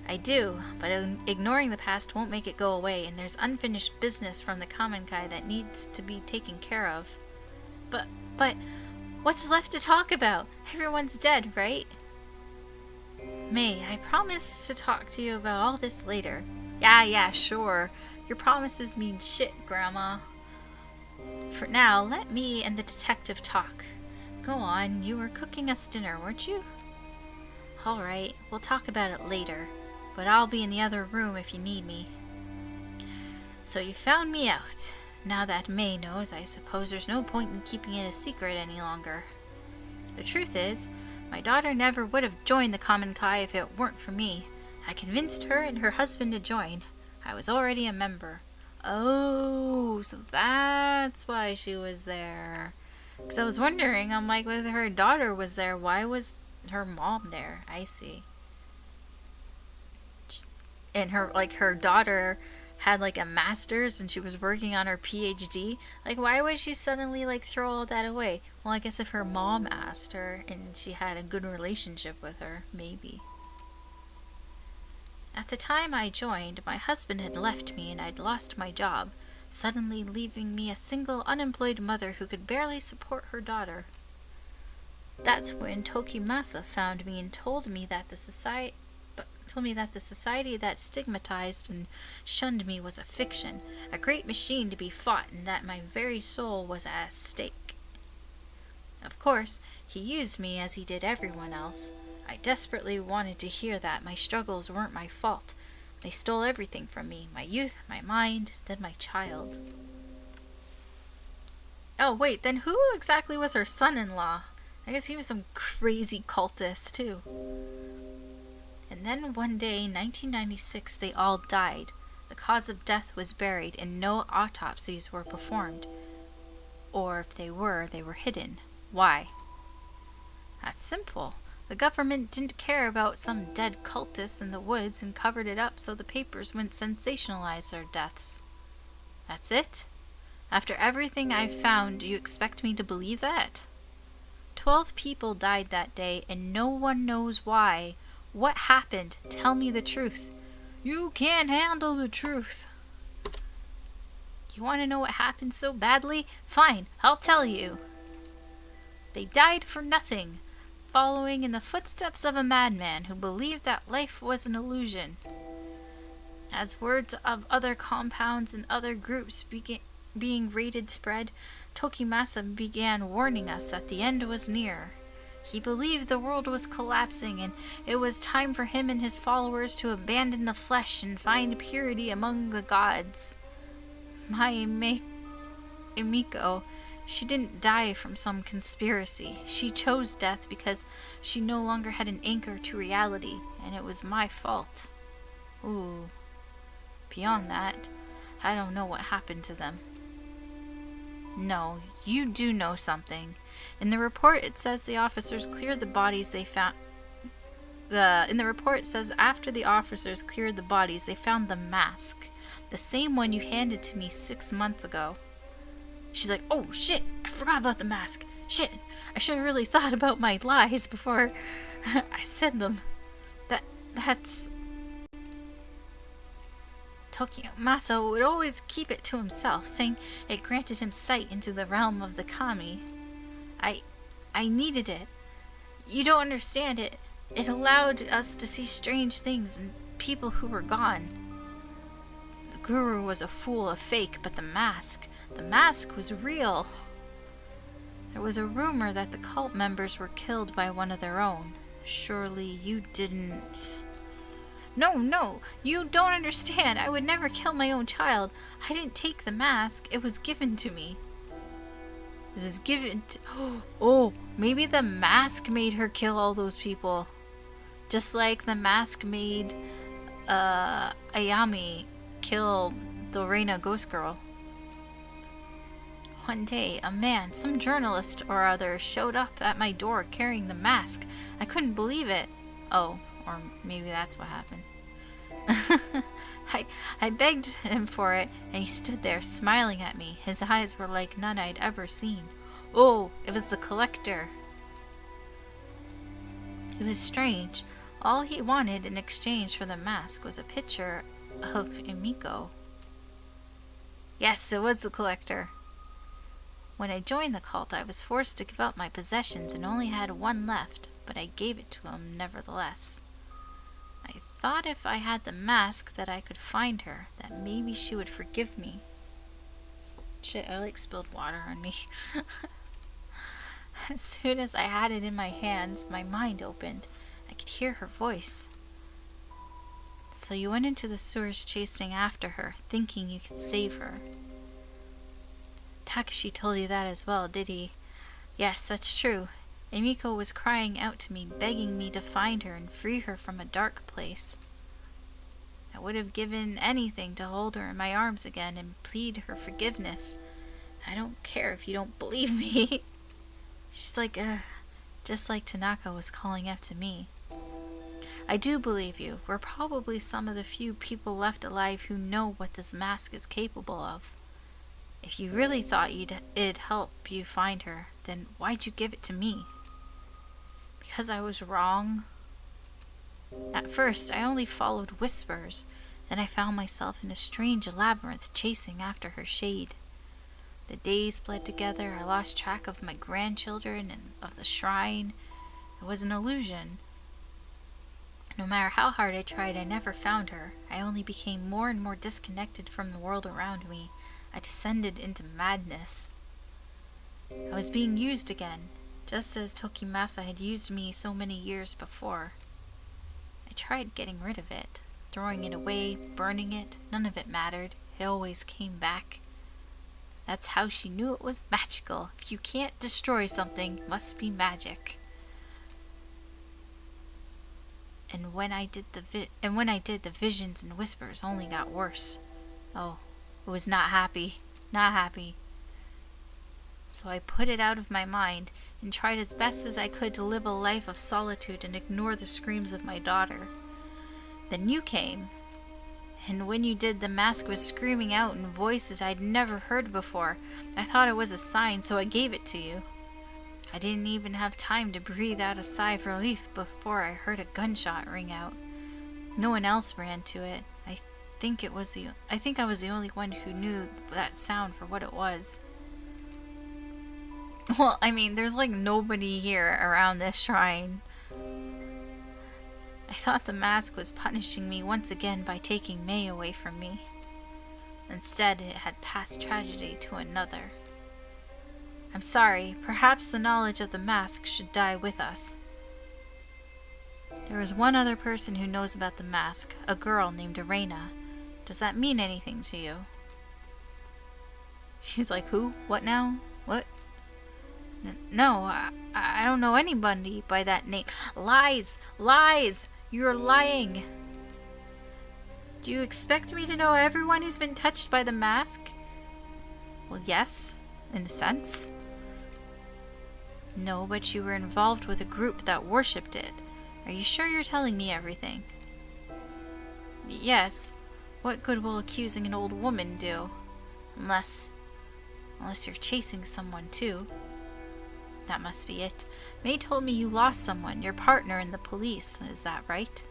I do, but ignoring the past won't make it go away, and there's unfinished business from the Common Kai that needs to be taken care of. But, what's left to talk about? Everyone's dead, right? May, I promise to talk to you about all this later. Yeah, sure. Your promises mean shit, Grandma. For now, let me and the detective talk. Go on, you were cooking us dinner, weren't you? Alright, we'll talk about it later, but I'll be in the other room if you need me. So you found me out. Now that May knows, I suppose there's no point in keeping it a secret any longer. The truth is, my daughter never would have joined the Common Kai if it weren't for me. I convinced her and her husband to join. I was already a member. Oh, so that's why she was there. Because I was wondering, I'm like, whether her daughter was there, why was her mom there? I see. And her daughter had like a master's and she was working on her PhD. Like, why would she suddenly like throw all that away? Well, I guess if her mom asked her and she had a good relationship with her, maybe. At the time I joined, my husband had left me and I'd lost my job, suddenly leaving me a single unemployed mother who could barely support her daughter. That's when Tokimasa found me and told me that the society that stigmatized and shunned me was a fiction, a great machine to be fought, and that my very soul was at stake. Of course, he used me as he did everyone else. I desperately wanted to hear that my struggles weren't my fault. They stole everything from me, my youth, my mind, then my child. Oh wait, then who exactly was her son-in-law? I guess he was some crazy cultist too. And then one day, 1996, they all died. The cause of death was buried and no autopsies were performed. Or if they were hidden. Why? That's simple. The government didn't care about some dead cultists in the woods and covered it up so the papers wouldn't sensationalize their deaths. That's it? After everything I've found, do you expect me to believe that? 12 people died that day and no one knows why. What happened? Tell me the truth. You can't handle the truth. You want to know what happened so badly? Fine, I'll tell you. They died for nothing, following in the footsteps of a madman who believed that life was an illusion. As words of other compounds and other groups being raided spread, Tokimasa began warning us that the end was near. He believed the world was collapsing, and it was time for him and his followers to abandon the flesh and find purity among the gods. My Emiko, she didn't die from some conspiracy. She chose death because she no longer had an anchor to reality, and it was my fault. Ooh. Beyond that, I don't know what happened to them. No, you do know something. In the report, it says the officers cleared the bodies they found. In the report, it says after the officers cleared the bodies, they found the mask, the same one you handed to me 6 months ago. She's like, "Oh shit! I forgot about the mask. Shit! I should have really thought about my lies before I said them." That's. Tokimasa would always keep it to himself, saying it granted him sight into the realm of the kami. I needed it. You don't understand it. It allowed us to see strange things and people who were gone. The guru was a fool, a fake, but the mask was real. There was a rumor that the cult members were killed by one of their own. Surely you didn't... No, you don't understand. I would never kill my own child. I didn't take the mask. It was given to me. It was given to... Oh, maybe the mask made her kill all those people. Just like the mask made Ayami kill the Reina Ghost Girl. One day, a man, some journalist or other, showed up at my door carrying the mask. I couldn't believe it. Oh. Or maybe that's what happened. I begged him for it, and he stood there smiling at me. His eyes were like none I'd ever seen. Oh, it was the collector. It was strange. All he wanted in exchange for the mask was a picture of Emiko. Yes, it was the collector. When I joined the cult, I was forced to give up my possessions and only had one left, but I gave it to him nevertheless. I thought if I had the mask that I could find her, that maybe she would forgive me. Shit, I spilled water on me. As soon as I had it in my hands, my mind opened. I could hear her voice. So you went into the sewers chasing after her, thinking you could save her. Takashi told you that as well, did he? Yes, that's true. Emiko was crying out to me, begging me to find her and free her from a dark place. I would have given anything to hold her in my arms again and plead her forgiveness. I don't care if you don't believe me. She's like, just like Tanaka was calling out to me. I do believe you. We're probably some of the few people left alive who know what this mask is capable of. If you really thought it'd help you find her, then why'd you give it to me? Because I was wrong? At first, I only followed whispers. Then I found myself in a strange labyrinth chasing after her shade. The days fled together. I lost track of my grandchildren and of the shrine. It was an illusion. No matter how hard I tried, I never found her. I only became more and more disconnected from the world around me. I descended into madness. I was being used again, just as Tokimasa had used me so many years before. I tried getting rid of it, throwing it away, burning it. None of it mattered. It always came back. That's how she knew it was magical. If you can't destroy something, it must be magic. And when I did the visions and whispers only got worse. Oh, it was not happy. Not happy. So I put it out of my mind and tried as best as I could to live a life of solitude and ignore the screams of my daughter. Then you came. And when you did, the mask was screaming out in voices I'd never heard before. I thought it was a sign, so I gave it to you. I didn't even have time to breathe out a sigh of relief before I heard a gunshot ring out. No one else ran to it. I think I was the only one who knew that sound for what it was. Well, I mean, there's like nobody here around this shrine. I thought the mask was punishing me once again by taking May away from me. Instead, it had passed tragedy to another. I'm sorry, perhaps the knowledge of the mask should die with us. There is one other person who knows about the mask, a girl named Arena. Does that mean anything to you? She's like, who? What now? What? No, I don't know anybody by that name. Lies! Lies! You're lying! Do you expect me to know everyone who's been touched by the mask? Well, yes, in a sense. No, but you were involved with a group that worshipped it. Are you sure you're telling me everything? Yes. What good will accusing an old woman do? Unless you're chasing someone too. That must be it. May told me you lost someone, your partner in the police. Is that right?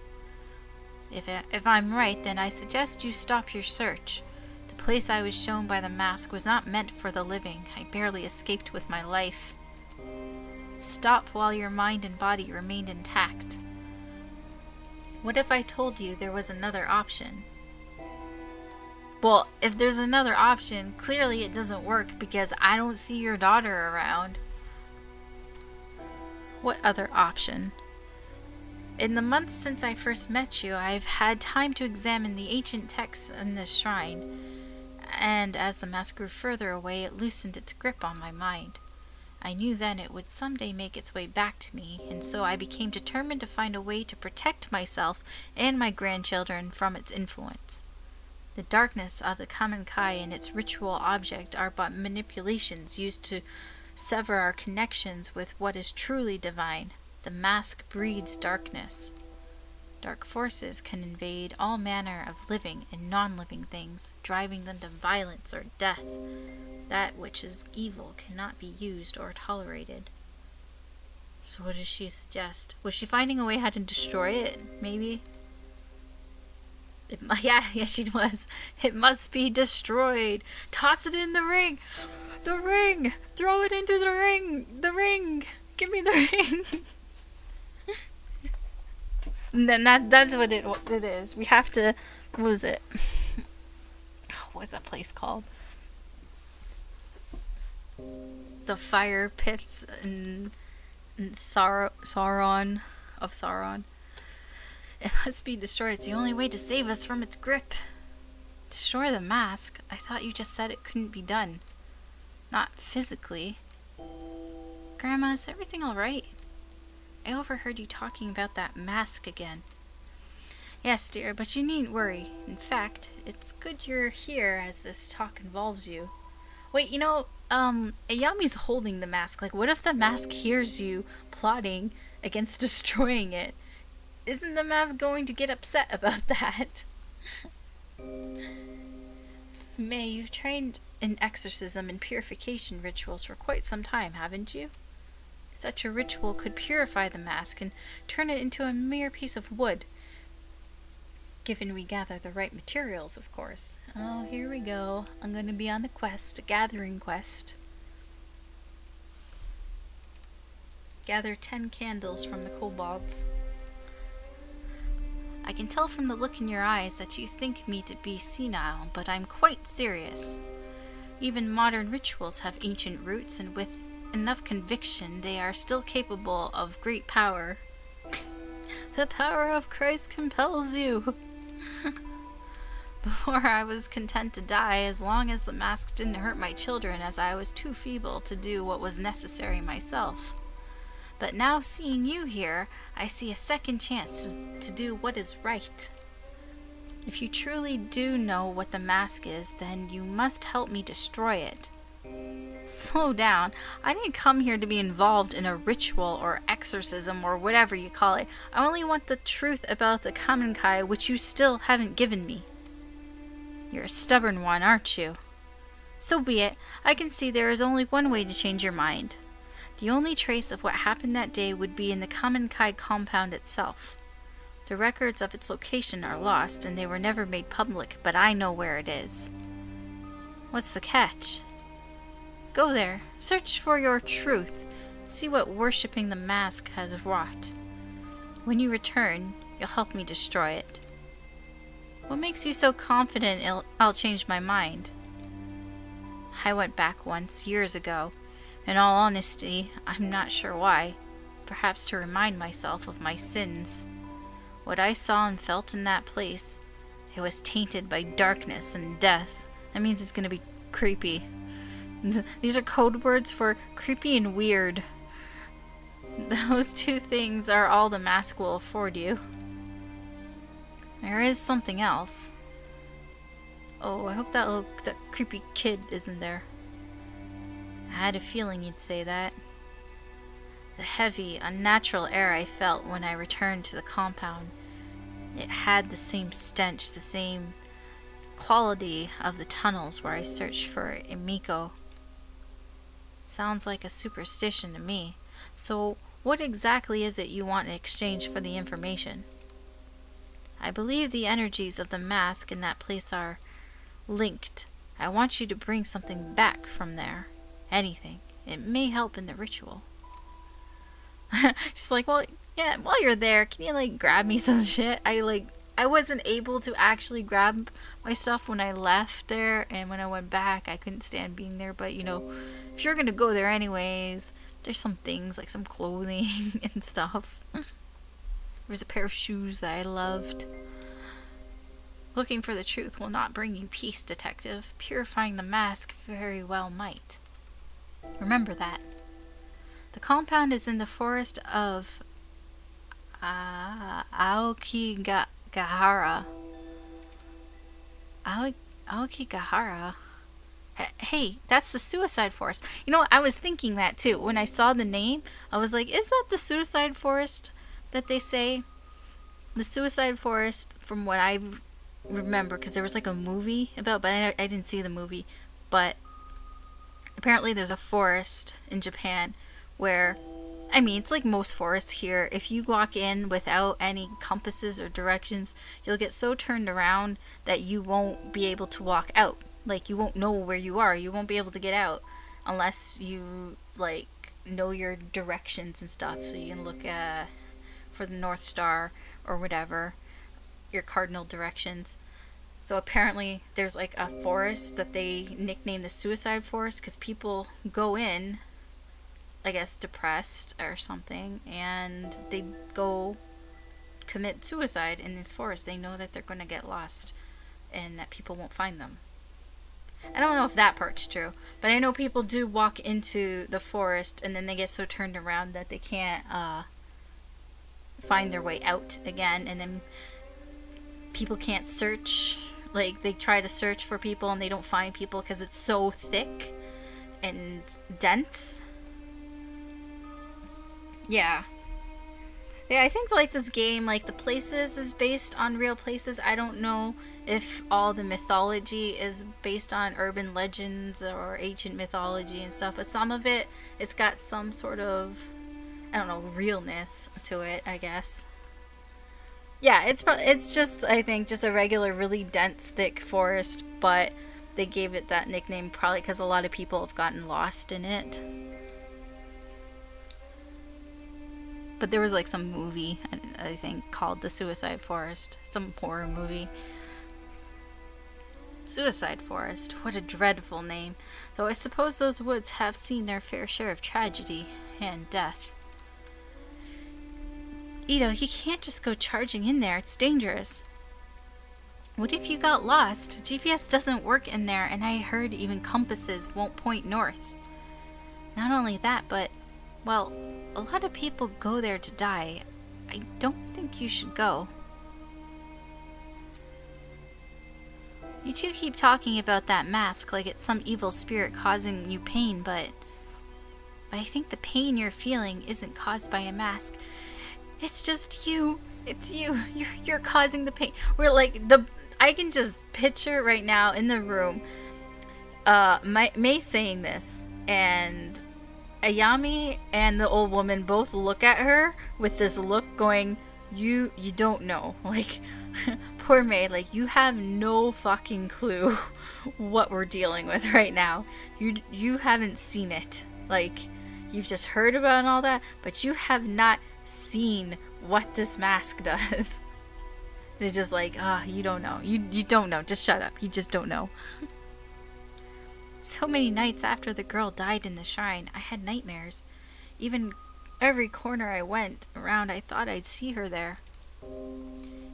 If I'm right, then I suggest you stop your search. The place I was shown by the mask was not meant for the living. I barely escaped with my life. Stop while your mind and body remained intact. What if I told you there was another option? Well, if there's another option, clearly it doesn't work because I don't see your daughter around. What other option? In the months since I first met you, I've had time to examine the ancient texts in this shrine, and as the mask grew further away, it loosened its grip on my mind. I knew then it would someday make its way back to me, and so I became determined to find a way to protect myself and my grandchildren from its influence. The darkness of the common Kai and its ritual object are but manipulations used to sever our connections with what is truly divine. The mask breeds darkness. Dark forces can invade all manner of living and non-living things, driving them to violence or death. That which is evil cannot be used or tolerated. So what does she suggest? Was she finding a way how to destroy it, maybe? Yeah, she was. It must be destroyed. Toss it in the ring! The ring! Throw it into the ring! The ring! Give me the ring! And then that's what it is. We have to... What was it? What's that place called? The fire pits in Sauron. Of Sauron. It must be destroyed. It's the only way to save us from its grip. Destroy the mask? I thought you just said it couldn't be done. Not physically. Grandma, is everything alright? I overheard you talking about that mask again. Yes, dear, but you needn't worry. In fact, it's good you're here as this talk involves you. Wait, Ayami's holding the mask. Like, what if the mask hears you plotting against destroying it? Isn't the mask going to get upset about that? May, you've trained in exorcism and purification rituals for quite some time, haven't you? Such a ritual could purify the mask and turn it into a mere piece of wood. Given we gather the right materials, of course. Oh, here we go. I'm going to be on a quest, a gathering quest. Gather 10 candles from the kobolds. I can tell from the look in your eyes that you think me to be senile, but I'm quite serious. Even modern rituals have ancient roots, and with enough conviction, they are still capable of great power. The power of Christ compels you. Before I was content to die as long as the masks didn't hurt my children, as I was too feeble to do what was necessary myself. But now seeing you here, I see a second chance to do what is right. If you truly do know what the mask is, then you must help me destroy it. Slow down. I didn't come here to be involved in a ritual or exorcism or whatever you call it. I only want the truth about the common Kai, which you still haven't given me. You're a stubborn one, aren't you? So be it. I can see there is only one way to change your mind. The only trace of what happened that day would be in the common Kai compound itself. The records of its location are lost and they were never made public, but I know where it is. What's the catch? Go there, search for your truth, see what worshipping the mask has wrought. When you return, you'll help me destroy it. What makes you so confident I'll change my mind? I went back once, years ago. In all honesty, I'm not sure why. Perhaps to remind myself of my sins. What I saw and felt in that place, it was tainted by darkness and death. That means it's gonna be creepy. These are code words for creepy and weird. Those two things are all the mask will afford you. There is something else. Oh, I hope that creepy kid isn't there. I had a feeling you'd say that. The heavy, unnatural air I felt when I returned to the compound. It had the same stench, the same quality of the tunnels where I searched for Emiko. Sounds like a superstition to me. So, what exactly is it you want in exchange for the information? I believe the energies of the mask in that place are linked. I want you to bring something back from there. Anything. It may help in the ritual. She's like, well, yeah, while you're there, can you, like, grab me some shit? I wasn't able to actually grab my stuff when I left there, and when I went back, I couldn't stand being there, but, you know, if you're gonna go there anyways, there's some things, like some clothing and stuff. There's a pair of shoes that I loved. Looking for the truth will not bring you peace, detective. Purifying the mask very well might. Remember that. The compound is in the forest of Aokigahara. Aokigahara. Hey, that's the suicide forest. You know, I was thinking that too. When I saw the name, I was like, is that the suicide forest that they say? The suicide forest, from what I remember, because there was like a movie about, but I didn't see the movie. But apparently there's a forest in Japan where, I mean, it's like most forests here. If you walk in without any compasses or directions, you'll get so turned around that you won't be able to walk out. Like, you won't know where you are. You won't be able to get out unless you, like, know your directions and stuff. So you can look for the North Star or whatever, your cardinal directions. So apparently there's, like, a forest that they nicknamed the suicide forest because people go in, I guess, depressed or something, and they go commit suicide in this forest. They know that they're going to get lost and that people won't find them. I don't know if that part's true, but I know people do walk into the forest and then they get so turned around that they can't find their way out again, and then people can't search. Like, they try to search for people and they don't find people because it's so thick and dense. Yeah. Yeah, I think, like, this game, like, the places is based on real places. I don't know if all the mythology is based on urban legends or ancient mythology and stuff, but some of it, it's got some sort of, I don't know, realness to it, I guess. Yeah, it's just, I think, just a regular, really dense, thick forest, but they gave it that nickname probably because a lot of people have gotten lost in it. But there was, like, some movie, I think, called The Suicide Forest. Some horror movie. Suicide Forest. What a dreadful name. Though I suppose those woods have seen their fair share of tragedy and death. Ito, you can't just go charging in there. It's dangerous. What if you got lost? GPS doesn't work in there, and I heard even compasses won't point north. Not only that, but, well, a lot of people go there to die. I don't think you should go. You two keep talking about that mask like it's some evil spirit causing you pain, but I think the pain you're feeling isn't caused by a mask. It's just you. It's you. You're causing the pain. We're like, I can just picture right now in the room May saying this, and Ayami and the old woman both look at her with this look going, You don't know. Like, poor May, like, you have no fucking clue what we're dealing with right now. You haven't seen it. Like, you've just heard about all that, but you have not seen what this mask does. It's just like, you don't know. You don't know. Just shut up. You just don't know. So many nights after the girl died in the shrine, I had nightmares. Even every corner I went around, I thought I'd see her there.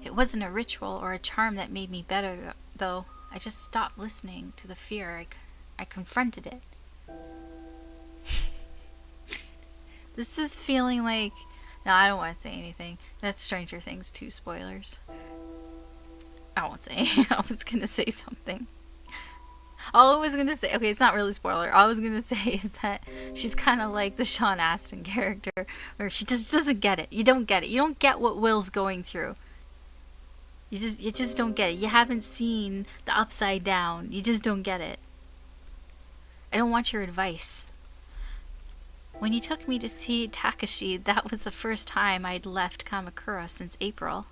It wasn't a ritual or a charm that made me better, though. I just stopped listening to the fear. I confronted it. This is feeling like... No, I don't want to say anything. That's Stranger Things 2 spoilers. I won't say. I was going to say something. All I was going to say... Okay, it's not really spoiler. All I was going to say is that she's kind of like the Sean Astin character, where she just doesn't get it. You don't get it. You don't get what Will's going through. You just don't get it. You haven't seen the Upside Down. You just don't get it. I don't want your advice. When you took me to see Takashi, that was the first time I'd left Kamakura since April.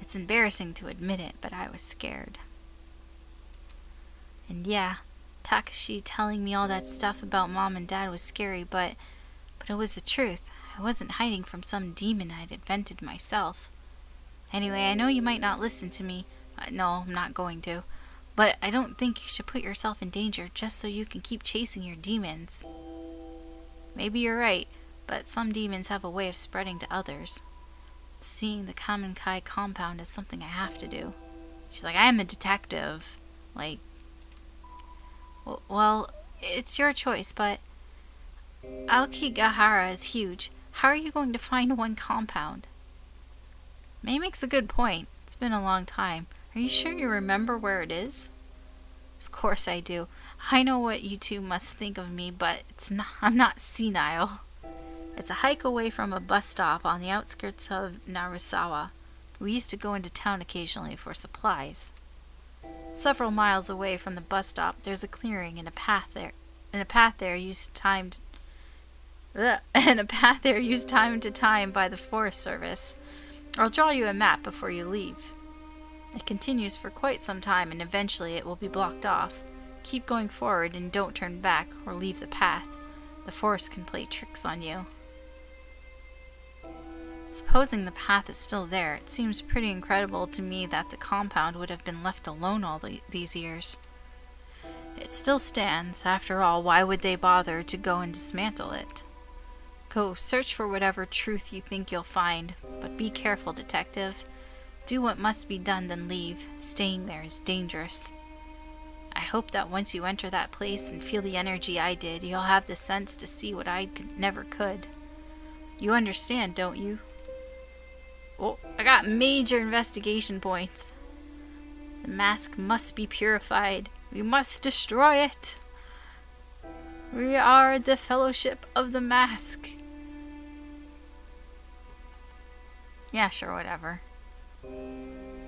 It's embarrassing to admit it, but I was scared. And yeah, Takashi telling me all that stuff about Mom and Dad was scary, but it was the truth. I wasn't hiding from some demon I'd invented myself. Anyway, I know you might not listen to me. No, I'm not going to. But I don't think you should put yourself in danger just so you can keep chasing your demons. Maybe you're right, but some demons have a way of spreading to others. Seeing the Kamenkai compound is something I have to do. She's like, I am a detective. Like, well, it's your choice, but Aokigahara is huge. How are you going to find one compound? May makes a good point. It's been a long time. Are you sure you remember where it is? Of course I do. I know what you two must think of me, but I'm not senile. It's a hike away from a bus stop on the outskirts of Narusawa. We used to go into town occasionally for supplies. Several miles away from the bus stop, there's a clearing and a path there. Used time to time by the Forest Service. I'll draw you a map before you leave. It continues for quite some time, and eventually it will be blocked off. Keep going forward and don't turn back or leave the path. The forest can play tricks on you. Supposing the path is still there, it seems pretty incredible to me that the compound would have been left alone all these years. It still stands. After all, why would they bother to go and dismantle it? Go search for whatever truth you think you'll find, but be careful, detective. Do what must be done, then leave. Staying there is dangerous. I hope that once you enter that place and feel the energy I did, you'll have the sense to see what I never could. You understand, don't you? Oh, I got major investigation points. The mask must be purified. We must destroy it. We are the Fellowship of the Mask. Yeah, sure, whatever.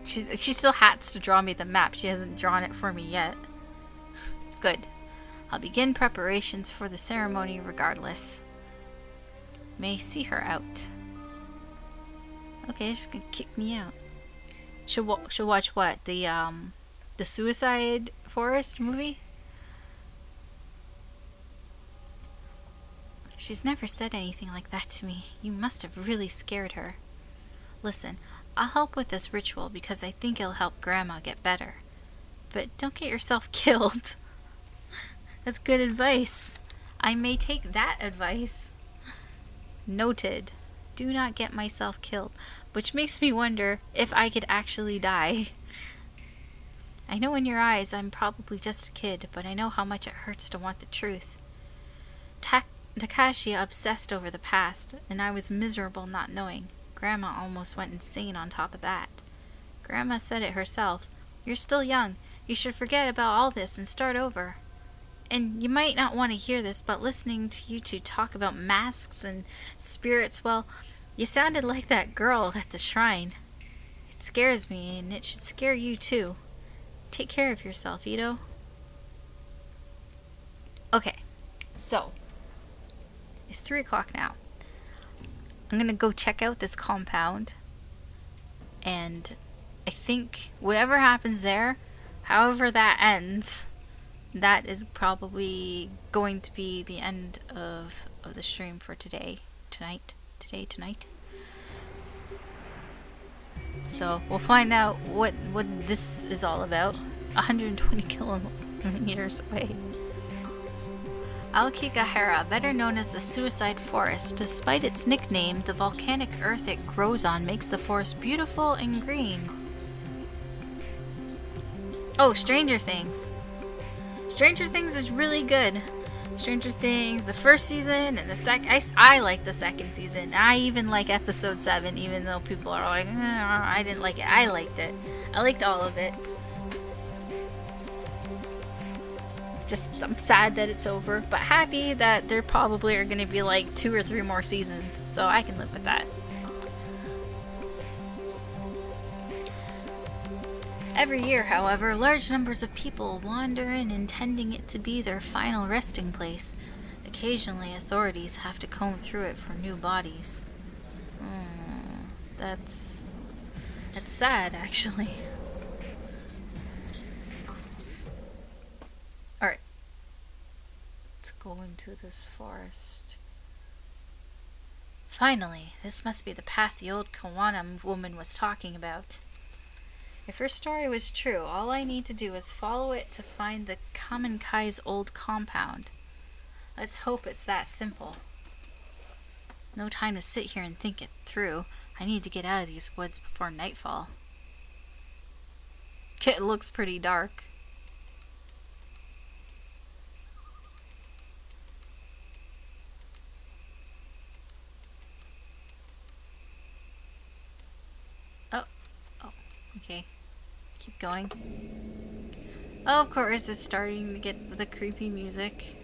She still has to draw me the map. She hasn't drawn it for me yet. Good. I'll begin preparations for the ceremony regardless. May see her out. Okay, she's gonna kick me out. She'll watch what? The Suicide Forest movie? She's never said anything like that to me. You must have really scared her. Listen, I'll help with this ritual because I think it'll help Grandma get better. But don't get yourself killed. That's good advice. I may take that advice. Noted. Do not get myself killed. Which makes me wonder if I could actually die. I know in your eyes I'm probably just a kid, but I know how much it hurts to want the truth. Takashi obsessed over the past, and I was miserable not knowing. Grandma almost went insane on top of that. Grandma said it herself. You're still young. You should forget about all this and start over. And you might not want to hear this, but listening to you two talk about masks and spirits, well, you sounded like that girl at the shrine. It scares me, and it should scare you too. Take care of yourself, Ito. Okay, so it's 3 o'clock now. I'm gonna go check out this compound, and I think whatever happens there, however that ends, that is probably going to be the end of the stream for tonight. So we'll find out what this is all about. 120 kilometers away. Alkigahara, better known as the Suicide Forest. Despite its nickname, the volcanic earth it grows on makes the forest beautiful and green. Oh, Stranger Things. Stranger Things is really good. Stranger Things, the first season and the second. I like the second season. I even like episode 7, even though people are like, I didn't like it. I liked it. I liked all of it. Just, I'm sad that it's over, but happy that there probably are going to be like 2 or 3 more seasons, so I can live with that. Every year, however, large numbers of people wander in intending it to be their final resting place. Occasionally, authorities have to comb through it for new bodies. That's sad, actually. Alright. Let's go into this forest. Finally, this must be the path the old Kawana woman was talking about. If her story was true, all I need to do is follow it to find the Kamenkai's old compound. Let's hope it's that simple. No time to sit here and think it through. I need to get out of these woods before nightfall. It looks pretty dark. Oh, okay. Keep going. Oh, of course, it's starting to get the creepy music.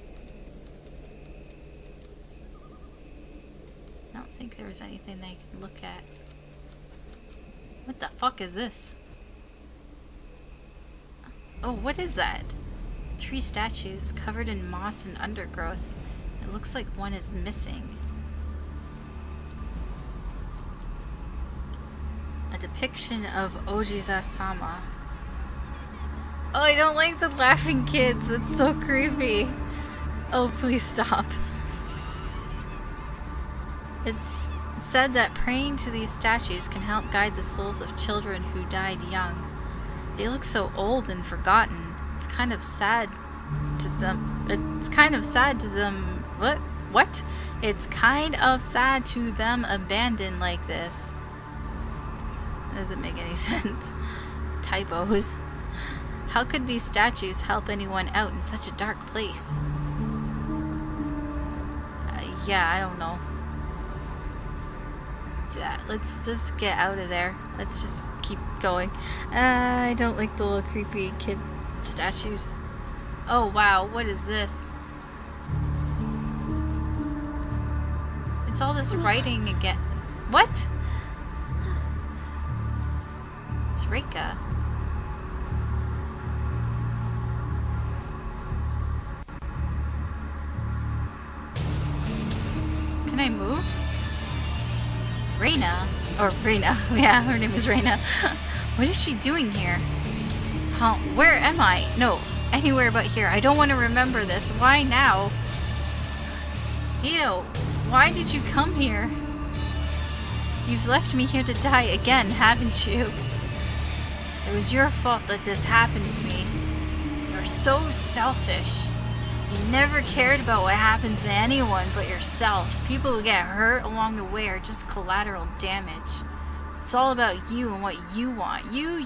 I don't think there was anything I can look at. What the fuck is this? Oh, what is that? 3 statues covered in moss and undergrowth. It looks like one is missing. A depiction of Ojiza-sama. Oh, I don't like the laughing kids. It's so creepy. Oh, please stop. It's said that praying to these statues can help guide the souls of children who died young. They look so old and forgotten. It's kind of sad to them. It's kind of sad to them. What? It's kind of sad to them abandoned like this. Doesn't make any sense. Typos. How could these statues help anyone out in such a dark place? Yeah, I don't know. Yeah, let's just get out of there. Let's just keep going. I don't like the little creepy kid statues. Oh wow, what is this? It's all this writing again. What? It's Reika. Can I move? Reina? Or Reina. Yeah, her name is Reina. What is she doing here? Huh? Where am I? No, anywhere but here. I don't want to remember this. Why now? Ito, why did you come here? You've left me here to die again, haven't you? It was your fault that this happened to me. You're so selfish. You never cared about what happens to anyone but yourself. People who get hurt along the way are just collateral damage. It's all about you and what you want. You.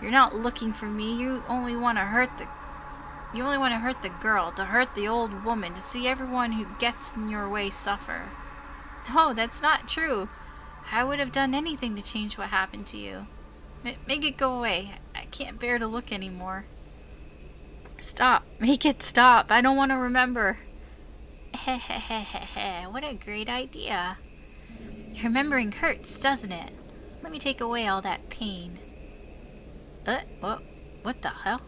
You're not looking for me. You only want to hurt the girl, to hurt the old woman, to see everyone who gets in your way suffer. No, that's not true. I would have done anything to change what happened to you. Make it go away. I can't bear to look anymore. Stop. Make it stop. I don't want to remember. Hehehehe. What a great idea. Remembering hurts, doesn't it? Let me take away all that pain. What the hell?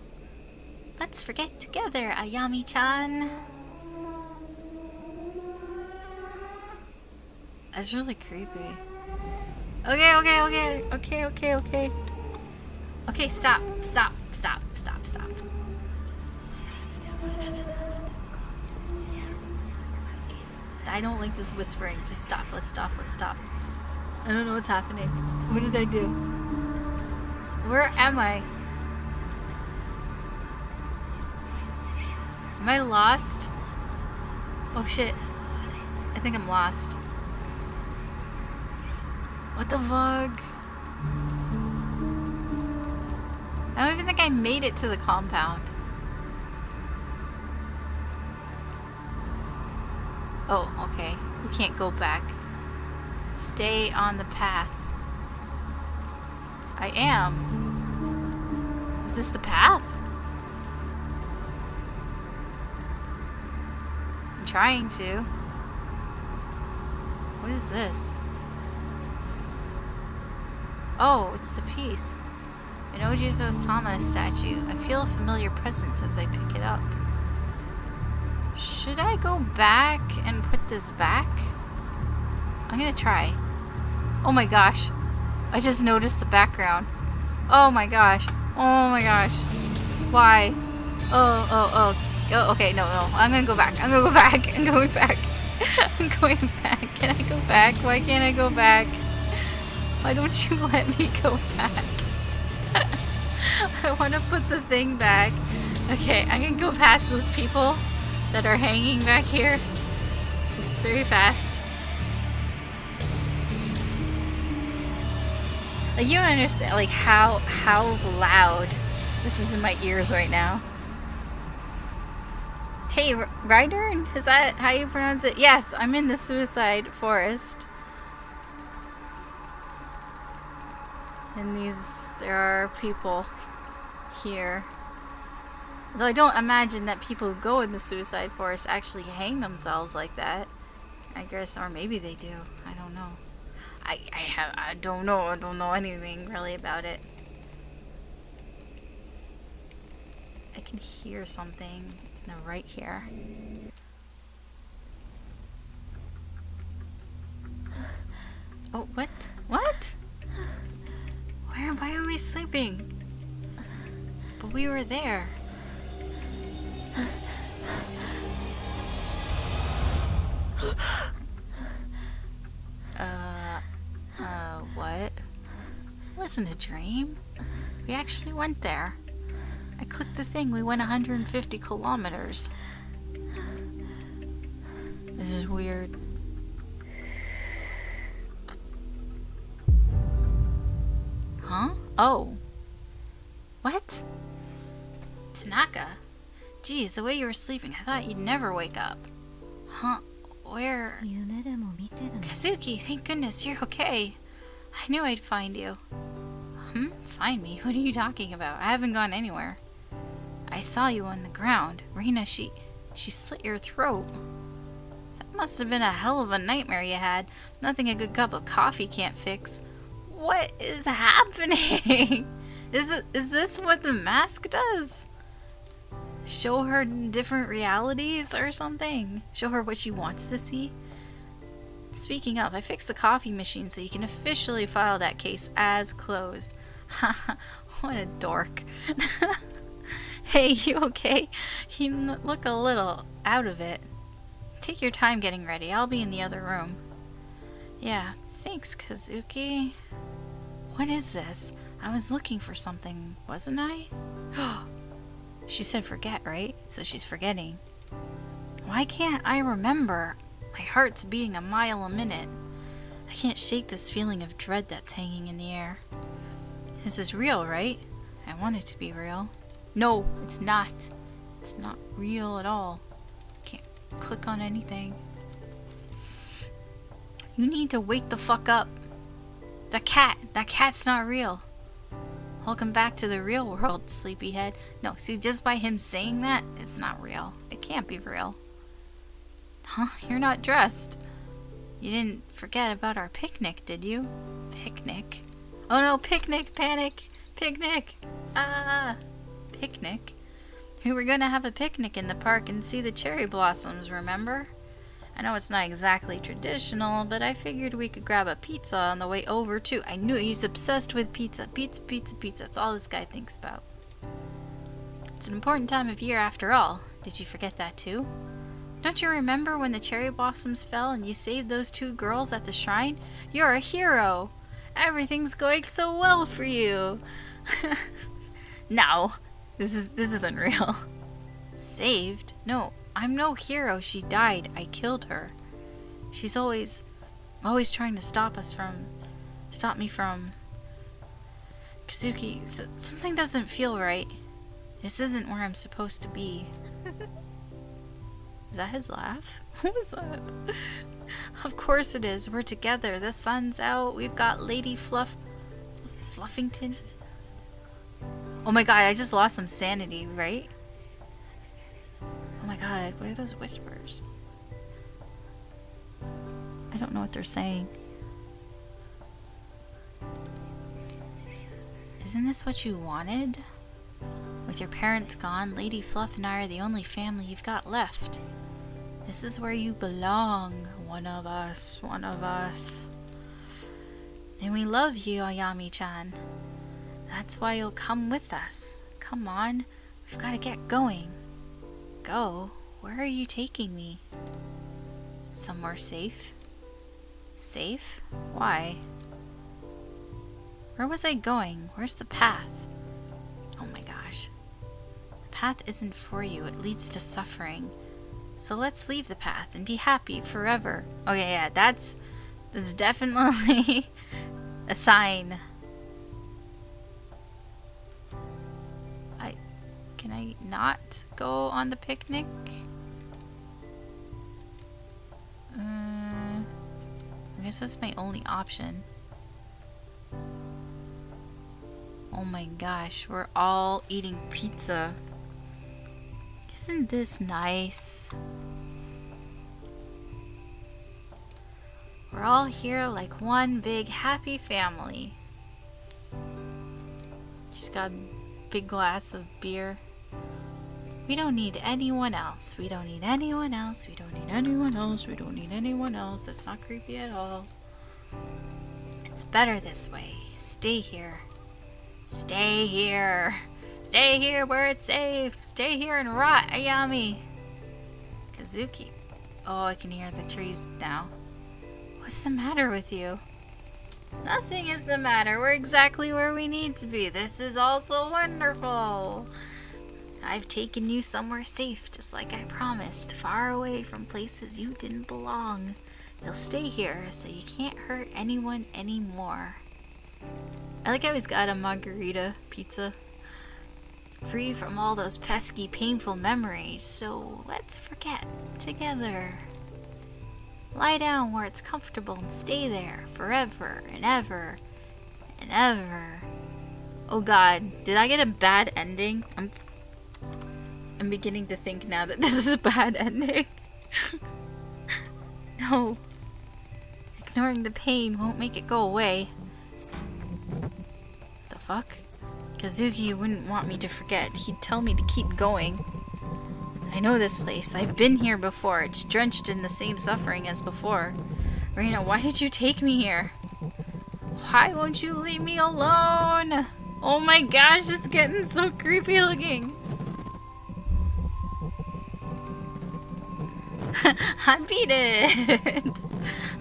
Let's forget together, Ayami-chan. That's really creepy. Okay, okay, okay, okay, okay, okay. Okay, stop, stop, stop, stop, stop. I don't like this whispering. Just stop, let's stop, let's stop. I don't know what's happening. What did I do? Where am I? Am I lost? Oh shit. I think I'm lost. What the fuck? I don't even think I made it to the compound. Oh, okay. We can't go back. Stay on the path. I am. Is this the path? I'm trying to. What is this? Oh, it's the piece. An Ojizo Sama statue. I feel a familiar presence as I pick it up. Should I go back and put this back? I'm gonna try. Oh my gosh. I just noticed the background. Oh my gosh. Oh my gosh. Why? Oh, okay, no. I'm gonna go back. I'm gonna go back. I'm going back. I'm going back. Can I go back? Why can't I go back? Why don't you let me go back? I want to put the thing back. Okay, I'm gonna go past those people that are hanging back here. Just very fast. Like, you don't understand, like, how loud this is in my ears right now. Hey, Ryder? Is that how you pronounce it? Yes, I'm in the suicide forest. And there are people here. Though I don't imagine that people who go in the suicide forest actually hang themselves like that. I guess, or maybe they do. I don't know. I don't know. I don't know anything really about it. I can hear something right here. Oh, what? What? Why are we sleeping? But we were there. What? It wasn't a dream. We actually went there. I clicked the thing, we went 150 kilometers. This is weird. Huh? Oh. What? Tanaka? Geez, the way you were sleeping, I thought you'd never wake up. Huh? Where? Kazuki, thank goodness you're okay. I knew I'd find you. Find me? What are you talking about? I haven't gone anywhere. I saw you on the ground. Rina, she slit your throat. That must have been a hell of a nightmare you had. Nothing a good cup of coffee can't fix. What is happening? Is this what the mask does? Show her different realities or something? Show her what she wants to see? Speaking of, I fixed the coffee machine so you can officially file that case as closed. Haha, what a dork. Hey, you okay? You look a little out of it. Take your time getting ready. I'll be in the other room. Yeah, thanks, Kazuki. What is this? I was looking for something, wasn't I? She said forget, right? So she's forgetting. Why can't I remember? My heart's beating a mile a minute. I can't shake this feeling of dread that's hanging in the air. This is real, right? I want it to be real. No, it's not. It's not real at all. Can't click on anything. You need to wake the fuck up. That cat's not real. Welcome back to the real world, sleepyhead. No, see, just by him saying that, it's not real. It can't be real. Huh? You're not dressed. You didn't forget about our picnic, did you? Picnic? Oh no, picnic, panic, picnic. Picnic? We were gonna have a picnic in the park and see the cherry blossoms, remember? I know it's not exactly traditional, but I figured we could grab a pizza on the way over too. I knew he's obsessed with pizza. Pizza, pizza, pizza. That's all this guy thinks about. It's an important time of year after all. Did you forget that too? Don't you remember when the cherry blossoms fell and you saved those 2 girls at the shrine? You're a hero! Everything's going so well for you! No, this isn't real. Saved? No, I'm no hero. She died. I killed her. She's always trying to stop me from... Kazuki, something doesn't feel right. This isn't where I'm supposed to be. Is that his laugh? What was that? Of course it is. We're together. The sun's out. We've got Lady Fluffington. Oh my god, I just lost some sanity, right? Oh my god, what are those whispers? I don't know what they're saying. Isn't this what you wanted? With your parents gone, Lady Fluff and I are the only family you've got left. This is where you belong. One of us, one of us. And we love you, Ayami-chan. That's why you'll come with us. Come on, we've got to get going. Go? Where are you taking me? Somewhere safe? Safe? Why? Where was I going? Where's the path? Oh my gosh. The path isn't for you. It leads to suffering. So let's leave the path and be happy forever. Okay, yeah, that's definitely a sign. Can I not go on the picnic? I guess that's my only option. Oh my gosh, we're all eating pizza. Isn't this nice? We're all here like one big happy family. She's got a big glass of beer. We don't need anyone else. We don't need anyone else. We don't need anyone else. We don't need anyone else. That's not creepy at all. It's better this way. Stay here. Stay here. Stay here where it's safe. Stay here and rot, Ayami. Kazuki. Oh, I can hear the trees now. What's the matter with you? Nothing is the matter. We're exactly where we need to be. This is all so wonderful. I've taken you somewhere safe, just like I promised. Far away from places you didn't belong. You'll stay here, so you can't hurt anyone anymore. I like how he's got a margarita pizza. Free from all those pesky, painful memories, so let's forget together. Lie down where it's comfortable and stay there forever and ever and ever. Oh god, did I get a bad ending? I'm beginning to think now that this is a bad ending. No. Ignoring the pain won't make it go away. The fuck? Kazuki wouldn't want me to forget. He'd tell me to keep going. I know this place. I've been here before. It's drenched in the same suffering as before. Reina, why did you take me here? Why won't you leave me alone? Oh my gosh, it's getting so creepy looking. I beat it!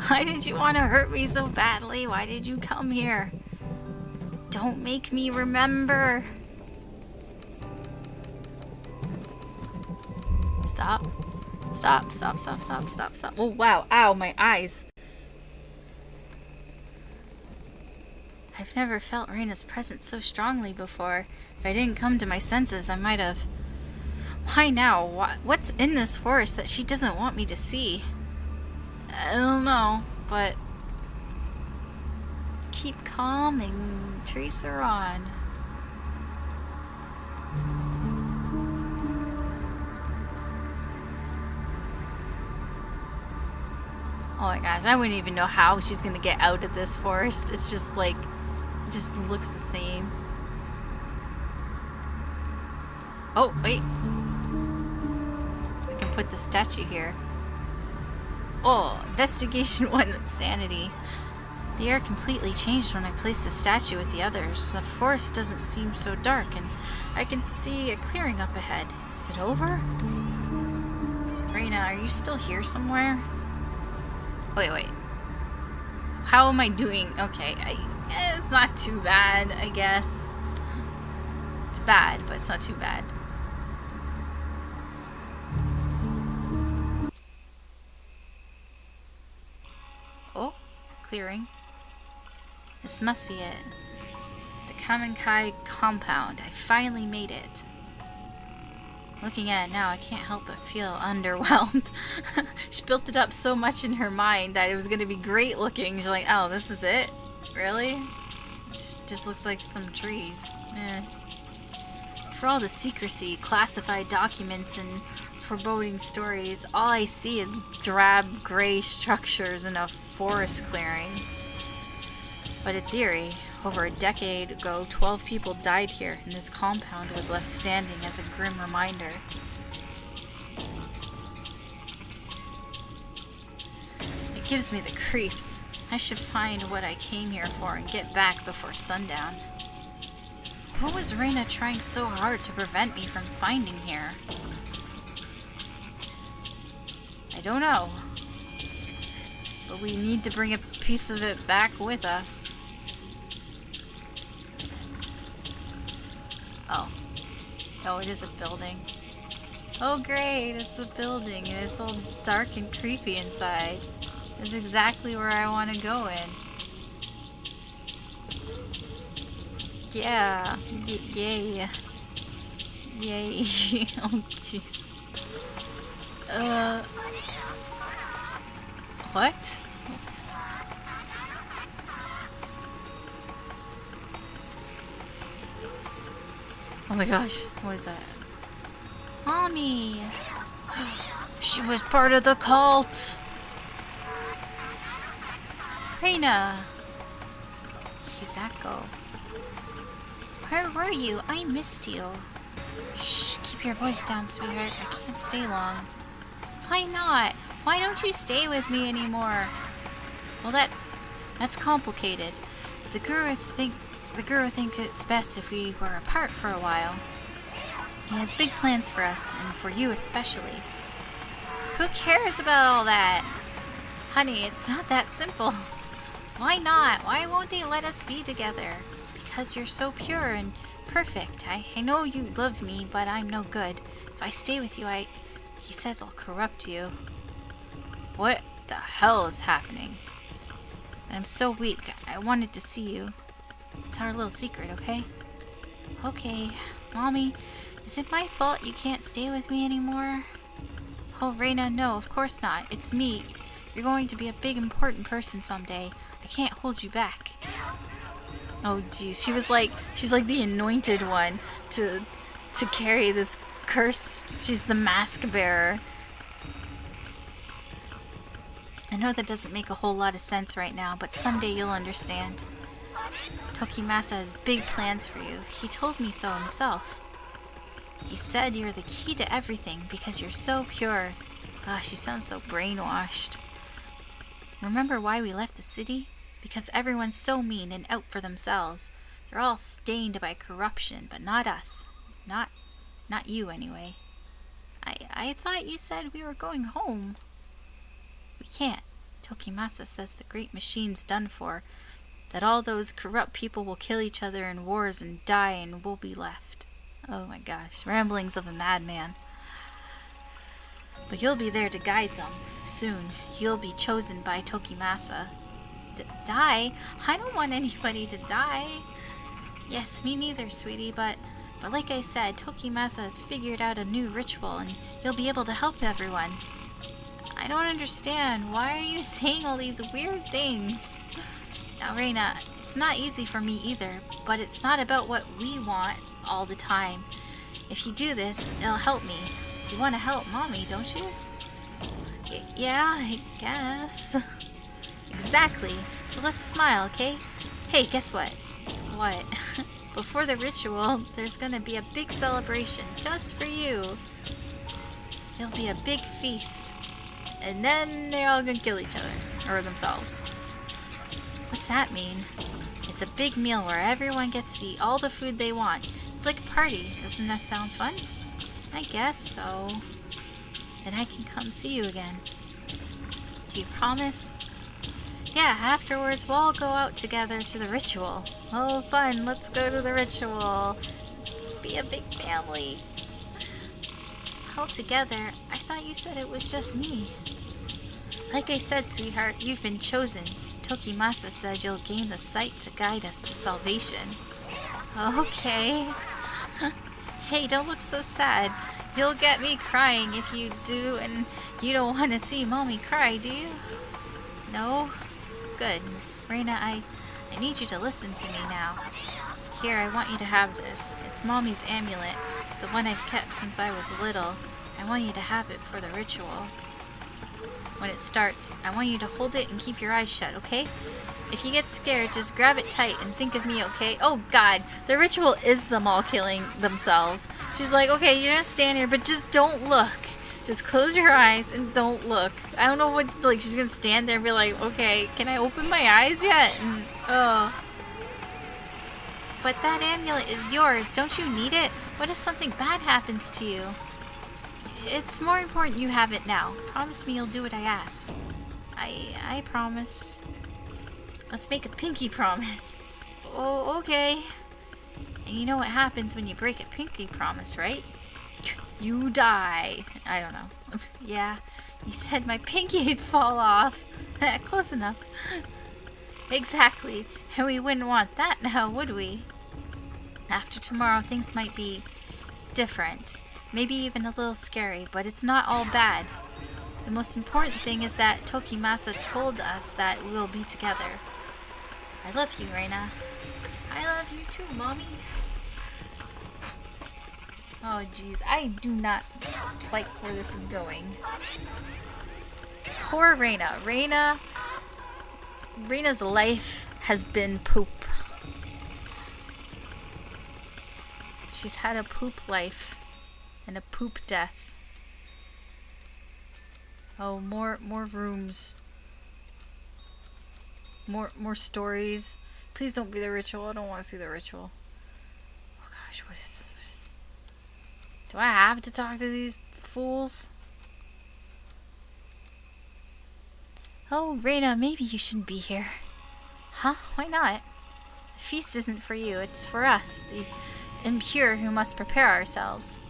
Why did you want to hurt me so badly? Why did you come here? Don't make me remember. Stop. Stop, stop, stop, stop, stop, stop. Oh wow, ow, my eyes. I've never felt Reina's presence so strongly before. If I didn't come to my senses, I might have... Why now? What's in this forest that she doesn't want me to see? I don't know, but... Keep calm and trace her on. Oh my gosh, I wouldn't even know how she's gonna get out of this forest. It's just like, it just looks the same. Oh, wait. I can put the statue here. Oh, investigation 1 with sanity. The air completely changed when I placed the statue with the others. The forest doesn't seem so dark, and I can see a clearing up ahead. Is it over? Reina, are you still here somewhere? Wait. How am I doing? Okay, it's not too bad, I guess. It's bad, but it's not too bad. Oh, clearing. This must be it. The Kamenkai compound. I finally made it. Looking at it now, I can't help but feel underwhelmed. She built it up so much in her mind that it was going to be great looking. She's like, oh, this is it? Really? Just looks like some trees. Eh. For all the secrecy, classified documents, and foreboding stories, all I see is drab gray structures in a forest clearing. But it's eerie. Over a decade ago, 12 people died here, and this compound was left standing as a grim reminder. It gives me the creeps. I should find what I came here for and get back before sundown. What was Reina trying so hard to prevent me from finding here? I don't know. But we need to bring a piece of it back with us. Oh, it is a building. Oh great, it's a building and it's all dark and creepy inside. It's exactly where I want to go in. Yeah. Yay. Yay. Oh jeez. What? Oh my gosh, what is that? Mommy! She was part of the cult! Reina! Hisako. Where were you? I missed you. Shh, keep your voice down, sweetheart. I can't stay long. Why not? Why don't you stay with me anymore? Well, that's complicated. The guru thinks it's best if we were apart for a while. He has big plans for us, and for you especially. Who cares about all that? Honey, it's not that simple. Why not? Why won't they let us be together? Because you're so pure and perfect. I know you love me, but I'm no good. If I stay with you, he says I'll corrupt you. What the hell is happening? I'm so weak. I wanted to see you. It's our little secret, okay? Okay. Mommy, is it my fault you can't stay with me anymore? Oh, Reina, no, of course not. It's me. You're going to be a big, important person someday. I can't hold you back. Oh, geez. She's like the anointed one to carry this curse. She's the mask bearer. I know that doesn't make a whole lot of sense right now, but someday you'll understand. Tokimasa has big plans for you. He told me so himself. He said you're the key to everything because you're so pure. Ah, she sounds so brainwashed. Remember why we left the city? Because everyone's so mean and out for themselves. They're all stained by corruption, but not us. Not you, anyway. I thought you said we were going home. We can't. Tokimasa says the great machine's done for. That all those corrupt people will kill each other in wars and die and we'll be left. Oh my gosh, ramblings of a madman. But you'll be there to guide them. Soon, you'll be chosen by Tokimasa. Die? I don't want anybody to die. Yes, me neither, sweetie, but like I said, Tokimasa has figured out a new ritual and you'll be able to help everyone. I don't understand. Why are you saying all these weird things? Now, Reina, it's not easy for me either, but it's not about what we want all the time. If you do this, it'll help me. You want to help Mommy, don't you? Yeah, I guess. Exactly. So let's smile, okay? Hey, guess what? What? Before the ritual, there's gonna be a big celebration just for you. It'll be a big feast. And then they're all gonna kill each other. Or themselves. What's that mean? It's a big meal where everyone gets to eat all the food they want. It's like a party. Doesn't that sound fun? I guess so. Then I can come see you again. Do you promise? Yeah, afterwards we'll all go out together to the ritual. Oh, fun. Let's go to the ritual. Let's be a big family. All together? I thought you said it was just me. Like I said, sweetheart, you've been chosen. Tokimasa says you'll gain the sight to guide us to salvation. Okay. Hey, don't look so sad. You'll get me crying if you do, and you don't want to see Mommy cry, do you? No? Good. Reina, I need you to listen to me now. Here, I want you to have this. It's Mommy's amulet, the one I've kept since I was little. I want you to have it for the ritual. When it starts, I want you to hold it and keep your eyes shut, okay? If you get scared, just grab it tight and think of me, okay? Oh god, the ritual is them all killing themselves. She's like, okay, you're gonna stand here, but just don't look. Just close your eyes and don't look. I don't know what, like, she's gonna stand there and be like, okay, can I open my eyes yet? And, But that amulet is yours. Don't you need it? What if something bad happens to you? It's more important you have it now. Promise me you'll do what I asked. I promise. Let's make a pinky promise. Oh, okay. And you know what happens when you break a pinky promise, right? You die. I don't know. Yeah, you said my pinky'd fall off. Close enough. Exactly. And we wouldn't want that now, would we? After tomorrow, things might be different. Maybe even a little scary, but it's not all bad. The most important thing is that Tokimasa told us that we'll be together. I love you, Reina. I love you too, Mommy. Oh, jeez. I do not like where this is going. Poor Reina. Reina's life has been poop. She's had a poop life. And a poop death. Oh, more rooms. More stories. Please don't be the ritual. I don't want to see the ritual. Oh gosh, what is this? Do I have to talk to these fools? Oh, Reina, maybe you shouldn't be here. Huh? Why not? The feast isn't for you. It's for us, the impure who must prepare ourselves.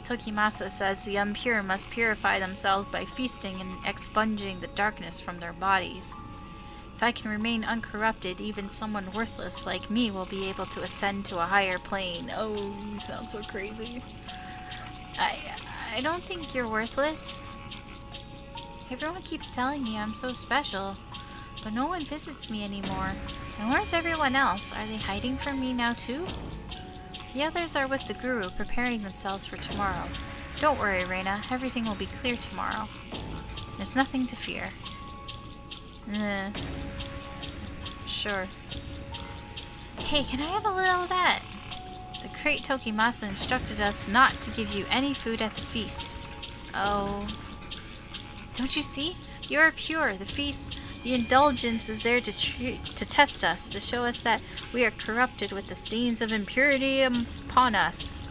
Tokimasa says the impure must purify themselves by feasting and expunging the darkness from their bodies. If I can remain uncorrupted, even someone worthless like me will be able to ascend to a higher plane. Oh, you sound so crazy. I don't think you're worthless. Everyone keeps telling me I'm so special, but no one visits me anymore. And where's everyone else? Are they hiding from me now too? The others are with the guru, preparing themselves for tomorrow. Don't worry, Reina. Everything will be clear tomorrow. There's nothing to fear. Sure. Hey, can I have a little of that? The great Tokimasa instructed us not to give you any food at the feast. Oh. Don't you see? You are pure. The feast, the indulgence is there to test us, to show us that we are corrupted with the stains of impurity upon us.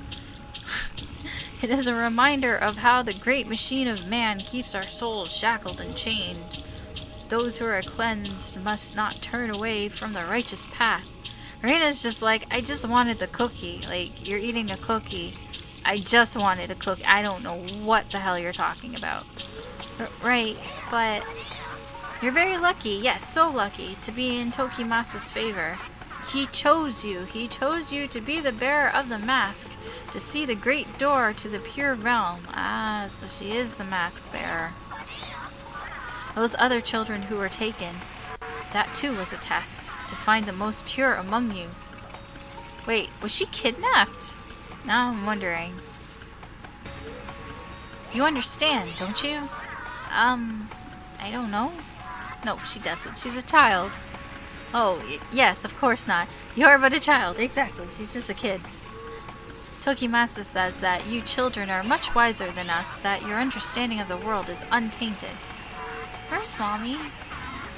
It is a reminder of how the great machine of man keeps our souls shackled and chained. Those who are cleansed must not turn away from the righteous path. Reina's just like, I just wanted the cookie. Like, you're eating a cookie. I just wanted a cookie. I don't know what the hell you're talking about. Right, but you're very lucky, yes, so lucky, to be in Tokimasa's favor. He chose you. He chose you to be the bearer of the mask, to see the great door to the pure realm. Ah, so she is the mask bearer. Those other children who were taken, that too was a test, to find the most pure among you. Wait, was she kidnapped? Now I'm wondering. You understand, don't you? I don't know. No, she doesn't. She's a child. Oh, yes, of course not. You're but a child. Exactly. She's just a kid. Tokimasa says that you children are much wiser than us, that your understanding of the world is untainted. Where's Mommy?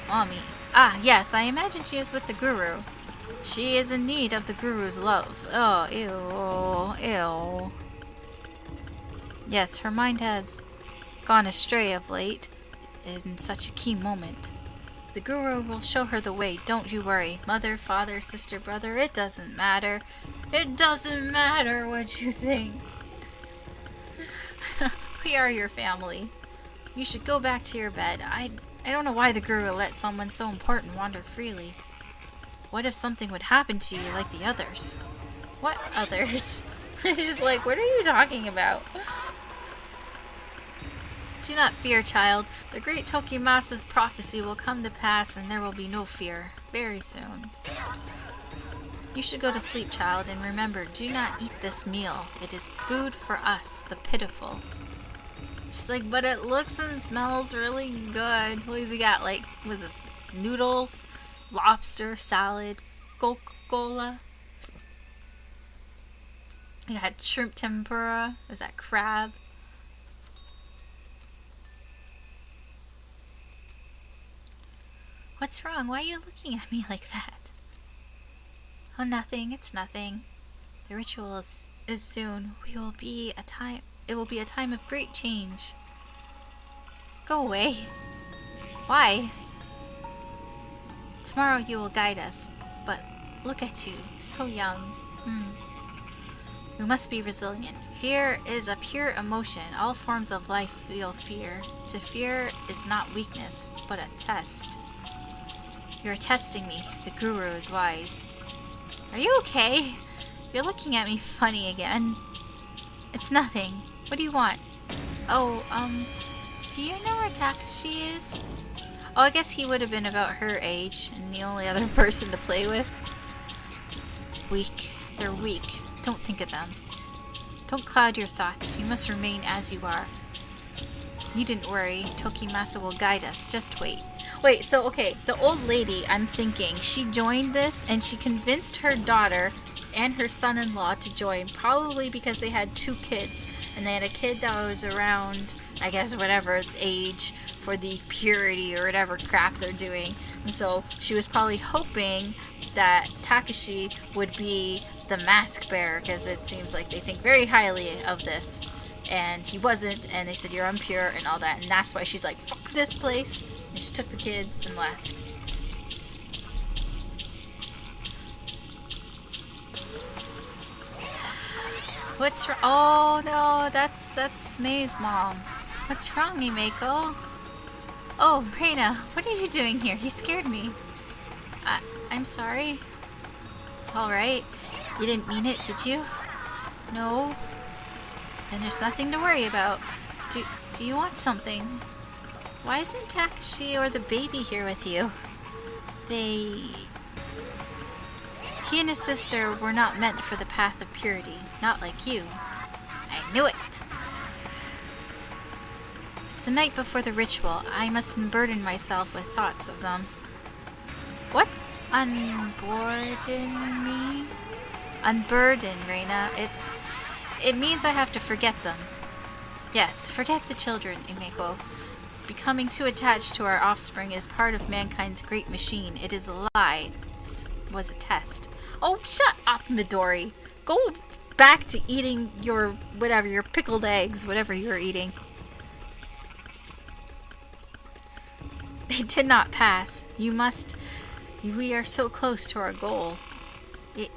Mommy. Ah, yes, I imagine she is with the Guru. She is in need of the Guru's love. Oh, ew, ew. Yes, her mind has gone astray of late in such a key moment. The Guru will show her the way, don't you worry. Mother, father, sister, brother, it doesn't matter. It doesn't matter what you think. We are your family. You should go back to your bed. I don't know why the Guru let someone so important wander freely. What if something would happen to you like the others? What others? She's like, what are you talking about? Do not fear, child. The great Tokimasa's prophecy will come to pass and there will be no fear. Very soon. You should go to sleep, child, and remember, do not eat this meal. It is food for us, the pitiful. She's like, but it looks and smells really good. What has he got? Like, was this noodles, lobster, salad, Coca-Cola? You got shrimp tempura. Was that crab? What's wrong? Why are you looking at me like that? Oh, nothing. It's nothing. The ritual is soon. It will be a time of great change. Go away. Why? Tomorrow you will guide us, but look at you, so young. We must be resilient. Fear is a pure emotion. All forms of life feel fear. To fear is not weakness, but a test. You are testing me. The Guru is wise. Are you okay? You're looking at me funny again. It's nothing. What do you want? Oh, do you know where Takashi is? Oh, I guess he would have been about her age and the only other person to play with. Weak. They're weak. Don't think of them. Don't cloud your thoughts. You must remain as you are. You didn't worry. Tokimasa will guide us. Just wait. Wait, so okay, the old lady, I'm thinking, she joined this and she convinced her daughter and her son-in-law to join, probably because they had 2 kids, and they had a kid that was around, I guess, whatever age for the purity or whatever crap they're doing. And so she was probably hoping that Takashi would be the mask bearer, because it seems like they think very highly of this. And he wasn't, and they said you're impure and all that, and that's why she's like, fuck this place. And she took the kids and left. What's wrong? Oh no, that's May's mom. What's wrong, Mimeko? Oh, Reina, what are you doing here? You scared me. I'm sorry. It's alright. You didn't mean it, did you? No. Then there's nothing to worry about. Do you want something? Why isn't Takashi or the baby here with you? He and his sister were not meant for the path of purity. Not like you. I knew it! It's the night before the ritual. I must unburden myself with thoughts of them. What's unburden mean? Unburden, Reina. It means I have to forget them. Yes, forget the children, Imeko. Becoming too attached to our offspring is part of mankind's great machine. It is a lie. This was a test. Oh, shut up, Midori. Go back to eating your, whatever, your pickled eggs, whatever you're eating. They did not pass. We are so close to our goal.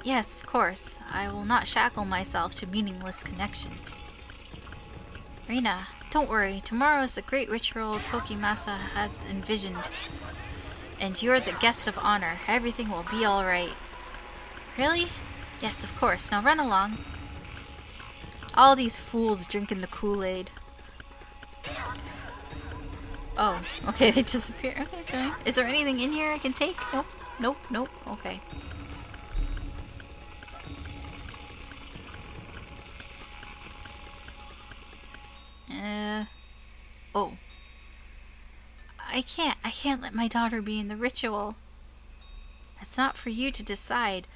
Yes, of course. I will not shackle myself to meaningless connections. Rina, don't worry. Tomorrow is the great ritual Tokimasa has envisioned. And you're the guest of honor. Everything will be alright. Really? Yes, of course. Now run along. All these fools drinking the Kool-Aid. Oh, okay, they disappear. Okay, fine. Is there anything in here I can take? Nope, nope, nope. Okay. Oh. I can't let my daughter be in the ritual. That's not for you to decide.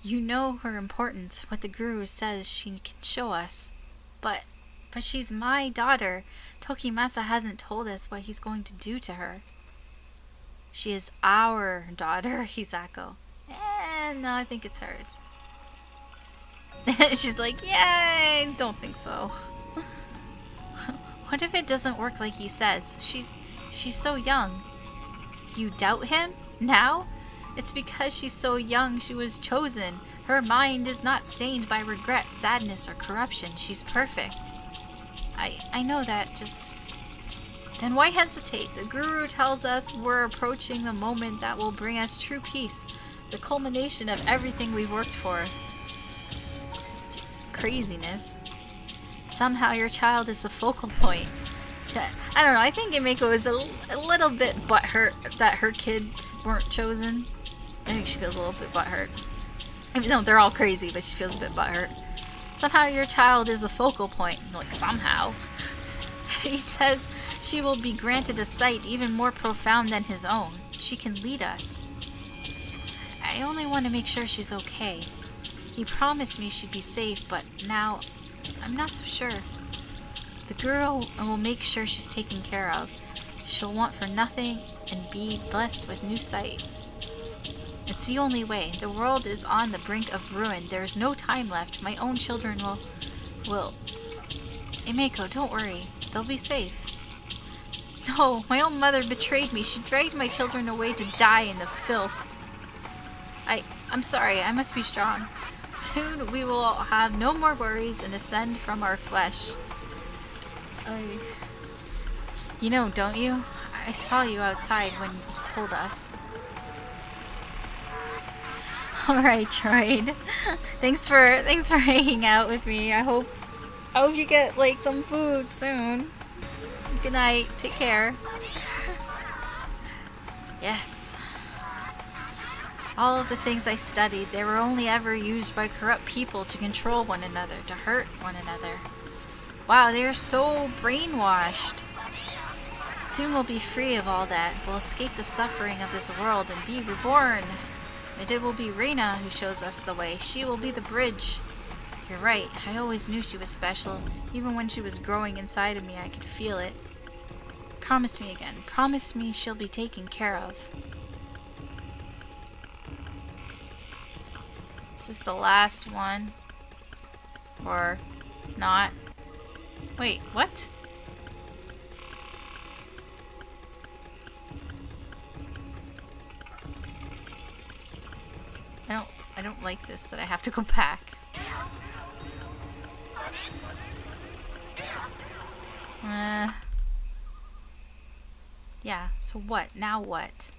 You know her importance, what the guru says she can show us. But she's my daughter. Tokimasa hasn't told us what he's going to do to her. She is our daughter, Hisako. No, I think it's hers. She's like, yeah, I don't think so. What if it doesn't work like he says? She's so young. You doubt him? Now? It's because she's so young she was chosen. Her mind is not stained by regret, sadness, or corruption. She's perfect. I know that, just... Then why hesitate? The Guru tells us we're approaching the moment that will bring us true peace. The culmination of everything we've worked for. Craziness. Somehow your child is the focal point. I don't know, I think Emiko is a little bit butthurt that her kids weren't chosen. I think she feels a little bit butthurt. Even though they're all crazy, but she feels a bit butthurt. Somehow your child is the focal point. Like, somehow. He says she will be granted a sight even more profound than his own. She can lead us. I only want to make sure she's okay. He promised me she'd be safe, but now I'm not so sure. The girl will make sure she's taken care of. She'll want for nothing and be blessed with new sight. It's the only way. The world is on the brink of ruin. There's no time left. My own children will... Emiko, don't worry. They'll be safe. No, my own mother betrayed me. She dragged my children away to die in the filth. I'm sorry. I must be strong. Soon we will have no more worries and ascend from our flesh. You know, don't you? I saw you outside when you told us. Alright, Troid. Thanks for hanging out with me. I hope you get like some food soon. Good night. Take care. Yes. All of the things I studied, they were only ever used by corrupt people to control one another, to hurt one another. Wow, they are so brainwashed. Soon we'll be free of all that. We'll escape the suffering of this world and be reborn. And it will be Reina who shows us the way. She will be the bridge. You're right. I always knew she was special. Even when she was growing inside of me, I could feel it. Promise me again. Promise me she'll be taken care of. Is this the last one? Or not? Wait, what? I don't like this, that I have to go back. Yeah, so what? Now what?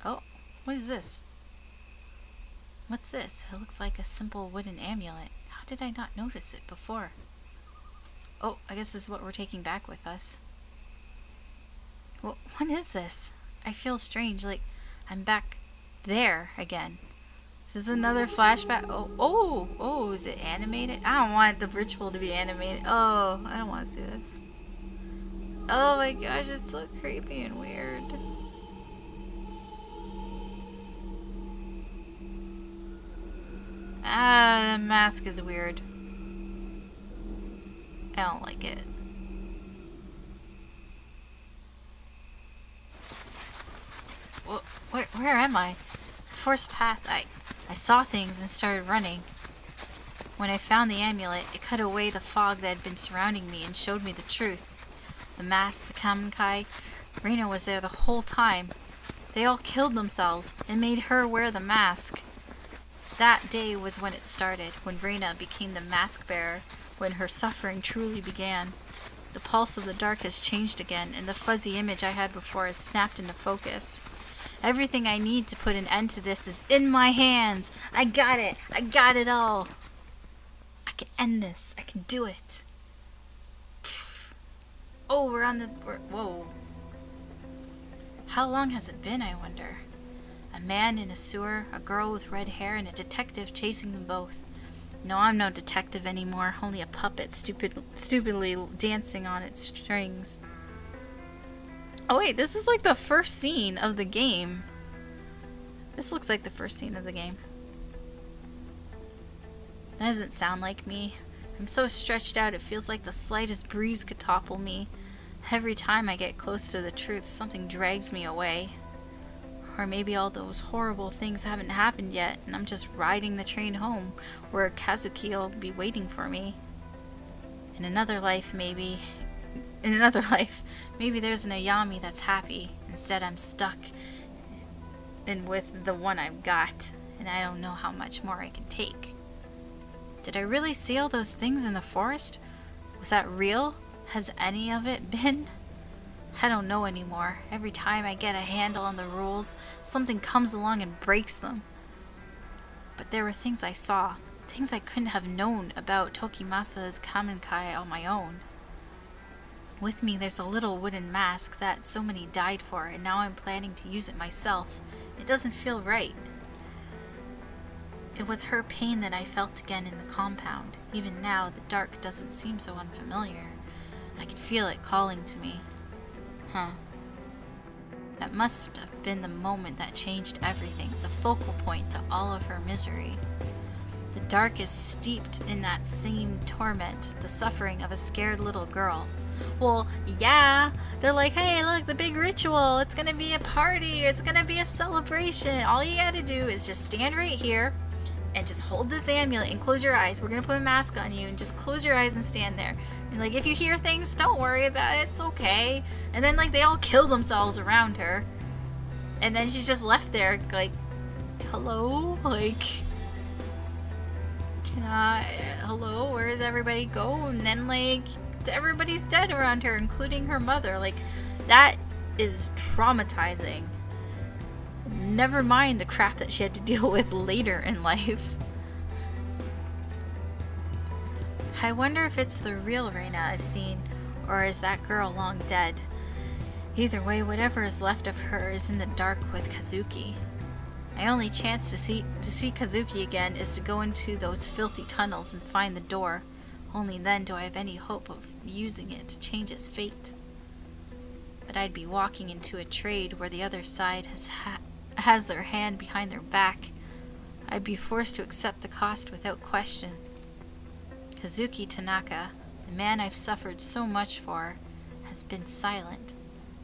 Oh, what is this? What's this? It looks like a simple wooden amulet. How did I not notice it before? Oh, I guess this is what we're taking back with us. Well, what is this? I feel strange, like I'm back there again. Is this another flashback? Oh, is it animated? I don't want the ritual to be animated. Oh, I don't want to see this. Oh my gosh, it's so creepy and weird. The mask is weird. I don't like it. Where am I? Forced path. I saw things and started running. When I found the amulet, it cut away the fog that had been surrounding me and showed me the truth. The mask, the Kamenkai, Reina was there the whole time. They all killed themselves and made her wear the mask. That day was when it started, when Reina became the mask bearer, when her suffering truly began. The pulse of the dark has changed again, and the fuzzy image I had before has snapped into focus. Everything I need to put an end to this is in my hands. I got it. I got it all. I can end this. I can do it. Oh, whoa. How long has it been, I wonder? A man in a sewer, a girl with red hair, and a detective chasing them both. No, I'm no detective anymore. Only a puppet stupidly dancing on its strings. Oh wait, this is like the first scene of the game. This looks like the first scene of the game. That doesn't sound like me. I'm so stretched out it feels like the slightest breeze could topple me. Every time I get close to the truth, something drags me away. Or maybe all those horrible things haven't happened yet, and I'm just riding the train home, where Kazuki will be waiting for me. In another life, maybe there's an Ayami that's happy. Instead, I'm stuck and with the one I've got, and I don't know how much more I can take. Did I really see all those things in the forest? Was that real? Has any of it been? I don't know anymore. Every time I get a handle on the rules, something comes along and breaks them. But there were things I saw, things I couldn't have known about Tokimasa's Kamenkai on my own. With me there's a little wooden mask that so many died for, and now I'm planning to use it myself. It doesn't feel right. It was her pain that I felt again in the compound. Even now, the dark doesn't seem so unfamiliar. I can feel it calling to me. That must have been the moment that changed everything, the focal point to all of her misery. The dark is steeped in that same torment, the suffering of a scared little girl. Well, yeah, they're like, hey, look, the big ritual, it's gonna be a party, it's gonna be a celebration. All you gotta do is just stand right here and just hold this amulet and close your eyes. We're gonna put a mask on you and just close your eyes and stand there. And like, if you hear things, don't worry about it, it's okay. And then like they all kill themselves around her. And then she's just left there like, hello? Like, hello, where does everybody go? And then like, everybody's dead around her, including her mother. Like, that is traumatizing. Never mind the crap that she had to deal with later in life. I wonder if it's the real Reina I've seen, or is that girl long dead? Either way, whatever is left of her is in the dark with Kazuki. My only chance to see Kazuki again is to go into those filthy tunnels and find the door. Only then do I have any hope of using it to change his fate. But I'd be walking into a trade where the other side has their hand behind their back. I'd be forced to accept the cost without question. Kazuki Tanaka, the man I've suffered so much for, has been silent.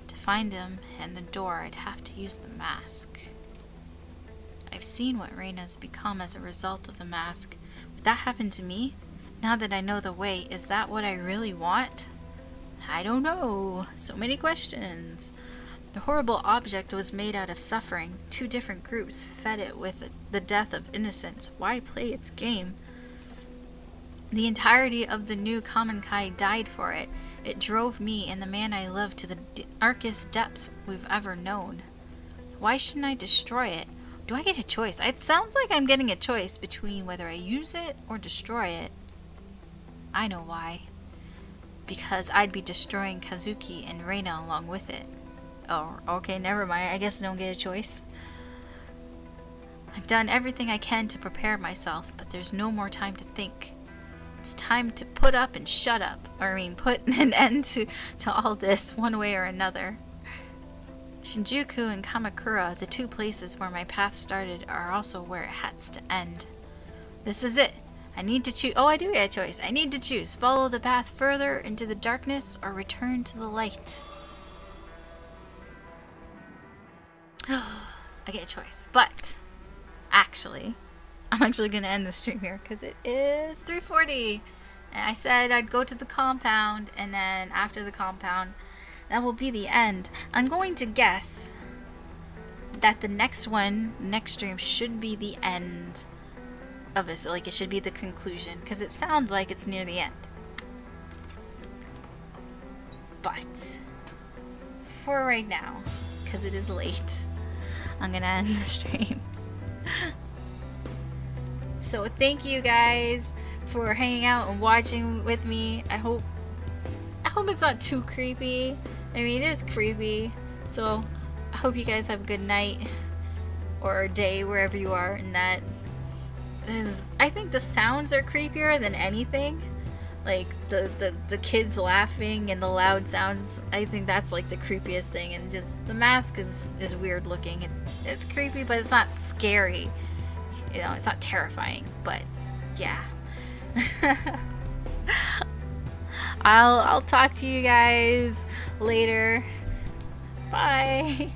To find him and the door, I'd have to use the mask. I've seen what Reina's become as a result of the mask. Would that happen to me? Now that I know the way, is that what I really want? I don't know. So many questions. The horrible object was made out of suffering. Two different groups fed it with the death of innocence. Why play its game? The entirety of the new Kamenkai died for it. It drove me and the man I love to the darkest depths we've ever known. Why shouldn't I destroy it? Do I get a choice? It sounds like I'm getting a choice between whether I use it or destroy it. I know why. Because I'd be destroying Kazuki and Reina along with it. Oh, okay, never mind. I guess I don't get a choice. I've done everything I can to prepare myself, but there's no more time to think. It's time to put up and shut up. Or I mean, put an end to all this one way or another. Shinjuku and Kamakura, the two places where my path started, are also where it has to end. This is it. I need to choose. Oh, I do get a choice. I need to choose. Follow the path further into the darkness or return to the light. I get a choice. But, actually, I'm actually going to end the stream here because it is 3:40. And I said I'd go to the compound, and then after the compound, that will be the end. I'm going to guess that the next stream should be the end of it. Like, it should be the conclusion, because it sounds like it's near the end. But, for right now, because it is late, I'm going to end the stream. So thank you guys for hanging out and watching with me. I hope it's not too creepy. I mean, it is creepy. So I hope you guys have a good night or day wherever you are. And that is, I think the sounds are creepier than anything. Like the kids laughing and the loud sounds. I think that's like the creepiest thing. And just the mask is weird looking. It's creepy, but it's not scary. You know, it's not terrifying. But yeah. I'll talk to you guys later. Bye.